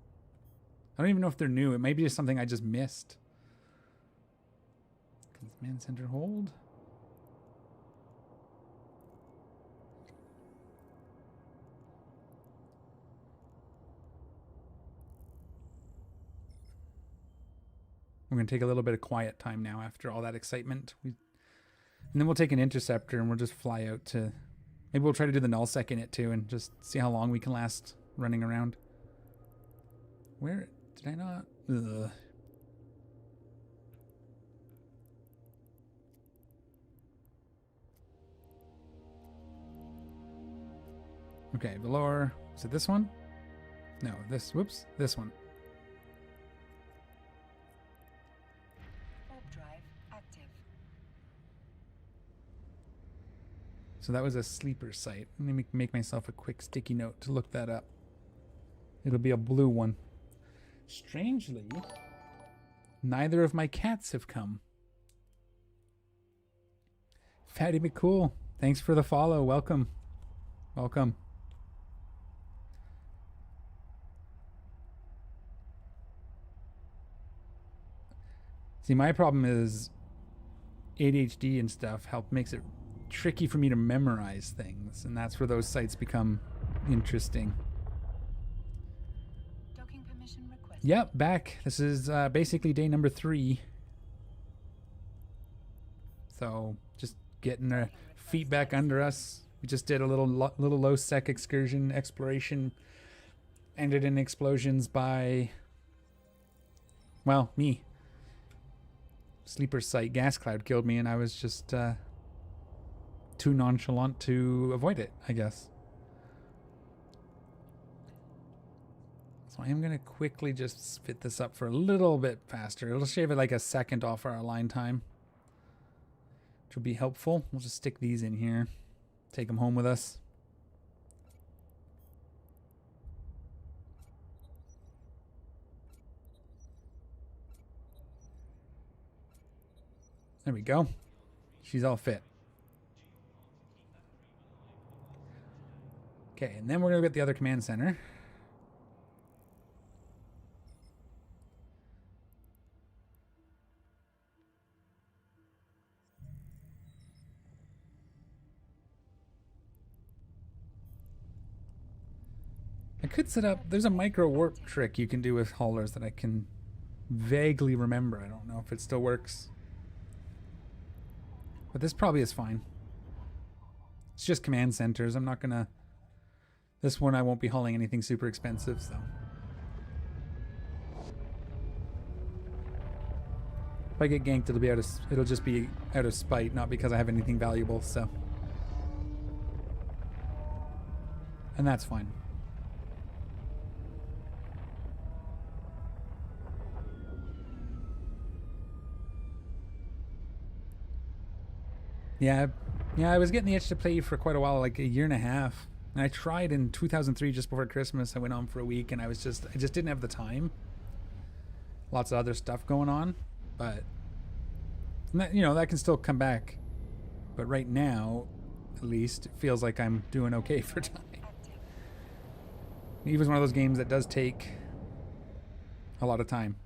I don't even know if they're new. It might be just something I just missed. Command center hold. We're going to take a little bit of quiet time now after all that excitement. And then we'll take an interceptor and we'll just fly out to... Maybe we'll try to do the nullsec in it too and just see how long we can last running around. Where... Did I not? Ugh. Okay, Valor. Is it this one? No, this. Whoops. This one.
Warp drive active.
So that was a sleeper site. Let me make myself a quick sticky note to look that up. It'll be a blue one. Strangely, neither of my cats have come. Fatty McCool, thanks for the follow. Welcome. Welcome. See, my problem is ADHD and stuff makes it tricky for me to memorize things, and that's where those sites become interesting.
Docking permission requested.
Yep, back. This is basically day number 3. So just getting our feet back under us. We just did a little low sec excursion exploration. Ended in explosions by, well, me. Sleeper site gas cloud killed me, and I was just too nonchalant to avoid it, I guess. So I am going to quickly just spit this up for a little bit faster. It'll shave it like a second off our align time, which will be helpful. We'll just stick these in here, take them home with us. There we go. She's all fit. Okay, and then we're going to get the other command center. I could set up, there's a micro warp trick you can do with haulers that I can vaguely remember. I don't know if it still works. But this probably is fine. It's just command centers. I'm not gonna... This one I won't be hauling anything super expensive, so... If I get ganked, it'll just be out of spite, not because I have anything valuable, so... And that's fine. Yeah, I was getting the itch to play for quite a while, like a year and a half. And I tried in 2003, just before Christmas. I went on for a week, and I just didn't have the time. Lots of other stuff going on, but that, that can still come back. But right now, at least, it feels like I'm doing okay for time. Eve is one of those games that does take a lot of time.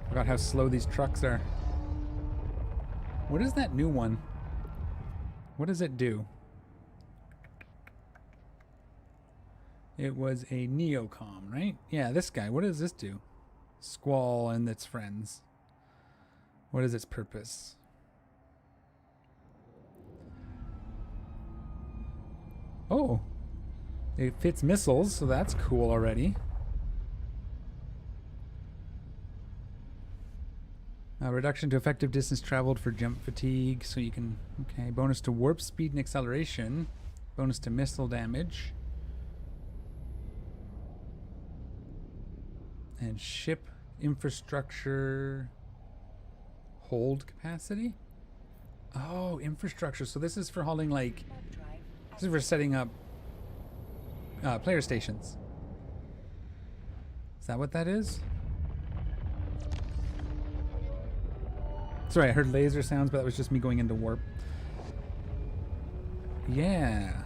Forgot how slow these trucks are. What is that new one? What does it do? It was a Neocom, right? Yeah, this guy. What does this do? Squall and its friends. What is its purpose? Oh. It fits missiles, so that's cool already. Reduction to effective distance traveled for jump fatigue, so you can... Okay, bonus to warp speed and acceleration. Bonus to missile damage. And ship infrastructure hold capacity? Oh, infrastructure. So this is for hauling, like... This is for setting up player stations. Is that what that is? Sorry, I heard laser sounds, but that was just me going into warp. Yeah.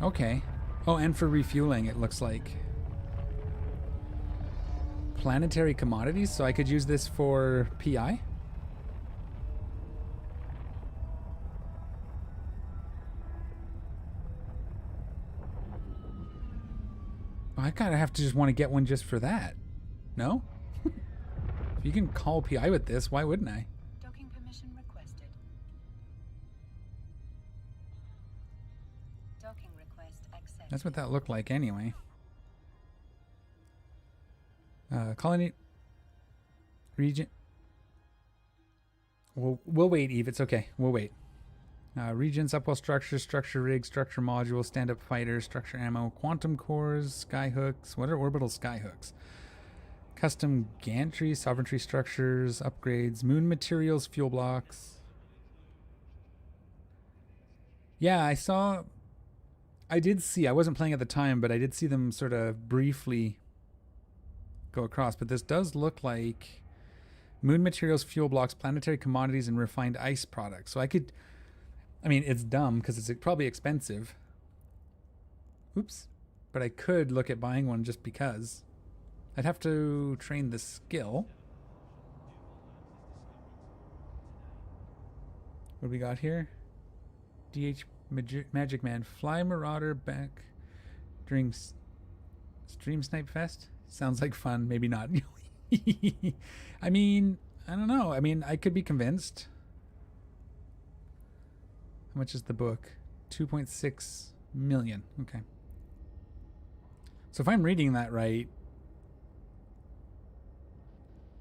Okay. Oh, and for refueling, it looks like. Planetary commodities, so I could use this for PI? Oh, I gotta have to just want to get one just for that. No? If you can call PI with this, why wouldn't I? That's what that looked like anyway. Colony region. We'll wait, Eve. It's okay. We'll wait. Regions, upwell structures, structure rigs, structure modules, stand-up fighters, structure ammo, quantum cores, skyhooks. What are orbital skyhooks? Custom gantry, sovereignty structures, upgrades, moon materials, fuel blocks. Yeah, I did see, I wasn't playing at the time, but I did see them sort of briefly go across. But this does look like moon materials, fuel blocks, planetary commodities, and refined ice products. So I could, I mean, it's dumb because it's probably expensive. Oops. But I could look at buying one just because. I'd have to train the skill. What do we got here? DH Magic Man. Fly Marauder back during Stream Snipe Fest? Sounds like fun. Maybe not. I mean, I don't know. I mean, I could be convinced. How much is the book? 2.6 million. Okay. So if I'm reading that right,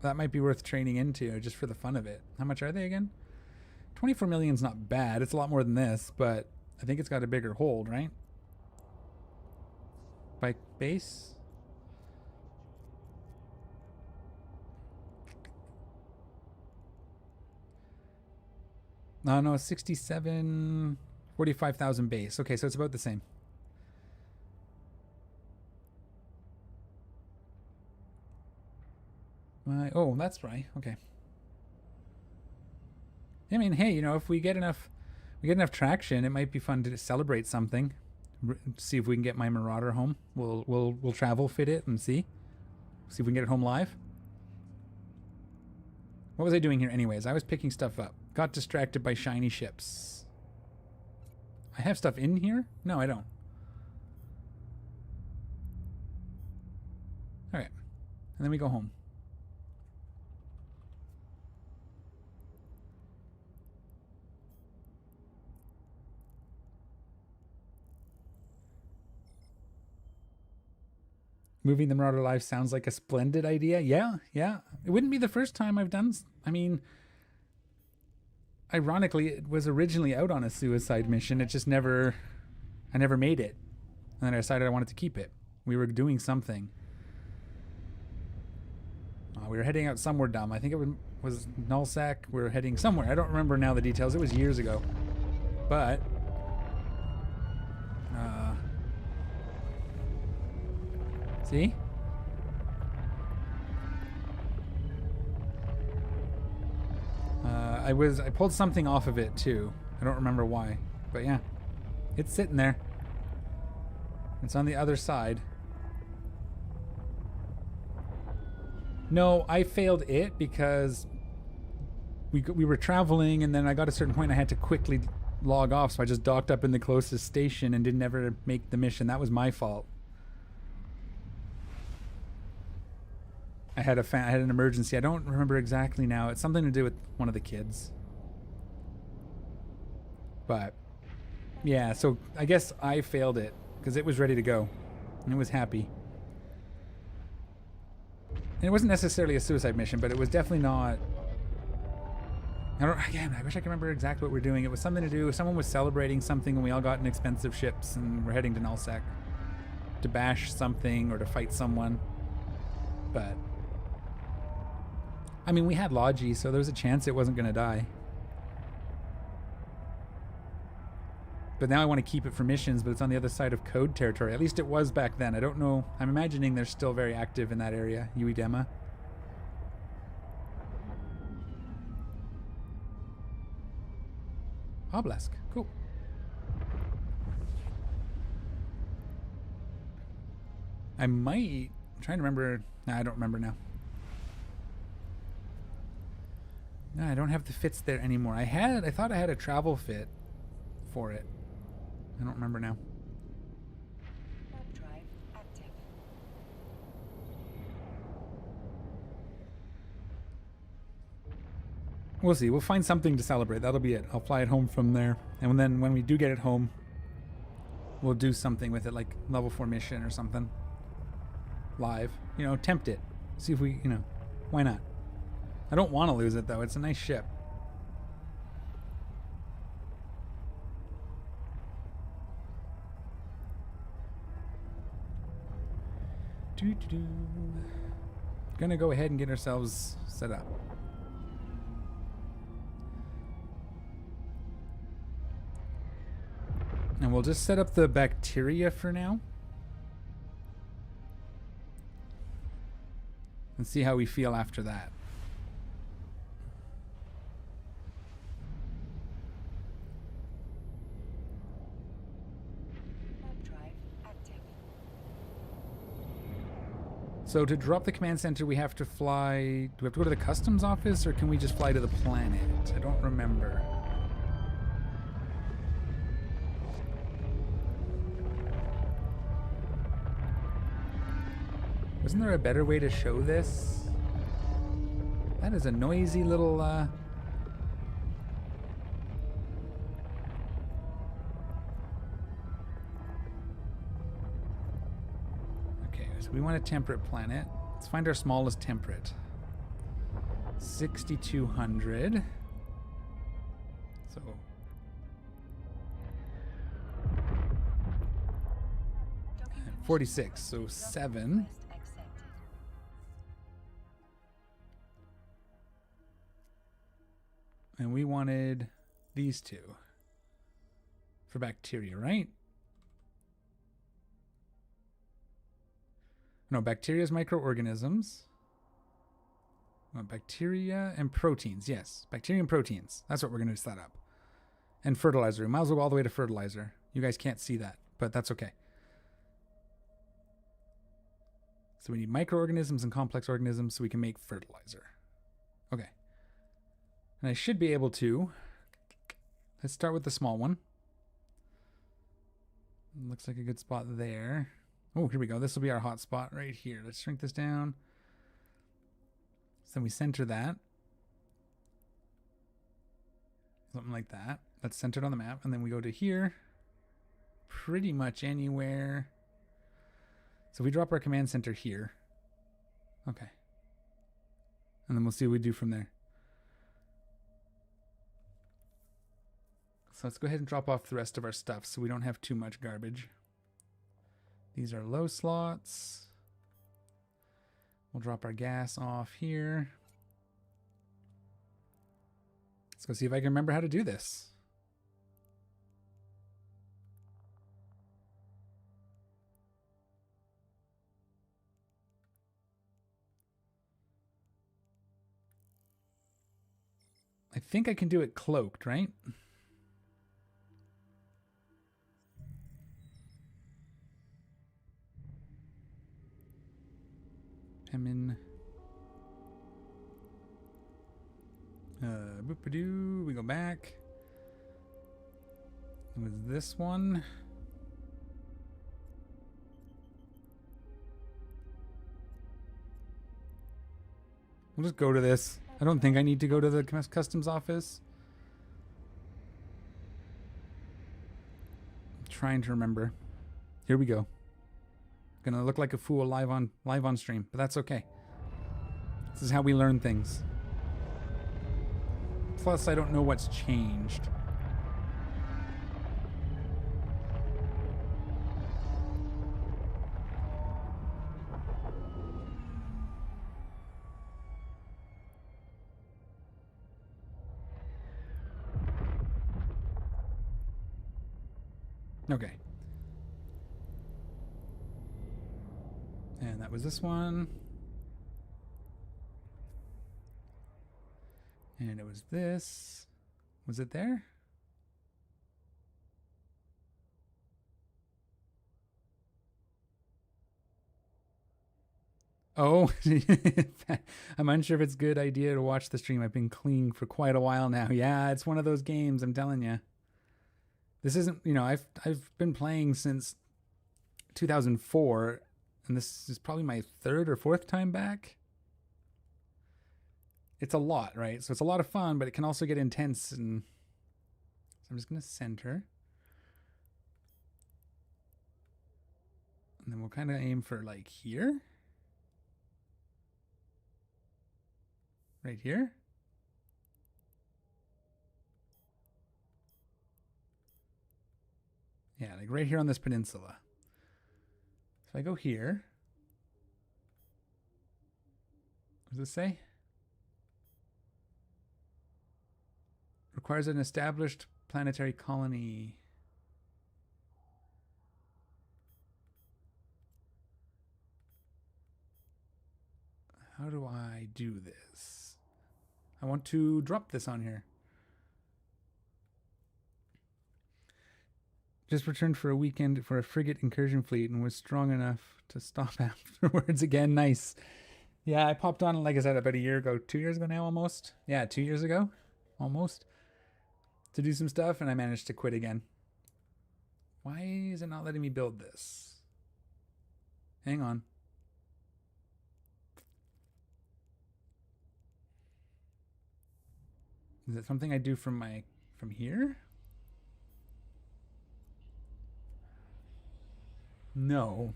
that might be worth training into just for the fun of it. How much are they again? 24 million is not bad. It's a lot more than this, but I think it's got a bigger hold, right? By base? No, 67, 45,000 base. Okay, so it's about the same. Oh, that's right. Okay. I mean, hey, you know, if we get enough traction, it might be fun to celebrate something. See if we can get my Marauder home. We'll travel fit it and see if we can get it home live. What was I doing here anyways? I was picking stuff up. Got distracted by shiny ships. I have stuff in here? No, I don't. All right. And then we go home. Moving the Marauder live sounds like a splendid idea. Yeah. It wouldn't be the first time I've done. I mean, ironically, it was originally out on a suicide mission. It just I never made it. And then I decided I wanted to keep it. We were doing something. We were heading out somewhere dumb. I think it was Nullsack. We were heading somewhere. I don't remember now the details. It was years ago. But see? I pulled something off of it too. I don't remember why. But yeah. It's sitting there. It's on the other side. No, I failed it because we were traveling and then I got a certain point and I had to quickly log off, so I just docked up in the closest station and didn't ever make the mission. That was my fault. I had an emergency. I don't remember exactly now. It's something to do with one of the kids. But yeah, so I guess I failed it because it was ready to go and it was happy. And it wasn't necessarily a suicide mission, but it was definitely not. I wish I could remember exactly what we're doing. It was something to do. Someone was celebrating something and we all got in expensive ships and we're heading to Nullsack to bash something or to fight someone. But I mean, we had Logi, so there was a chance it wasn't going to die. But now I want to keep it for missions, but it's on the other side of code territory. At least it was back then. I don't know. I'm imagining they're still very active in that area. Uedema. Obelisk. Cool. I'm trying to remember. No, I don't remember now. No, I don't have the fits there anymore. I thought I had a travel fit for it. I don't remember now.
Warp drive active.
We'll see. We'll find something to celebrate. That'll be it. I'll fly it home from there. And then when we do get it home, we'll do something with it, like level 4 mission or something. Live. You know, tempt it. See if we, why not? I don't want to lose it, though. It's a nice ship. Gonna go ahead and get ourselves set up. And we'll just set up the bacteria for now. And see how we feel after that. So to drop the command center, we have to fly... Do we have to go to the customs office, or can we just fly to the planet? I don't remember. Wasn't there a better way to show this? That is a noisy little... Okay, so we want a temperate planet. Let's find our smallest temperate. 6,200. So... 46, so 7. And we wanted these two for bacteria, right? No, bacteria is microorganisms. Bacteria and proteins, yes. Bacteria and proteins. That's what we're going to set up. And fertilizer. We might as well go all the way to fertilizer. You guys can't see that, but that's okay. So we need microorganisms and complex organisms so we can make fertilizer. Okay. And I should be able to... Let's start with the small one. Looks like a good spot there. Oh, here we go. This will be our hot spot right here. Let's shrink this down. So then we center that. Something like that. That's centered on the map. And then we go to here. Pretty much anywhere. So we drop our command center here. Okay. And then we'll see what we do from there. So let's go ahead and drop off the rest of our stuff so we don't have too much garbage. These are low slots. We'll drop our gas off here. Let's go see if I can remember how to do this. I think I can do it cloaked, right? Hemin. Boop-a-doo. We go back. It was this one. We'll just go to this. I don't think I need to go to the customs office. I'm trying to remember. Here we go. Gonna look like a fool live on stream, but that's okay. This is how we learn things. Plus, I don't know what's changed. Okay. And that was this one. And it was this. Was it there? Oh, I'm unsure if it's a good idea to watch the stream. I've been clean for quite a while now. Yeah, it's one of those games, I'm telling you. This isn't, you know, I've been playing since 2004, and this is probably my third or fourth time back. It's a lot, right? So it's a lot of fun, but it can also get intense. And so I'm just going to center. And then we'll kind of aim for like here. Right here. Yeah, like right here on this peninsula. So I go here. What does it say? Requires an established planetary colony. How do I do this? I want to drop this on here. Just returned for a weekend for a frigate incursion fleet and was strong enough to stop afterwards again. Nice. Yeah, I popped on, like I said, about a year ago, 2 years ago now almost. Yeah, 2 years ago almost. To do some stuff, and I managed to quit again. Why is it not letting me build this? Hang on. Is it something I do from here? No.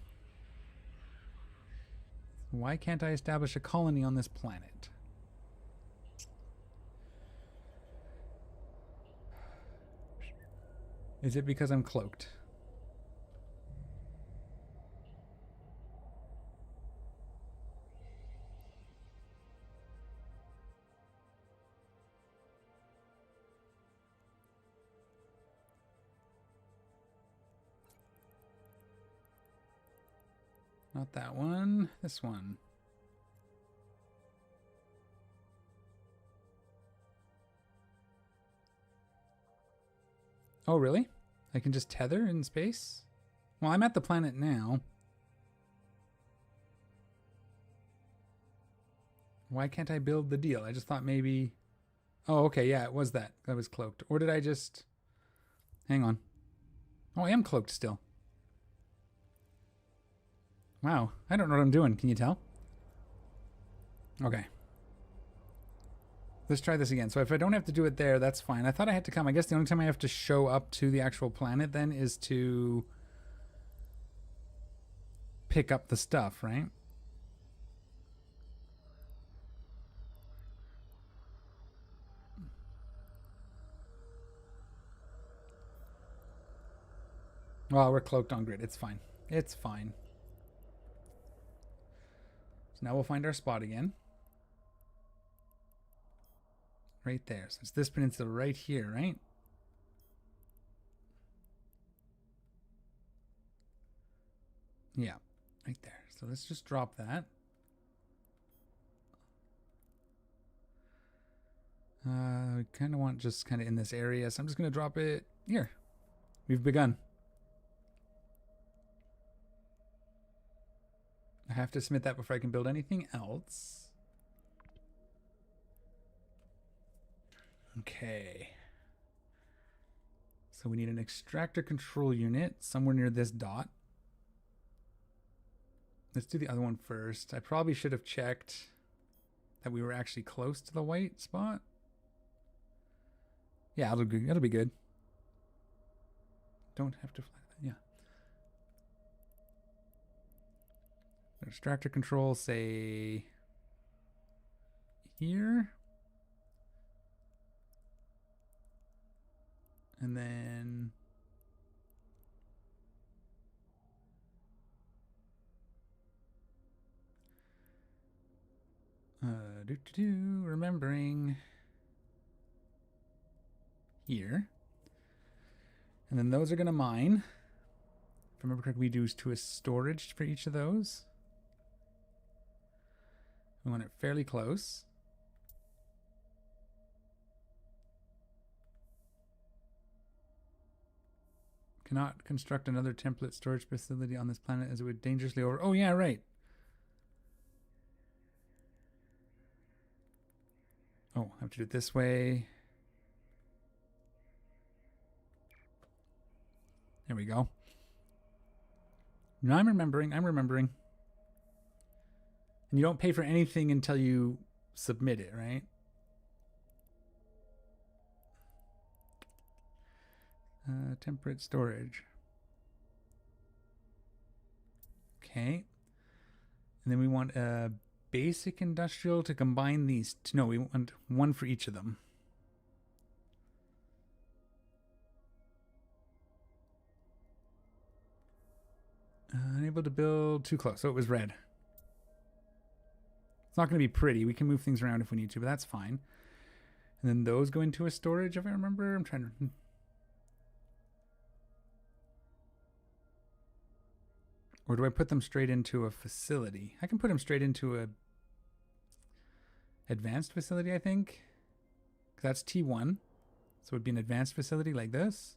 Why can't I establish a colony on this planet? Is it because I'm cloaked? Not that one. This one. Oh, really? I can just tether in space? Well, I'm at the planet now. Why can't I build the deal? I just thought maybe... Oh, okay, yeah, it was that. I was cloaked. Or did I just... Hang on. Oh, I am cloaked still. Wow, I don't know what I'm doing. Can you tell? Okay. Let's try this again. So if I don't have to do it there, that's fine. I thought I had to come. I guess the only time I have to show up to the actual planet then is to pick up the stuff, right? Well, we're cloaked on grid. It's fine. It's fine. So now we'll find our spot again. Right there. So it's this peninsula right here, right? Yeah, right there. So let's just drop that. We kind of want just kind of in this area. So I'm just going to drop it here. We've begun. I have to submit that before I can build anything else. Okay. So we need an extractor control unit somewhere near this dot. Let's do the other one first. I probably should have checked that we were actually close to the white spot. Yeah, it'll be good. Don't have to fly that. Yeah. Extractor control, say here. And then remembering here. And then those are going to mine. If I remember correctly, we do to a storage for each of those. We want it fairly close. Cannot construct another template storage facility on this planet as it would dangerously over... Oh, yeah, right. Oh, I have to do it this way. There we go. Now I'm remembering. And you don't pay for anything until you submit it, right? Temperate storage. Okay. And then we want a basic industrial to combine these. No, we want one for each of them. Unable to build too close. So it was red. It's not going to be pretty. We can move things around if we need to, but that's fine. And then those go into a storage, if I remember. I'm trying to... Or do I put them straight into a facility? I can put them straight into a advanced facility, I think. That's T1. So it would be an advanced facility like this.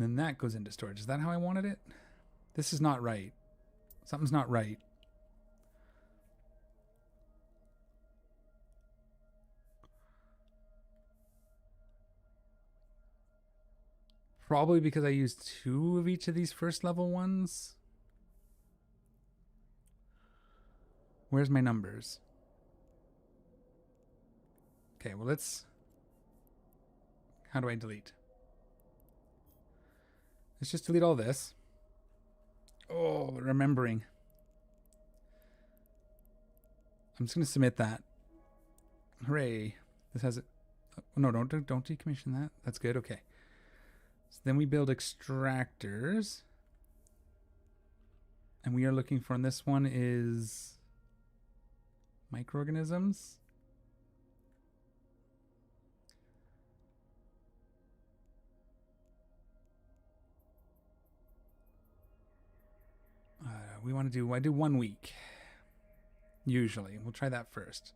And then that goes into storage. Is that how I wanted it? This is not right. Something's not right. Probably because I used 2 of each of these first level ones. Where's my numbers? Okay, well let's... How do I delete? Let's just delete all this. Oh, remembering. I'm just going to submit that. Hooray. This has it. Oh, no, don't decommission that. That's good. Okay. So then we build extractors. And we are looking for, and this one is microorganisms. We want to do, I do 1 week. Usually. We'll try that first.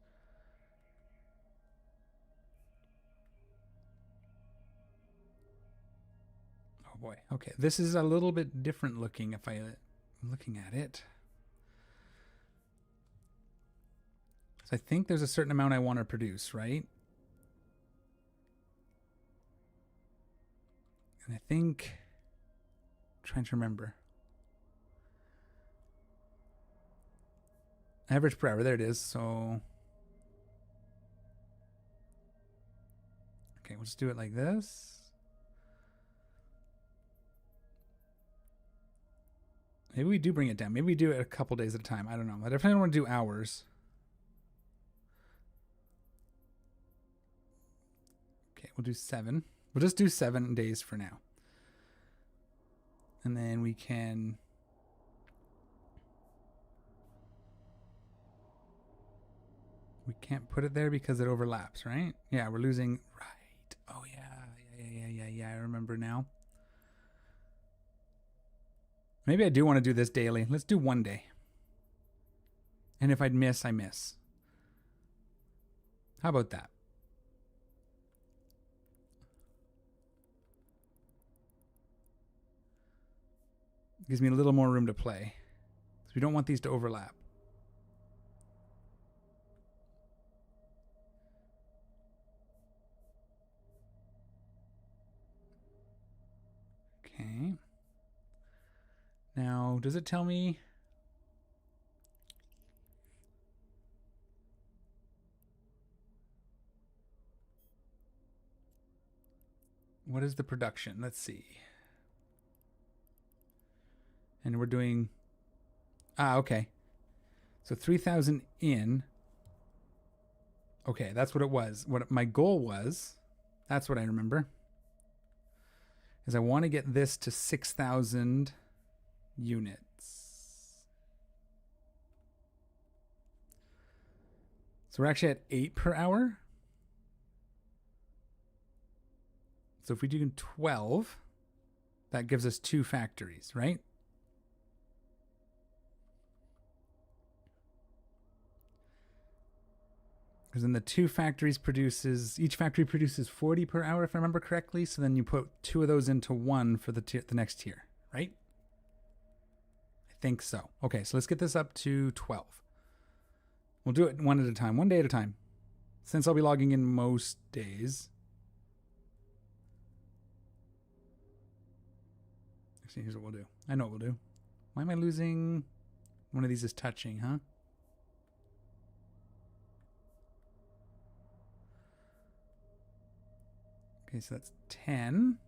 Oh boy. Okay. This is a little bit different looking if I'm looking at it. So I think there's a certain amount I want to produce, right? And I think, I'm trying to remember. Average per hour, there it is. So, okay, we'll just do it like this. Maybe we do bring it down. Maybe we do it a couple days at a time. I don't know. I definitely don't want to do hours. Okay, we'll do 7. We'll just do 7 days for now. And then we can... We can't put it there because it overlaps, right? Yeah, we're losing... Right. Oh, yeah. I remember now. Maybe I do want to do this daily. Let's do 1 day. And if I'd miss, I miss. How about that? Gives me a little more room to play. So we don't want these to overlap. Okay. Now, does it tell me? What is the production? Let's see. And we're doing... okay. So 3,000 in. Okay, that's what it was. What my goal was, that's what I remember, is I want to get this to 6,000 units. So we're actually at 8 per hour. So if we do 12, that gives us 2 factories, right? Because then the 2 factories produces, each factory produces 40 per hour, if I remember correctly. So then you put 2 of those into 1 for the next tier, right? I think so. Okay, so let's get this up to 12. We'll do it 1 at a time, 1 day at a time. Since I'll be logging in most days. Actually, here's what we'll do. I know what we'll do. Why am I losing? One of these is touching, huh? Okay, so that's 10.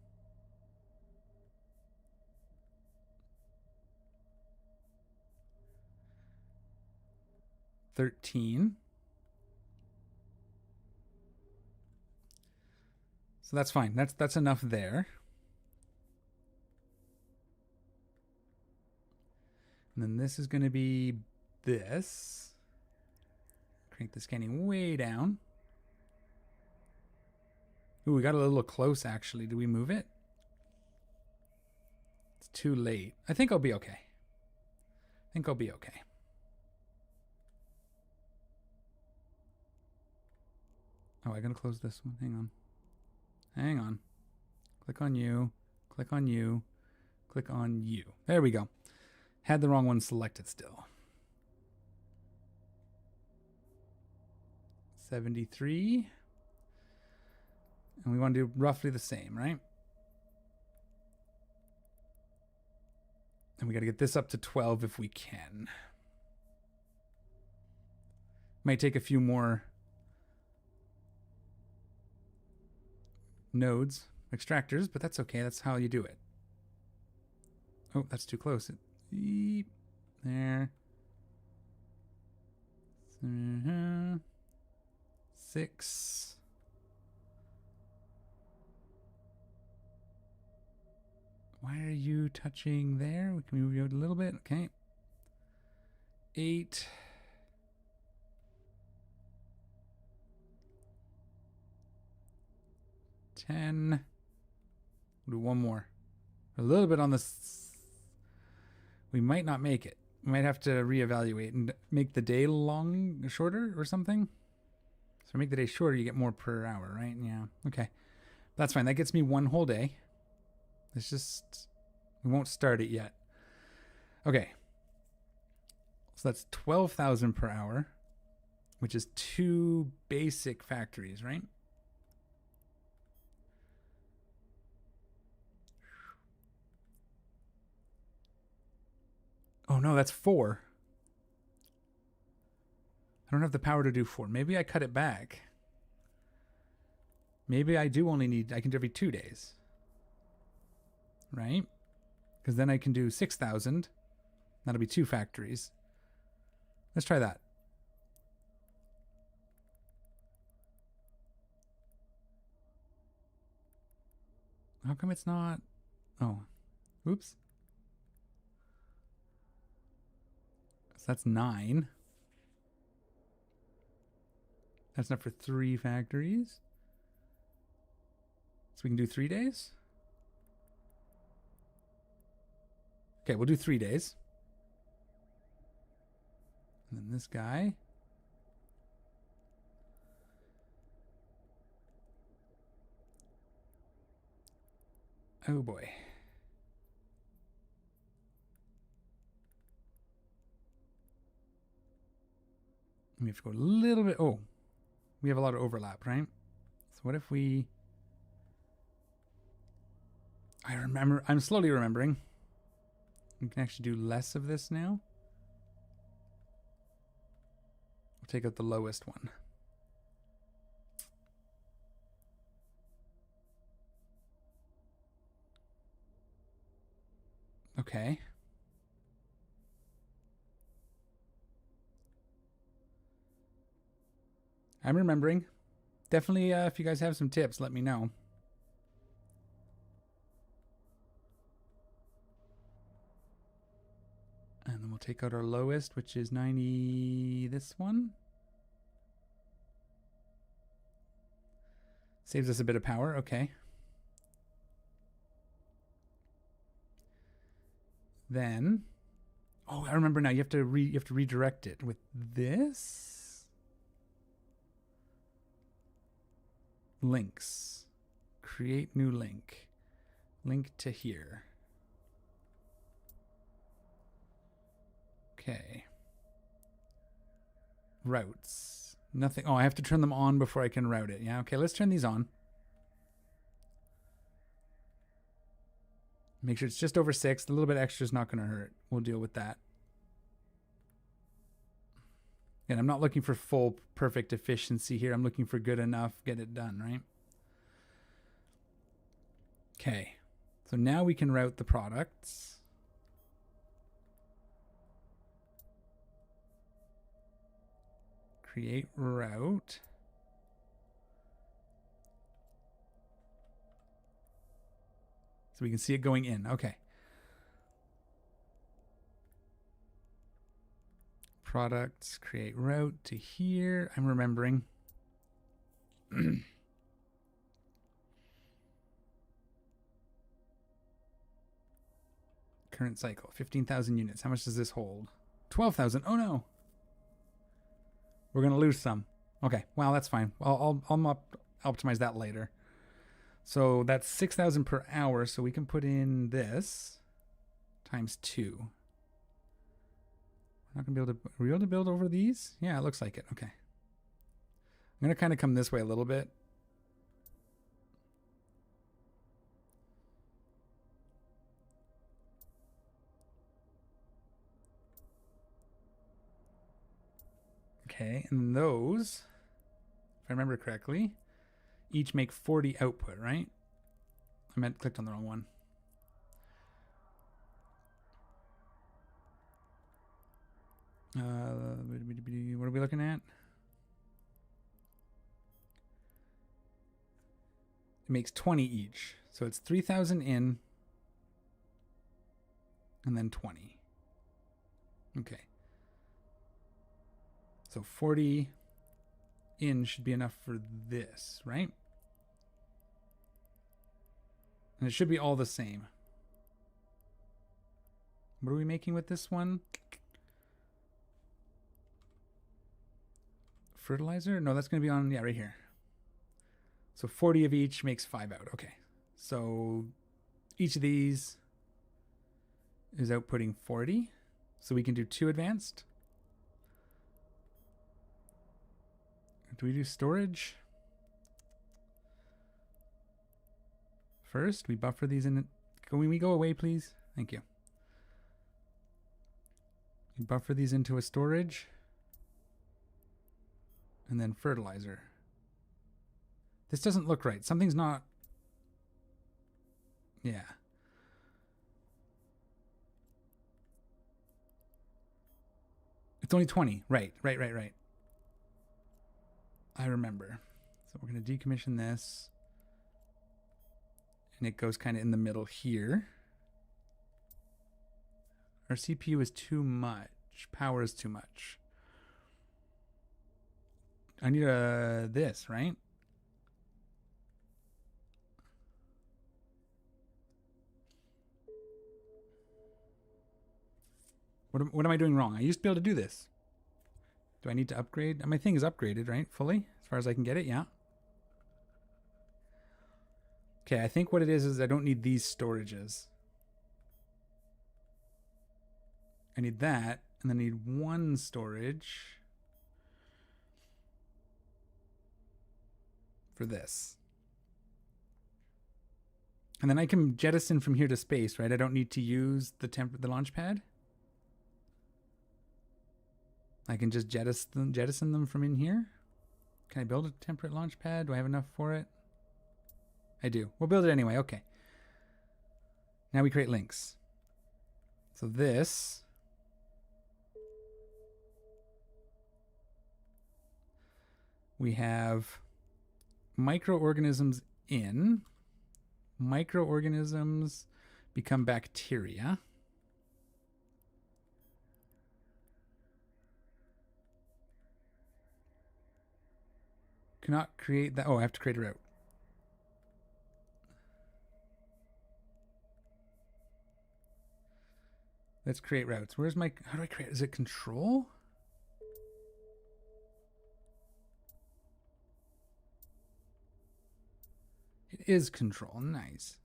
$13. So that's fine. That's enough there. And then this is going to be this. Crank the scanning way down. Ooh, we got a little close, actually. Did we move it? It's too late. I think I'll be okay. Oh, I'm going to close this one. Hang on. Click on you. Click on you. Click on you. There we go. Had the wrong one selected still. 73. And we want to do roughly the same, right? And we got to get this up to 12 if we can. Might take a few more nodes, extractors, but that's okay. That's how you do it. Oh, that's too close. There. 6. Why are you touching there? We can move you out a little bit. Okay. 8. 10. We'll do one more. A little bit on this. We might not make it. We might have to reevaluate and make the day shorter or something. So make the day shorter, you get more per hour, right? Yeah. Okay. That's fine. That gets me one whole day. It's just, we won't start it yet. Okay. So that's 12,000 per hour, which is 2 basic factories, right? Oh no, that's 4. I don't have the power to do 4. Maybe I cut it back. Maybe I do only need, I can do every 2 days. Right? Because then I can do 6,000. That'll be 2 factories. Let's try that. How come it's not? Oh, oops. So that's 9. That's enough for 3 factories. So we can do 3 days? Okay, we'll do 3 days. And then this guy. Oh boy. We have to go a little bit. Oh, we have a lot of overlap, right? So what if we... I'm slowly remembering. We can actually do less of this now. We'll take out the lowest one. Okay. I'm remembering. Definitely, if you guys have some tips, let me know. And then we'll take out our lowest, which is 90, this one. Saves us a bit of power, okay. Then, oh, I remember now, you have to redirect it with this. Links. Create new link. Link to here. Okay. Routes. Nothing. Oh, I have to turn them on before I can route it. Yeah, okay, let's turn these on. Make sure it's just over 6. A little bit extra is not going to hurt. We'll deal with that. And I'm not looking for full perfect efficiency here. I'm looking for good enough. Get it done, right? Okay. So now we can route the products. Create route. So we can see it going in. Okay. Products, create route to here. I'm remembering. Current cycle, 15,000 units. How much does this hold? 12,000. Oh no. We're going to lose some. Okay, well, that's fine. I'll optimize that later. So that's 6,000 per hour. So we can put in this times 2. We're not gonna be able to. Are we able to build over these? Yeah, it looks like it. Okay. I'm gonna kind of come this way a little bit. Okay, and those, if I remember correctly, each make 40 output, right? I clicked on the wrong one. What are we looking at? It makes 20 each. So it's 3,000 in and then 20. Okay. So 40 in should be enough for this, right? And it should be all the same. What are we making with this one? Fertilizer? No, that's going to be on, yeah, right here. So 40 of each makes 5 out. Okay. So each of these is outputting 40. So we can do 2 advanced. Do we do storage? First, we buffer these in. Can we go away, please? Thank you. We buffer these into a storage. And then fertilizer. This doesn't look right. Something's not. Yeah. It's only 20. Right. I remember. So we're going to decommission this. And it goes kind of in the middle here. Our CPU is too much. Power is too much. I need this, right? What am I doing wrong? I used to be able to do this. Do I need to upgrade? My thing is upgraded, right? Fully? As far as I can get it, yeah. Okay, I think what it is I don't need these storages. I need that, and then I need 1 storage for this. And then I can jettison from here to space, right? I don't need to use the launch pad. I can just jettison them from in here. Can I build a temperate launch pad? Do I have enough for it? I do. We'll build it anyway. Okay. Now we create links. So this we have microorganisms in. Microorganisms become bacteria. Cannot create that. Oh, I have to create a route. Let's create routes. Where's my, how do I create? Is it control? It is control. Nice.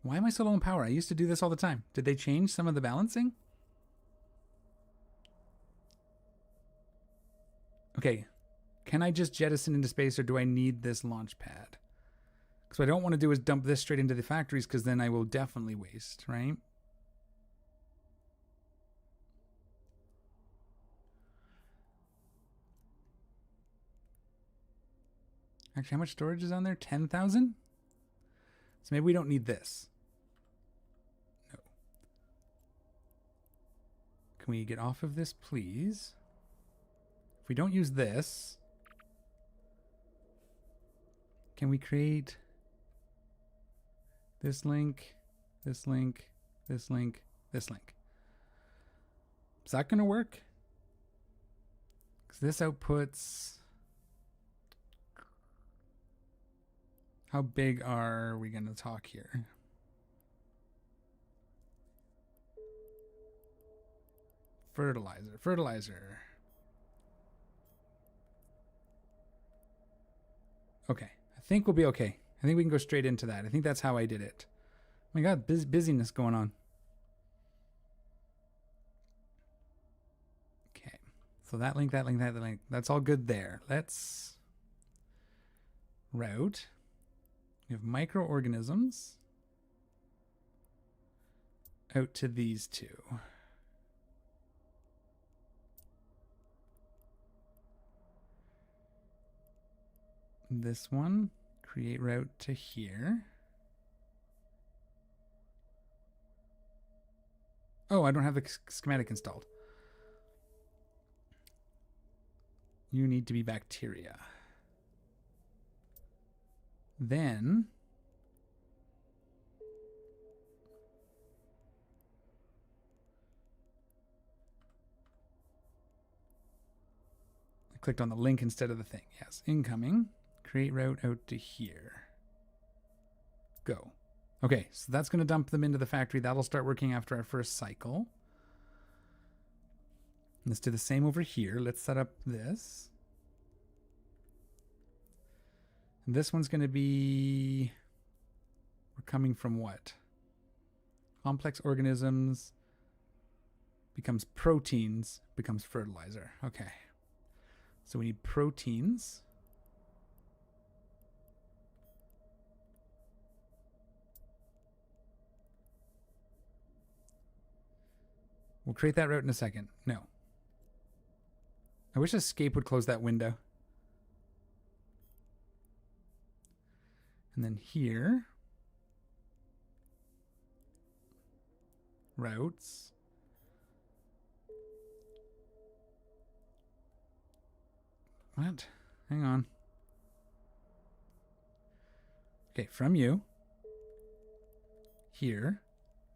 Why am I so low in power? I used to do this all the time. Did they change some of the balancing? Okay. Can I just jettison into space, or do I need this launch pad? Because what I don't want to do is dump this straight into the factories, because then I will definitely waste, right? Actually, how much storage is on there? 10,000? So maybe we don't need this. No. Can we get off of this, please? If we don't use this, can we create this link, this link, this link, this link? Is that going to work? Because this outputs... How big are we going to talk here? Fertilizer, fertilizer. Okay, I think we'll be okay. I think we can go straight into that. I think that's how I did it. Oh my God, busyness going on. Okay, so that link, that link, that link, that's all good there. Let's route. We have microorganisms out to these two. This one, create route to here. Oh, I don't have the schematic installed. You need to be bacteria. Then I clicked on the link instead of the thing. Yes, incoming. Create route out to here. Go. Okay, so that's going to dump them into the factory. That'll start working after our first cycle. Let's do the same over here. Let's set up this. And this one's going to be... We're coming from what? Complex organisms becomes proteins, becomes fertilizer. Okay. So we need proteins. We'll create that route in a second. No. I wish escape would close that window. And then here, routes. What? Hang on. Okay, from you, here,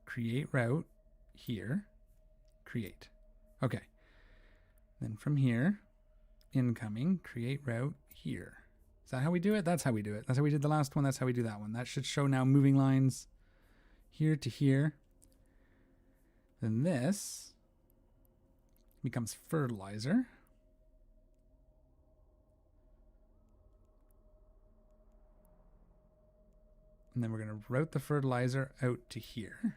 create route, here, create. Okay. Then from here, incoming, create route here. Is that how we do it? That's how we do it. That's how we did the last one. That's how we do that one. That should show now moving lines here to here. Then this becomes fertilizer. And then we're going to route the fertilizer out to here.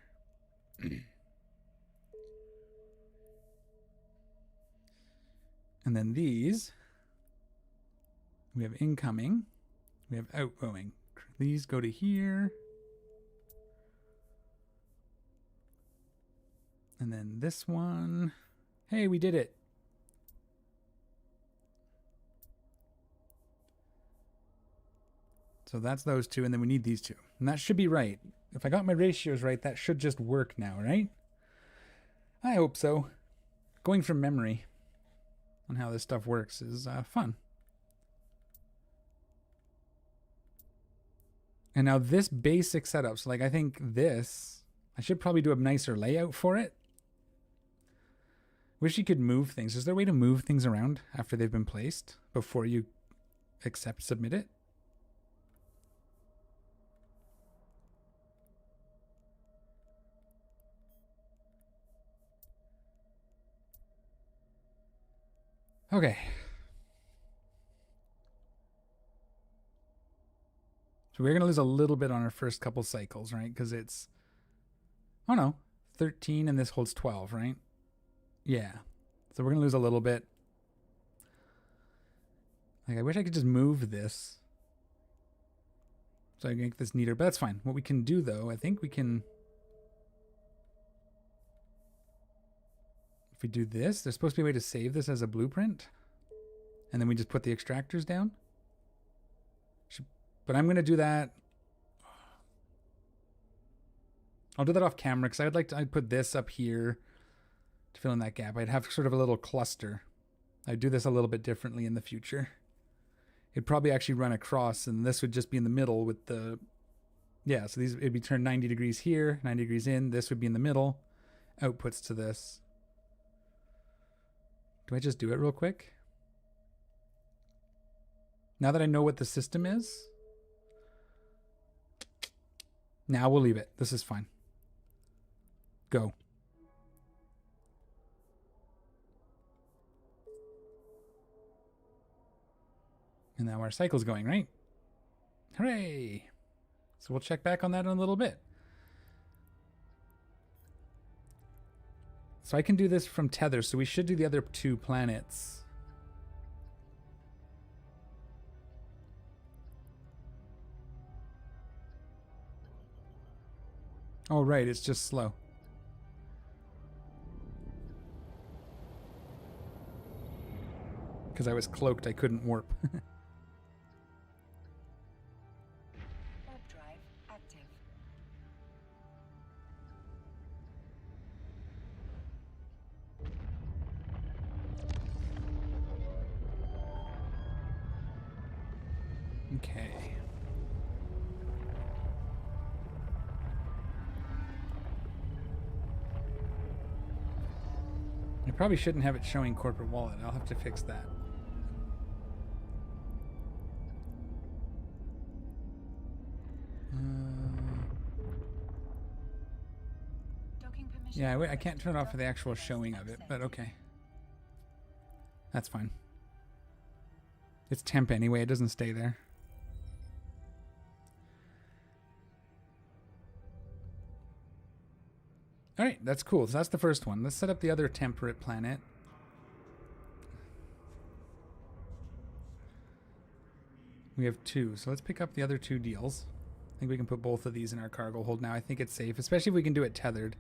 And then these, we have incoming, we have outgoing. These go to here. And then this one, hey, we did it. So that's those two, and then we need these two. And that should be right. If I got my ratios right, that should just work now, right? I hope so. Going from memory on how this stuff works is fun. And now this basic setup, so like I think this, I should probably do a nicer layout for it. Wish you could move things. Is there a way to move things around after they've been placed before you submit it? Okay. So we're going to lose a little bit on our first couple cycles, right? Because it's, oh no, 13 and this holds 12, right? Yeah. So we're going to lose a little bit. Like, I wish I could just move this so I can make this neater, but that's fine. What we can do, though, I think we can... If we do this, there's supposed to be a way to save this as a blueprint. And then we just put the extractors down. But I'm going to do that. I'll do that off camera because I'd put this up here to fill in that gap. I'd have sort of a little cluster. I'd do this a little bit differently in the future. It'd probably actually run across, and this would just be in the middle with the... Yeah, so these it'd be turned 90 degrees here, 90 degrees in. This would be in the middle. Outputs to this. Do I just do it real quick? Now that I know what the system is, now we'll leave it. This is fine. Go. And now our cycle's going, right? Hooray! So we'll check back on that in a little bit. So I can do this from tether, so we should do the other 2 planets. Oh, right, it's just slow. Because I was cloaked, I couldn't warp.
Warp drive active.
Okay. I probably shouldn't have it showing corporate wallet. I'll have to fix that.
Docking permission.
Yeah, I can't turn it off for the actual showing of it, but okay. That's fine. It's temp anyway, it doesn't stay there. Alright, that's cool. So that's the first one. Let's set up the other temperate planet. We have 2, so let's pick up the other 2 deals. I think we can put both of these in our cargo hold now. I think it's safe, especially if we can do it tethered.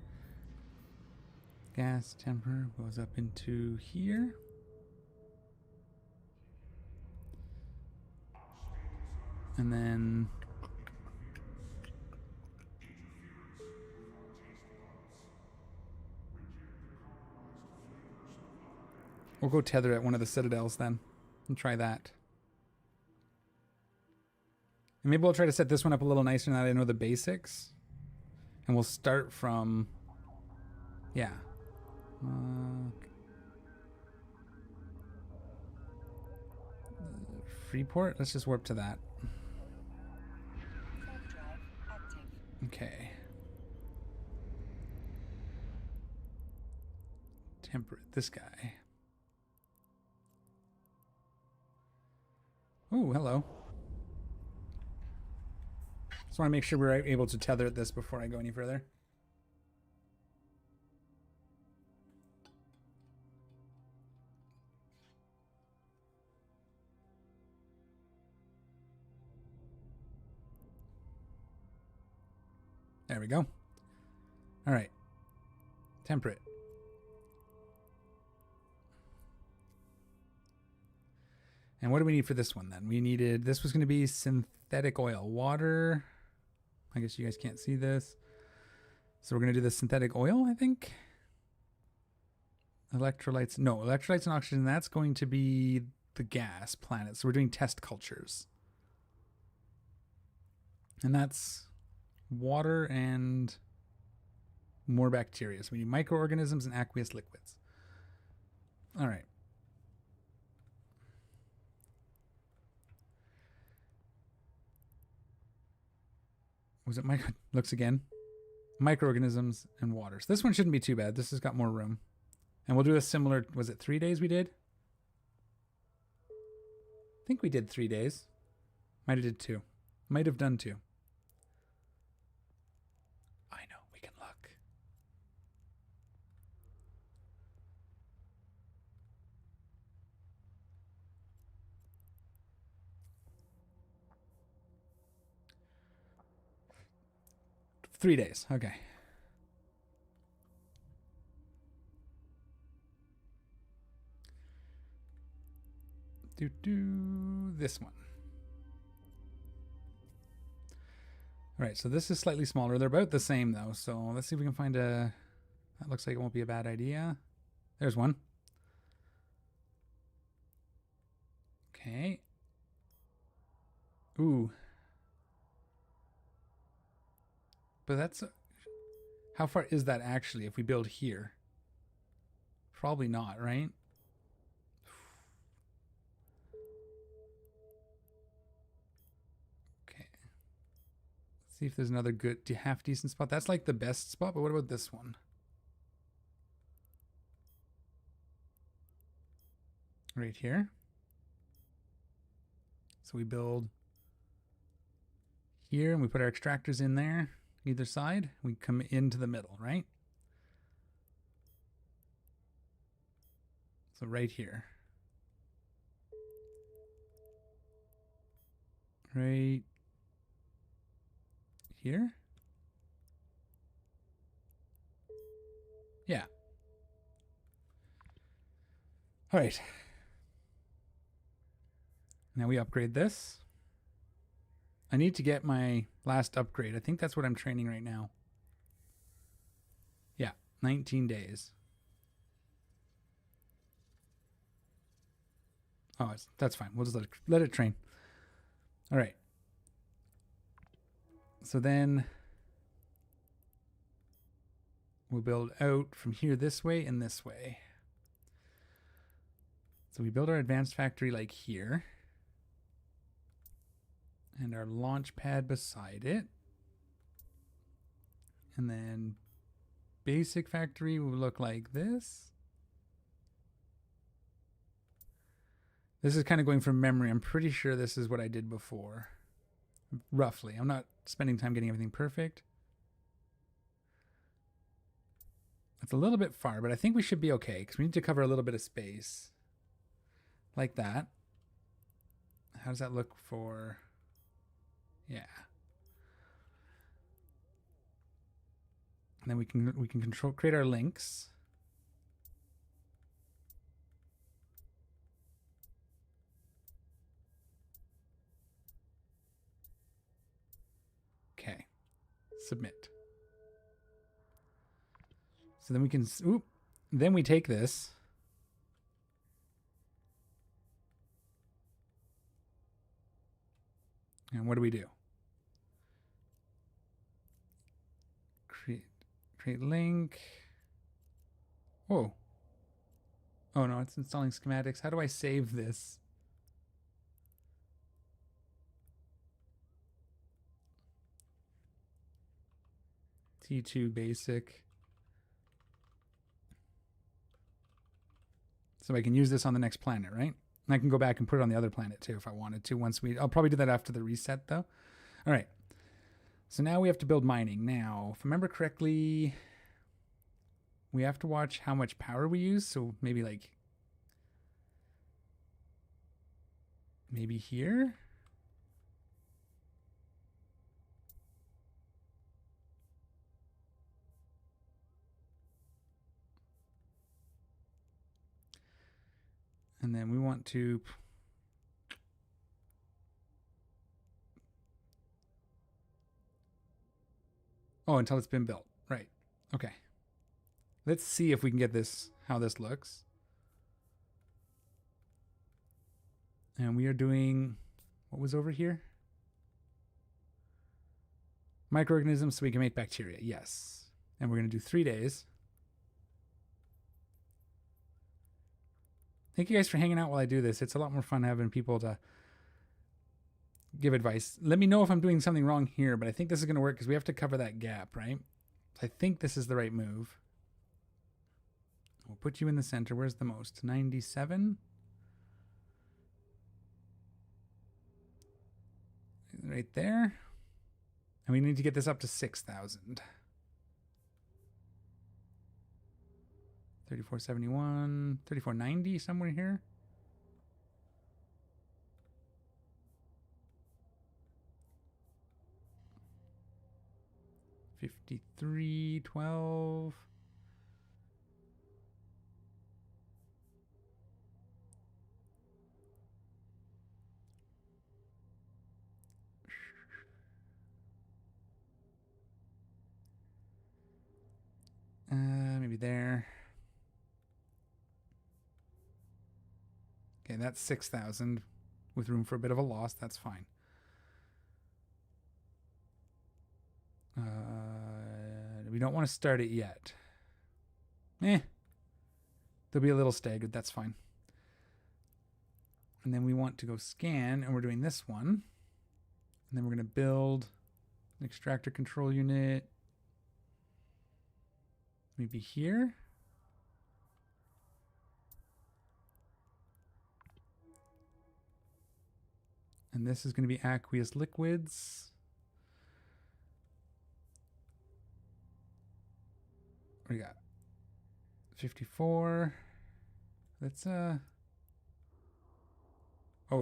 Gas temper goes up into here. And then we'll go tether at one of the citadels then and try that. And maybe we'll try to set this one up a little nicer now that I know the basics. And we'll start from, yeah. Freeport? Let's just warp to that.
Warp drive active.
Okay. Temperate, this guy. Oh, hello. Just want to make sure we're able to tether this before I go any further. There we go. All right. Temperate. And what do we need for this one then? We needed, this was going to be synthetic oil. Water. I guess you guys can't see this. So we're going to do the synthetic oil, I think. Electrolytes. No, electrolytes and oxygen. That's going to be the gas planet. So we're doing test cultures. And that's water and more bacteria. So we need microorganisms and aqueous liquids. All right. Was it looks again? Microorganisms and water. So this one shouldn't be too bad. This has got more room. And we'll do a similar, was it 3 days we did? I think we did 3 days. Might have did 2. Might have done 2. I know, we can look. Three days, okay. Do this one. All right, so this is slightly smaller. They're about the same though. So let's see if we can find a, that looks like it won't be a bad idea. There's one. Okay. Ooh. But that's, how far is that actually if we build here? Probably not, right? Okay. Let's see if there's another good, half decent spot. That's like the best spot, but what about this one? Right here. So we build here and we put our extractors in there, either side. We come into the middle, right? So right here. Right here? Yeah. All right. Now we upgrade this. I need to get my last upgrade. I think that's what I'm training right now. Yeah, 19 days. Oh, that's fine. We'll just let it train. All right. So then we'll build out from here this way and this way. So we build our advanced factory like here. And our launch pad beside it. And then basic factory will look like this. This is kind of going from memory. I'm pretty sure this is what I did before. Roughly. I'm not spending time getting everything perfect. It's a little bit far, but I think we should be okay because we need to cover a little bit of space. Like that. How does that look for... Yeah. And then we can create our links. Okay. Submit. So then we can, then we take this. And what do we do? Create link. Oh. Oh no, it's installing schematics. How do I save this? T2 basic. So I can use this on the next planet, right? And I can go back and put it on the other planet too if I wanted to. I'll probably do that after the reset though. All right. So now we have to build mining. Now, if I remember correctly, we have to watch how much power we use. So maybe here. And then we want to until it's been built. Right. Okay. Let's see if we can get this, how this looks. And we are doing, what was over here? Microorganisms so we can make bacteria. Yes. And we're going to do 3 days. Thank you guys for hanging out while I do this. It's a lot more fun having people to give advice. Let me know if I'm doing something wrong here, but I think this is going to work because we have to cover that gap, right? I think this is the right move. We'll put you in the center. Where's the most? 97? Right there. And we need to get this up to 6,000. 3471, 3490, somewhere here. $53.12. Maybe there. Okay, that's 6,000 with room for a bit of a loss. That's fine. We don't want to start it yet. They'll be a little staggered. That's fine. And then we want to go scan, and we're doing this one. And then we're going to build an extractor control unit. Maybe here. And this is going to be aqueous liquids. What do we got? 54. Let's oh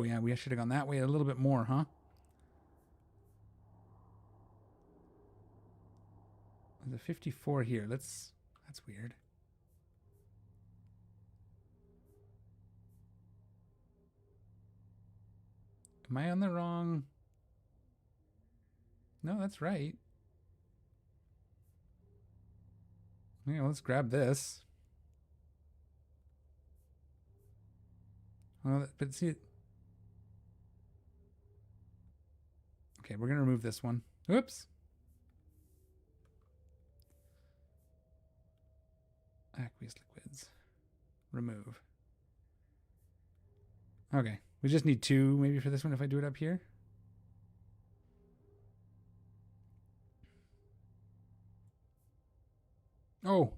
yeah, we should have gone that way a little bit more, huh? There's a 54 here. That's weird. Am I on the wrong? No, that's right. Yeah, let's grab this. Well, but see, okay, we're gonna remove this one. Oops. Aqueous liquids. Remove. Okay, we just need 2 maybe for this one if I do it up here. Oh,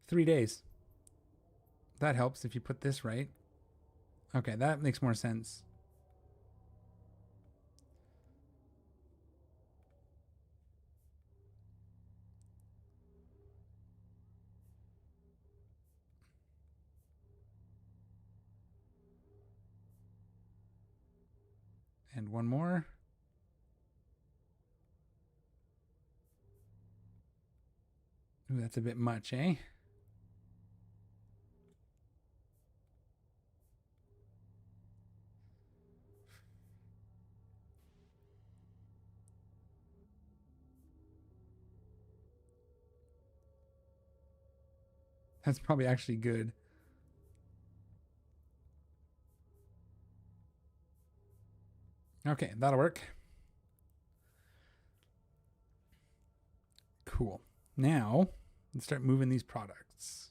3 days. That helps if you put this right. Okay, that makes more sense. And one more. Ooh, that's a bit much, eh? That's probably actually good. Okay, that'll work. Cool. Now, let's start moving these products.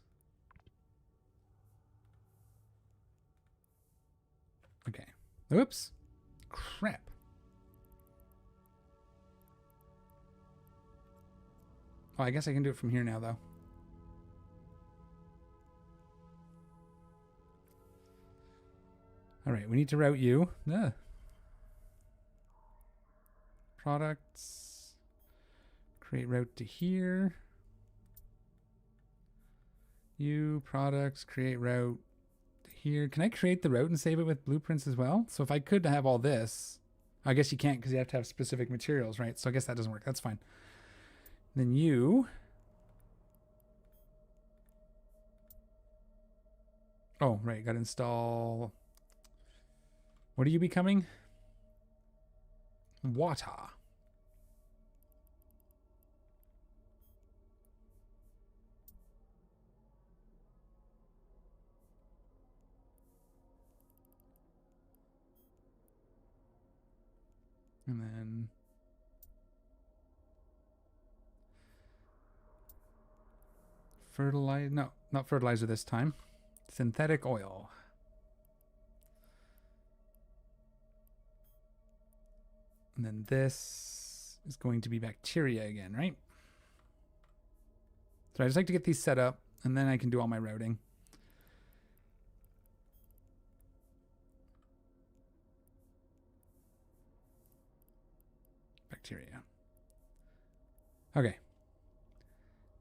Okay. Oops. Crap. Oh, I guess I can do it from here now, though. All right, we need to route you. Products. Create route to here. You, products, create route to here. Can I create the route and save it with blueprints as well? So if I could have all this, I guess you can't because you have to have specific materials, right? So I guess that doesn't work. That's fine. Then you. Oh, right. Got to install. What are you becoming? Water. And then fertilizer. No, not fertilizer this time. Synthetic oil. And then this is going to be bacteria again, right? So I just like to get these set up, and then I can do all my routing. Bacteria. Okay.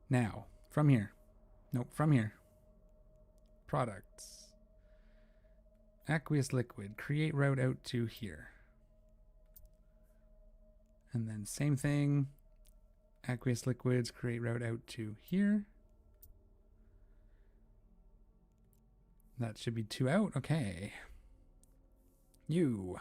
Now, from here. Nope, from here. Products. Aqueous liquid. Create route out to here. And then same thing. Aqueous liquids. Create route out to here. That should be 2 out. Okay. You.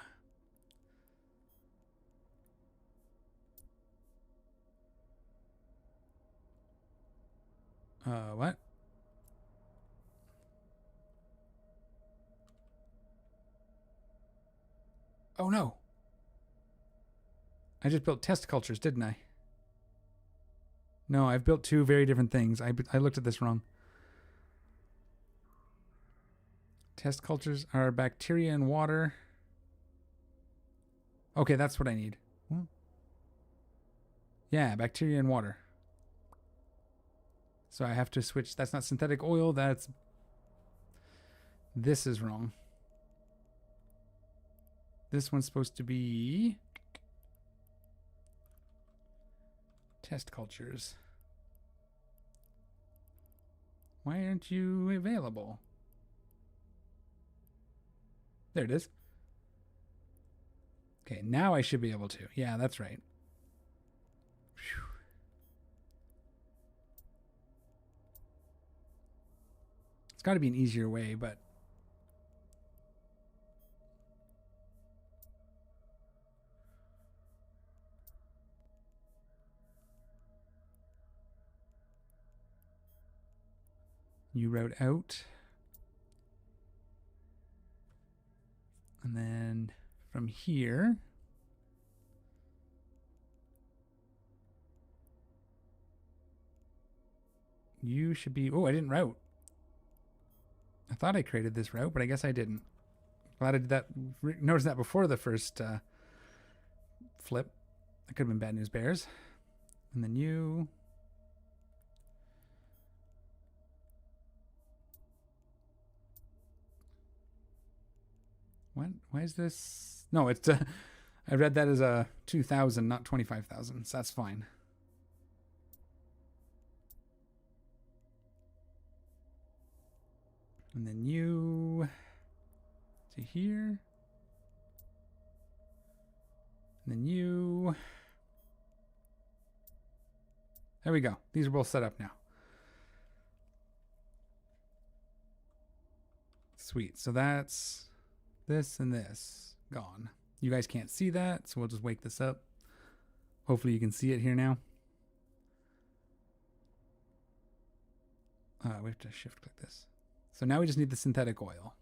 What? Oh no. I just built test cultures, didn't I? No, I've built 2 very different things. I looked at this wrong. Test cultures are bacteria and water. Okay, that's what I need. Yeah, bacteria and water. So I have to switch. That's not synthetic oil. This is wrong. This one's supposed to be test cultures. Why aren't you available? There it is. Okay, now I should be able to. Yeah, that's right. Whew. It's got to be an easier way, but you route out. And then from here, you should be... Oh, I didn't route. I thought I created this route, but I guess I didn't. Glad I did that. Noticed that before the first flip. That could have been bad news bears. And then you... What? Why is this? No, it's... I read that as a 2,000, not 25,000. So that's fine. And then you to here. And then you. There we go. These are both set up now. Sweet. So that's this and this gone. You guys can't see that, so we'll just wake this up. Hopefully you can see it here now. We have to shift click this. So now we just need the synthetic oil.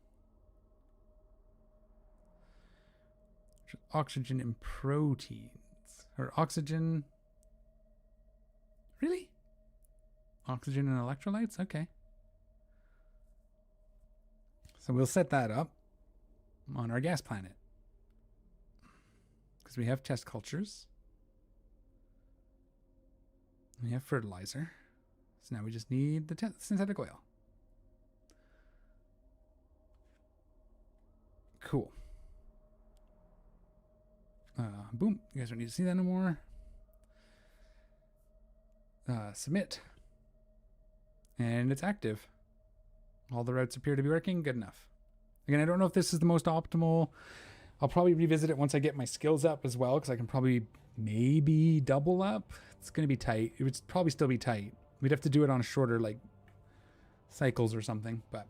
Oxygen and proteins. Or oxygen. Really? Oxygen and electrolytes? Okay. So we'll set that up on our gas planet. Because we have test cultures. We have fertilizer. So now we just need the synthetic oil. Cool. Boom. You guys don't need to see that anymore. Submit. And it's active. All the routes appear to be working. Good enough. Again, I don't know if this is the most optimal. I'll probably revisit it once I get my skills up as well, because I can probably maybe double up. It's going to be tight. It would probably still be tight. We'd have to do it on shorter, like, cycles or something, but...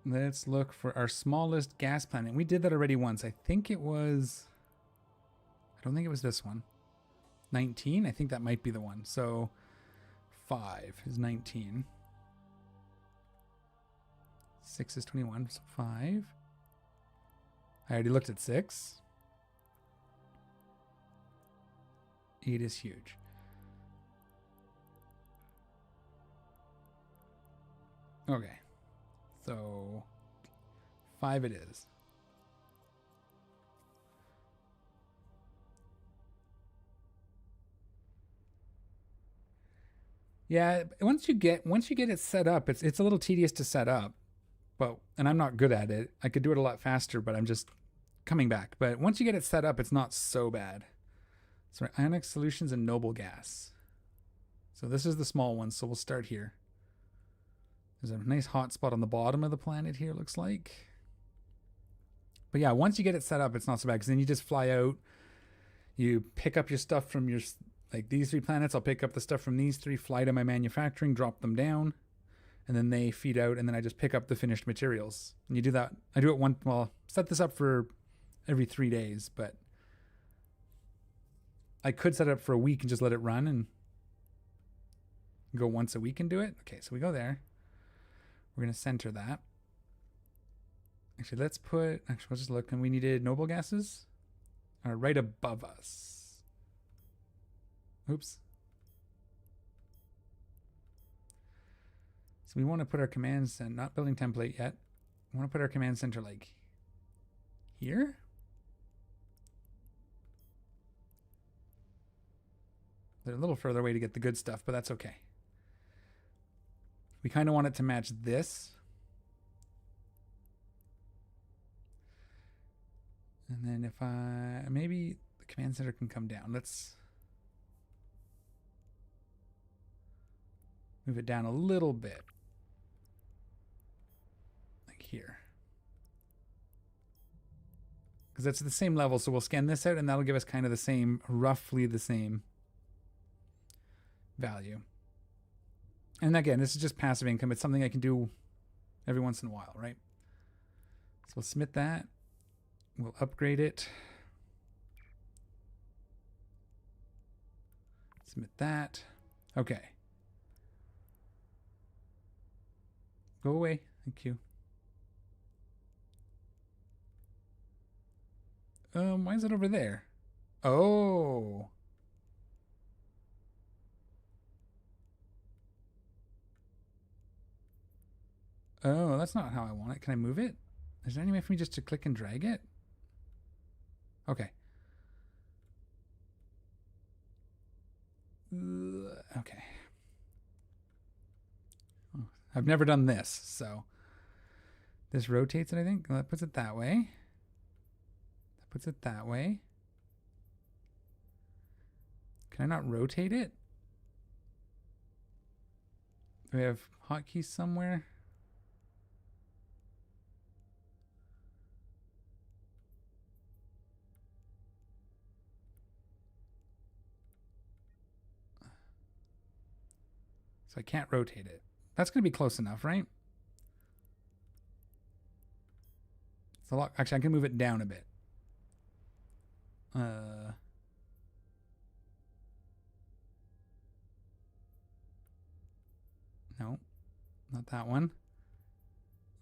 Let's look for our smallest gas planet. We did that already once. I think it was... I don't think it was this one. 19? I think that might be the one. So 5 is 19. 6 is 21. So 5. I already looked at 6. 8 is huge. Okay. So 5 it is. Yeah, once you get it set up, it's a little tedious to set up. And I'm not good at it. I could do it a lot faster, but I'm just coming back. But once you get it set up, it's not so bad. So ionic solutions and noble gas. So this is the small one, so we'll start here. There's a nice hot spot on the bottom of the planet here, looks like. But yeah, once you get it set up, it's not so bad, because then you just fly out. You pick up your stuff from your, like these 3 planets. I'll pick up the stuff from these 3, fly to my manufacturing, drop them down, and then they feed out, and then I just pick up the finished materials. And you do that. I do it set this up for every 3 days, but I could set it up for a week and just let it run and go once a week and do it. Okay, so we go there. We're going to center that. Actually, we'll just look. And we needed noble gases right above us. Oops. So we want to put our command center, not building template yet. We want to put our command center like here. They're a little further away to get the good stuff, but that's okay. We kind of want it to match this. And then if I, maybe the command center can come down. Let's move it down a little bit. Like here. Because that's the same level, so we'll scan this out and that'll give us kind of the same, roughly the same value. And again, this is just passive income. It's something I can do every once in a while, right? So we'll submit that. We'll upgrade it. Submit that. Okay. Go away. Thank you. Why is it over there? Oh. Oh, that's not how I want it. Can I move it? Is there any way for me just to click and drag it? Okay. Okay. Oh, I've never done this, so this rotates it, I think. Well, that puts it that way. That puts it that way. Can I not rotate it? Do we have hotkeys somewhere? So I can't rotate it. That's going to be close enough, right? It's a lot. Actually, I can move it down a bit. No, not that one.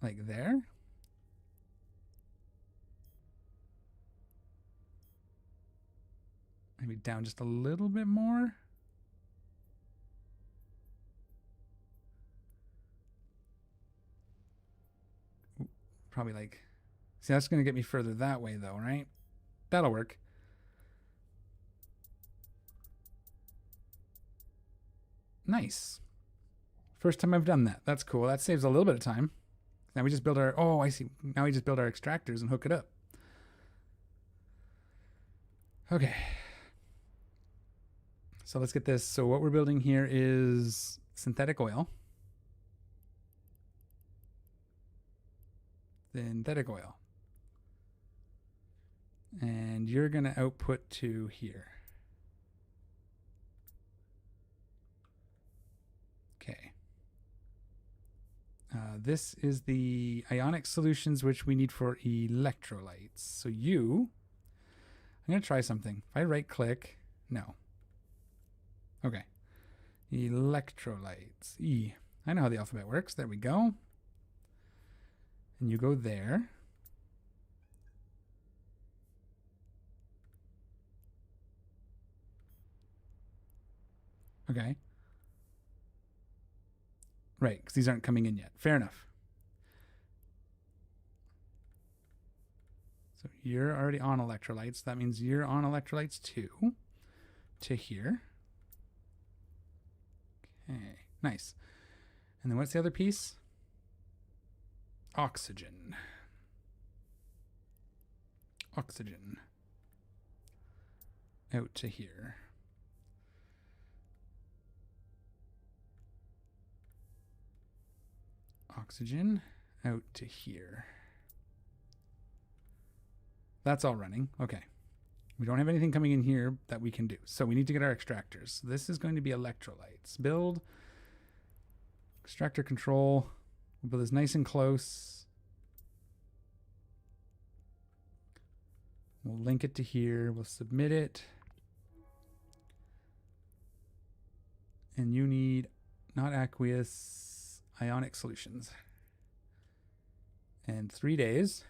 Like there. Maybe down just a little bit more. Probably like, see, that's going to get me further that way though, right? That'll work. Nice. First time I've done that. That's cool. That saves a little bit of time. Now we just build our, oh, I see. Now we just build our extractors and hook it up. Okay. So let's get this. So what we're building here is synthetic oil. Synthetic oil. And you're going to output to here. Okay. This is the ionic solutions which we need for electrolytes. So I'm going to try something. If I right click, no. Okay. Electrolytes. E. I know how the alphabet works. There we go. And you go there. Okay. Right, because these aren't coming in yet. Fair enough. So you're already on electrolytes. That means you're on electrolytes too. To here. Okay, nice. And then what's the other piece? Oxygen. Oxygen. Out to here. Oxygen out to here. That's all running. Okay. We don't have anything coming in here that we can do. So we need to get our extractors. This is going to be electrolytes. Build. Extractor control. We'll build this nice and close. We'll link it to here. We'll submit it. And you need not aqueous, ionic solutions. And 3 days.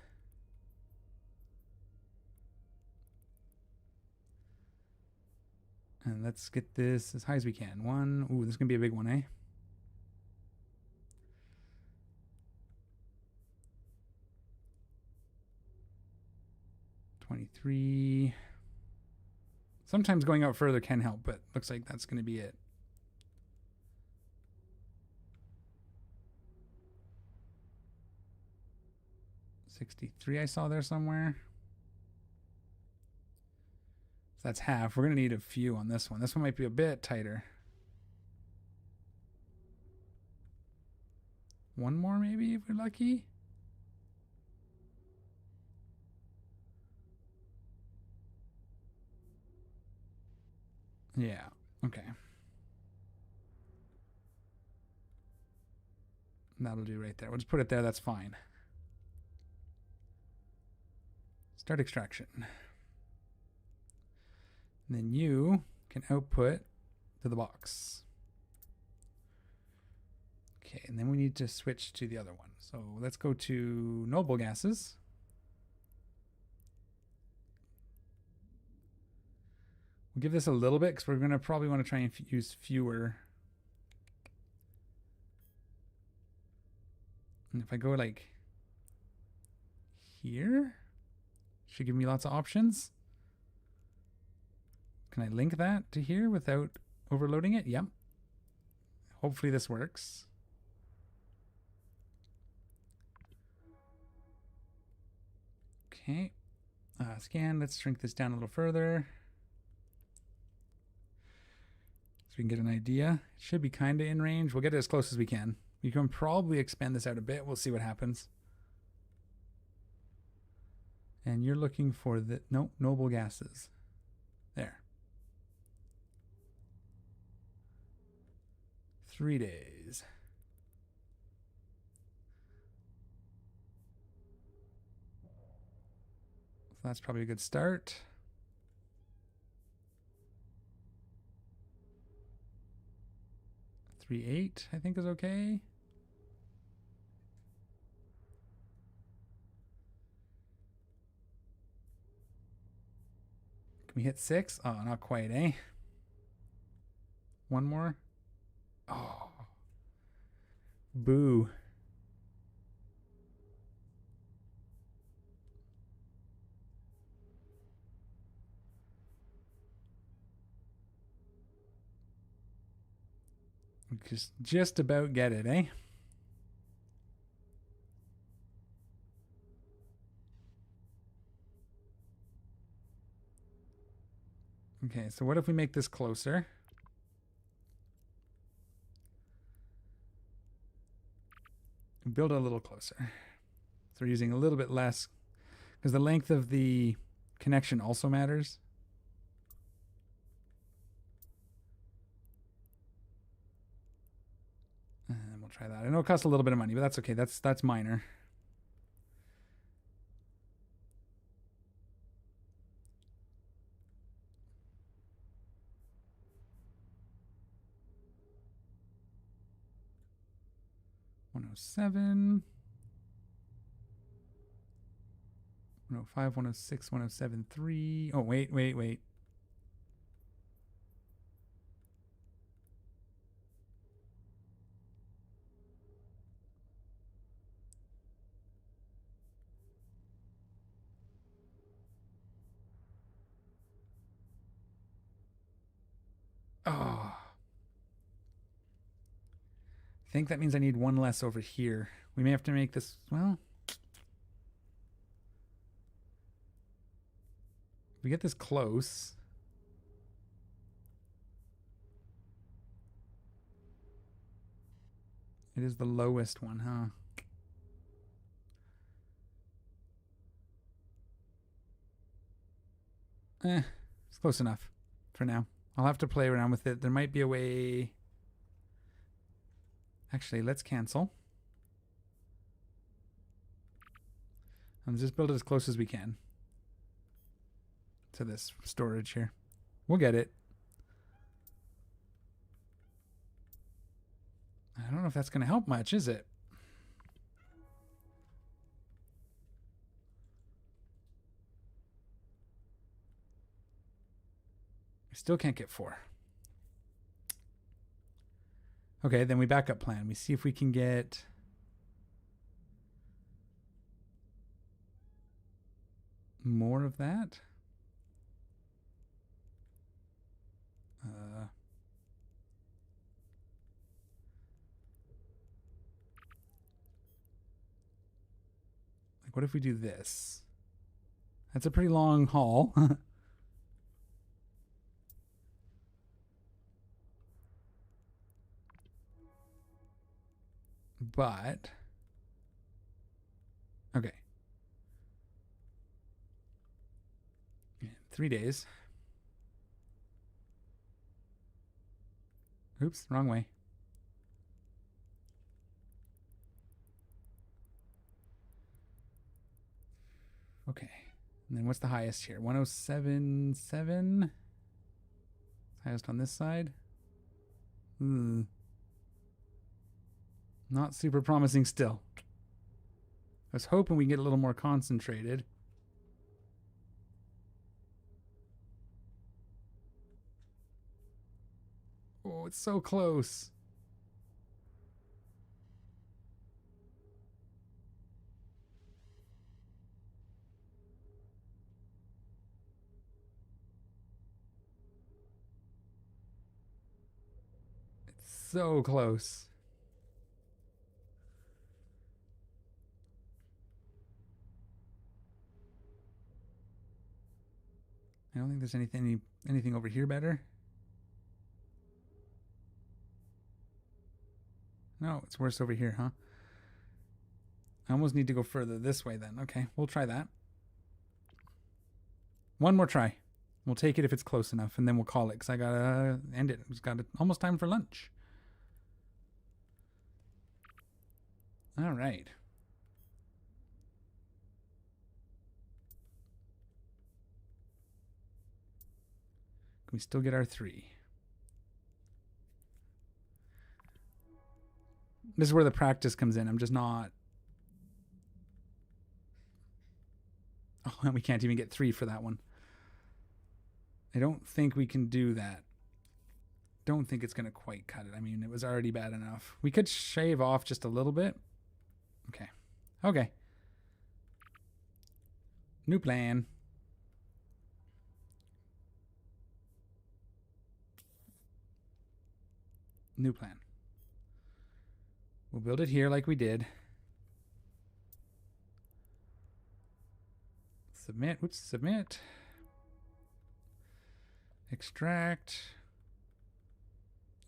And let's get this as high as we can. One. Ooh, this is going to be a big one, eh? $23. Sometimes going out further can help, but looks like that's going to be it. $63 I saw there somewhere. So that's half. We're going to need a few on this one. This one might be a bit tighter. One more maybe if we're lucky. Yeah, okay. That'll do right there. We'll just put it there, that's fine. Start extraction. And then you can output to the box. Okay, and then we need to switch to the other one. So let's go to noble gases. We'll give this a little bit because we're going to probably want to try and use fewer. And if I go like here, should give me lots of options. Can I link that to here without overloading it? Yep. Hopefully this works. Okay. Scan. Let's shrink this down a little further. So we can get an idea. It should be kind of in range. We'll get it as close as we can. You can probably expand this out a bit. We'll see what happens. And you're looking for the noble gases. There. 3 days. So that's probably a good start. 3.8 I think is okay. Can we hit 6? Oh, not quite, eh? One more. Oh. Boo. Just about get it, eh? Okay, so what if we make this closer? Build it a little closer. So we're using a little bit less because the length of the connection also matters. And we'll try that. I know it costs a little bit of money, but that's okay. That's minor. $107, 105, 106, 107.3. Oh, wait. Oh. I think that means I need one less over here. We may have to make this, well, if we get this close. It is the lowest one, huh? It's close enough for now. I'll have to play around with it. There might be a way. Actually, let's cancel. And just build it as close as we can to this storage here. We'll get it. I don't know if that's going to help much, is it? I still can't get 4. Okay, then we back up plan. We see if we can get more of that. Like, what if we do this? That's a pretty long haul. but okay. 3 days. Oops, wrong way. Okay. And then what's the highest here? 107.7. Highest on this side. Not super promising still. I was hoping we can get a little more concentrated. Oh, it's so close. It's so close. I don't think there's anything over here better. No, it's worse over here, huh? I almost need to go further this way then. Okay, we'll try that. One more try. We'll take it if it's close enough, and then we'll call it, because I gotta end it. It's almost time for lunch. All right. Can we still get our 3? This is where the practice comes in. I'm just not... Oh, and we can't even get 3 for that one. I don't think we can do that. Don't think it's going to quite cut it. I mean, it was already bad enough. We could shave off just a little bit. Okay. Okay. New plan. New plan. We'll build it here like we did. Submit. Oops, submit. Extract.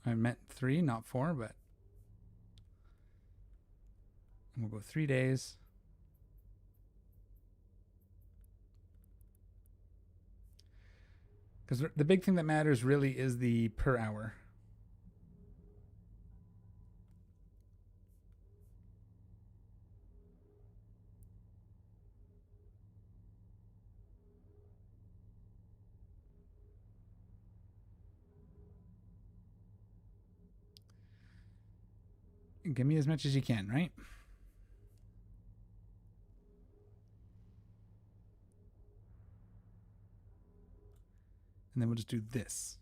I meant 3, not 4, but we'll go 3 days. Because the big thing that matters really is the per hour. Give me as much as you can, right? And then we'll just do this.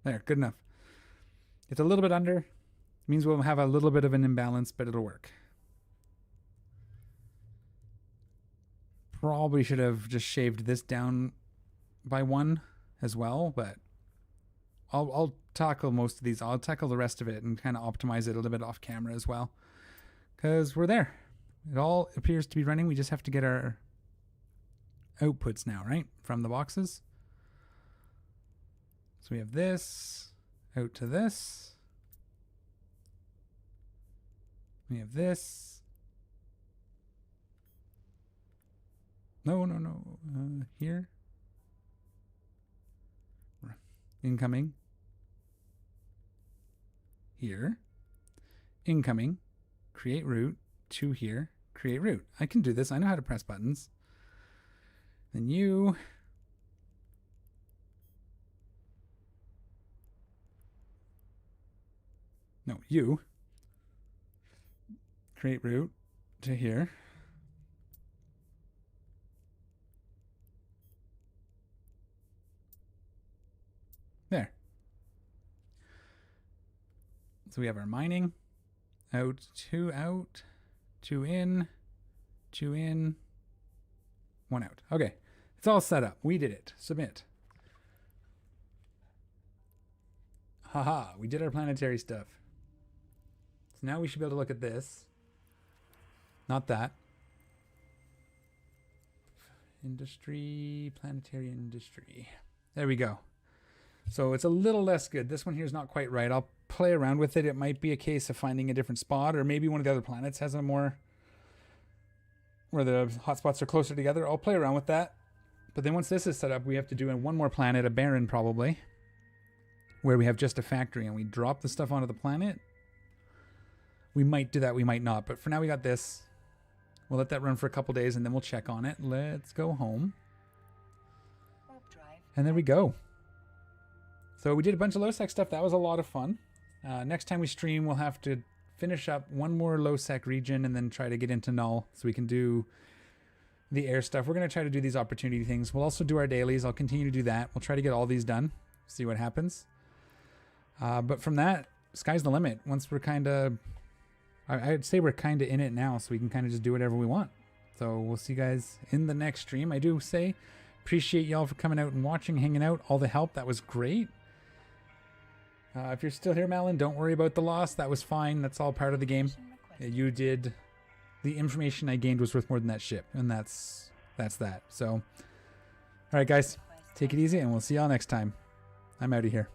There, good enough. It's a little bit under. It means we'll have a little bit of an imbalance, but it'll work. Probably should have just shaved this down by 1 as well, but I'll tackle most of these. I'll tackle the rest of it and kind of optimize it a little bit off camera as well, because we're there. It all appears to be running. We just have to get our outputs now, right, from the boxes. So we have this out to this. We have this. No. Here. Incoming. Here. Incoming. Create route. To here. Create route. I can do this. I know how to press buttons. Then you. No, you. Create route to here. There. So we have our mining. Out, 2 in, 1 out. Okay. It's all set up. We did it. Submit. Haha, we did our planetary stuff. So now we should be able to look at this. Not that. Industry, planetary industry. There we go. So it's a little less good. This one here is not quite right. I'll play around with it. It might be a case of finding a different spot, or maybe one of the other planets has a more, where the hotspots are closer together. I'll play around with that. But then once this is set up, we have to do in one more planet, a barren probably, where we have just a factory and we drop the stuff onto the planet. We might do that, we might not. But for now we got this. We'll let that run for a couple days and then we'll check on it. Let's go home. And there we go. So we did a bunch of low-sec stuff. That was a lot of fun. Next time we stream, we'll have to finish up one more low-sec region and then try to get into null so we can do the air stuff. We're going to try to do these opportunity things. We'll also do our dailies. I'll continue to do that. We'll try to get all these done, see what happens. But from that, sky's the limit. Once we're kind of, I'd say we're kind of in it now, so we can kind of just do whatever we want. So we'll see you guys in the next stream. I do say, appreciate y'all for coming out and watching, hanging out, all the help. That was great. If you're still here, Malin, don't worry about the loss. That was fine. That's all part of the game. You did. The information I gained was worth more than that ship, and that's that. So, all right, guys, take it easy, and we'll see y'all next time. I'm out of here.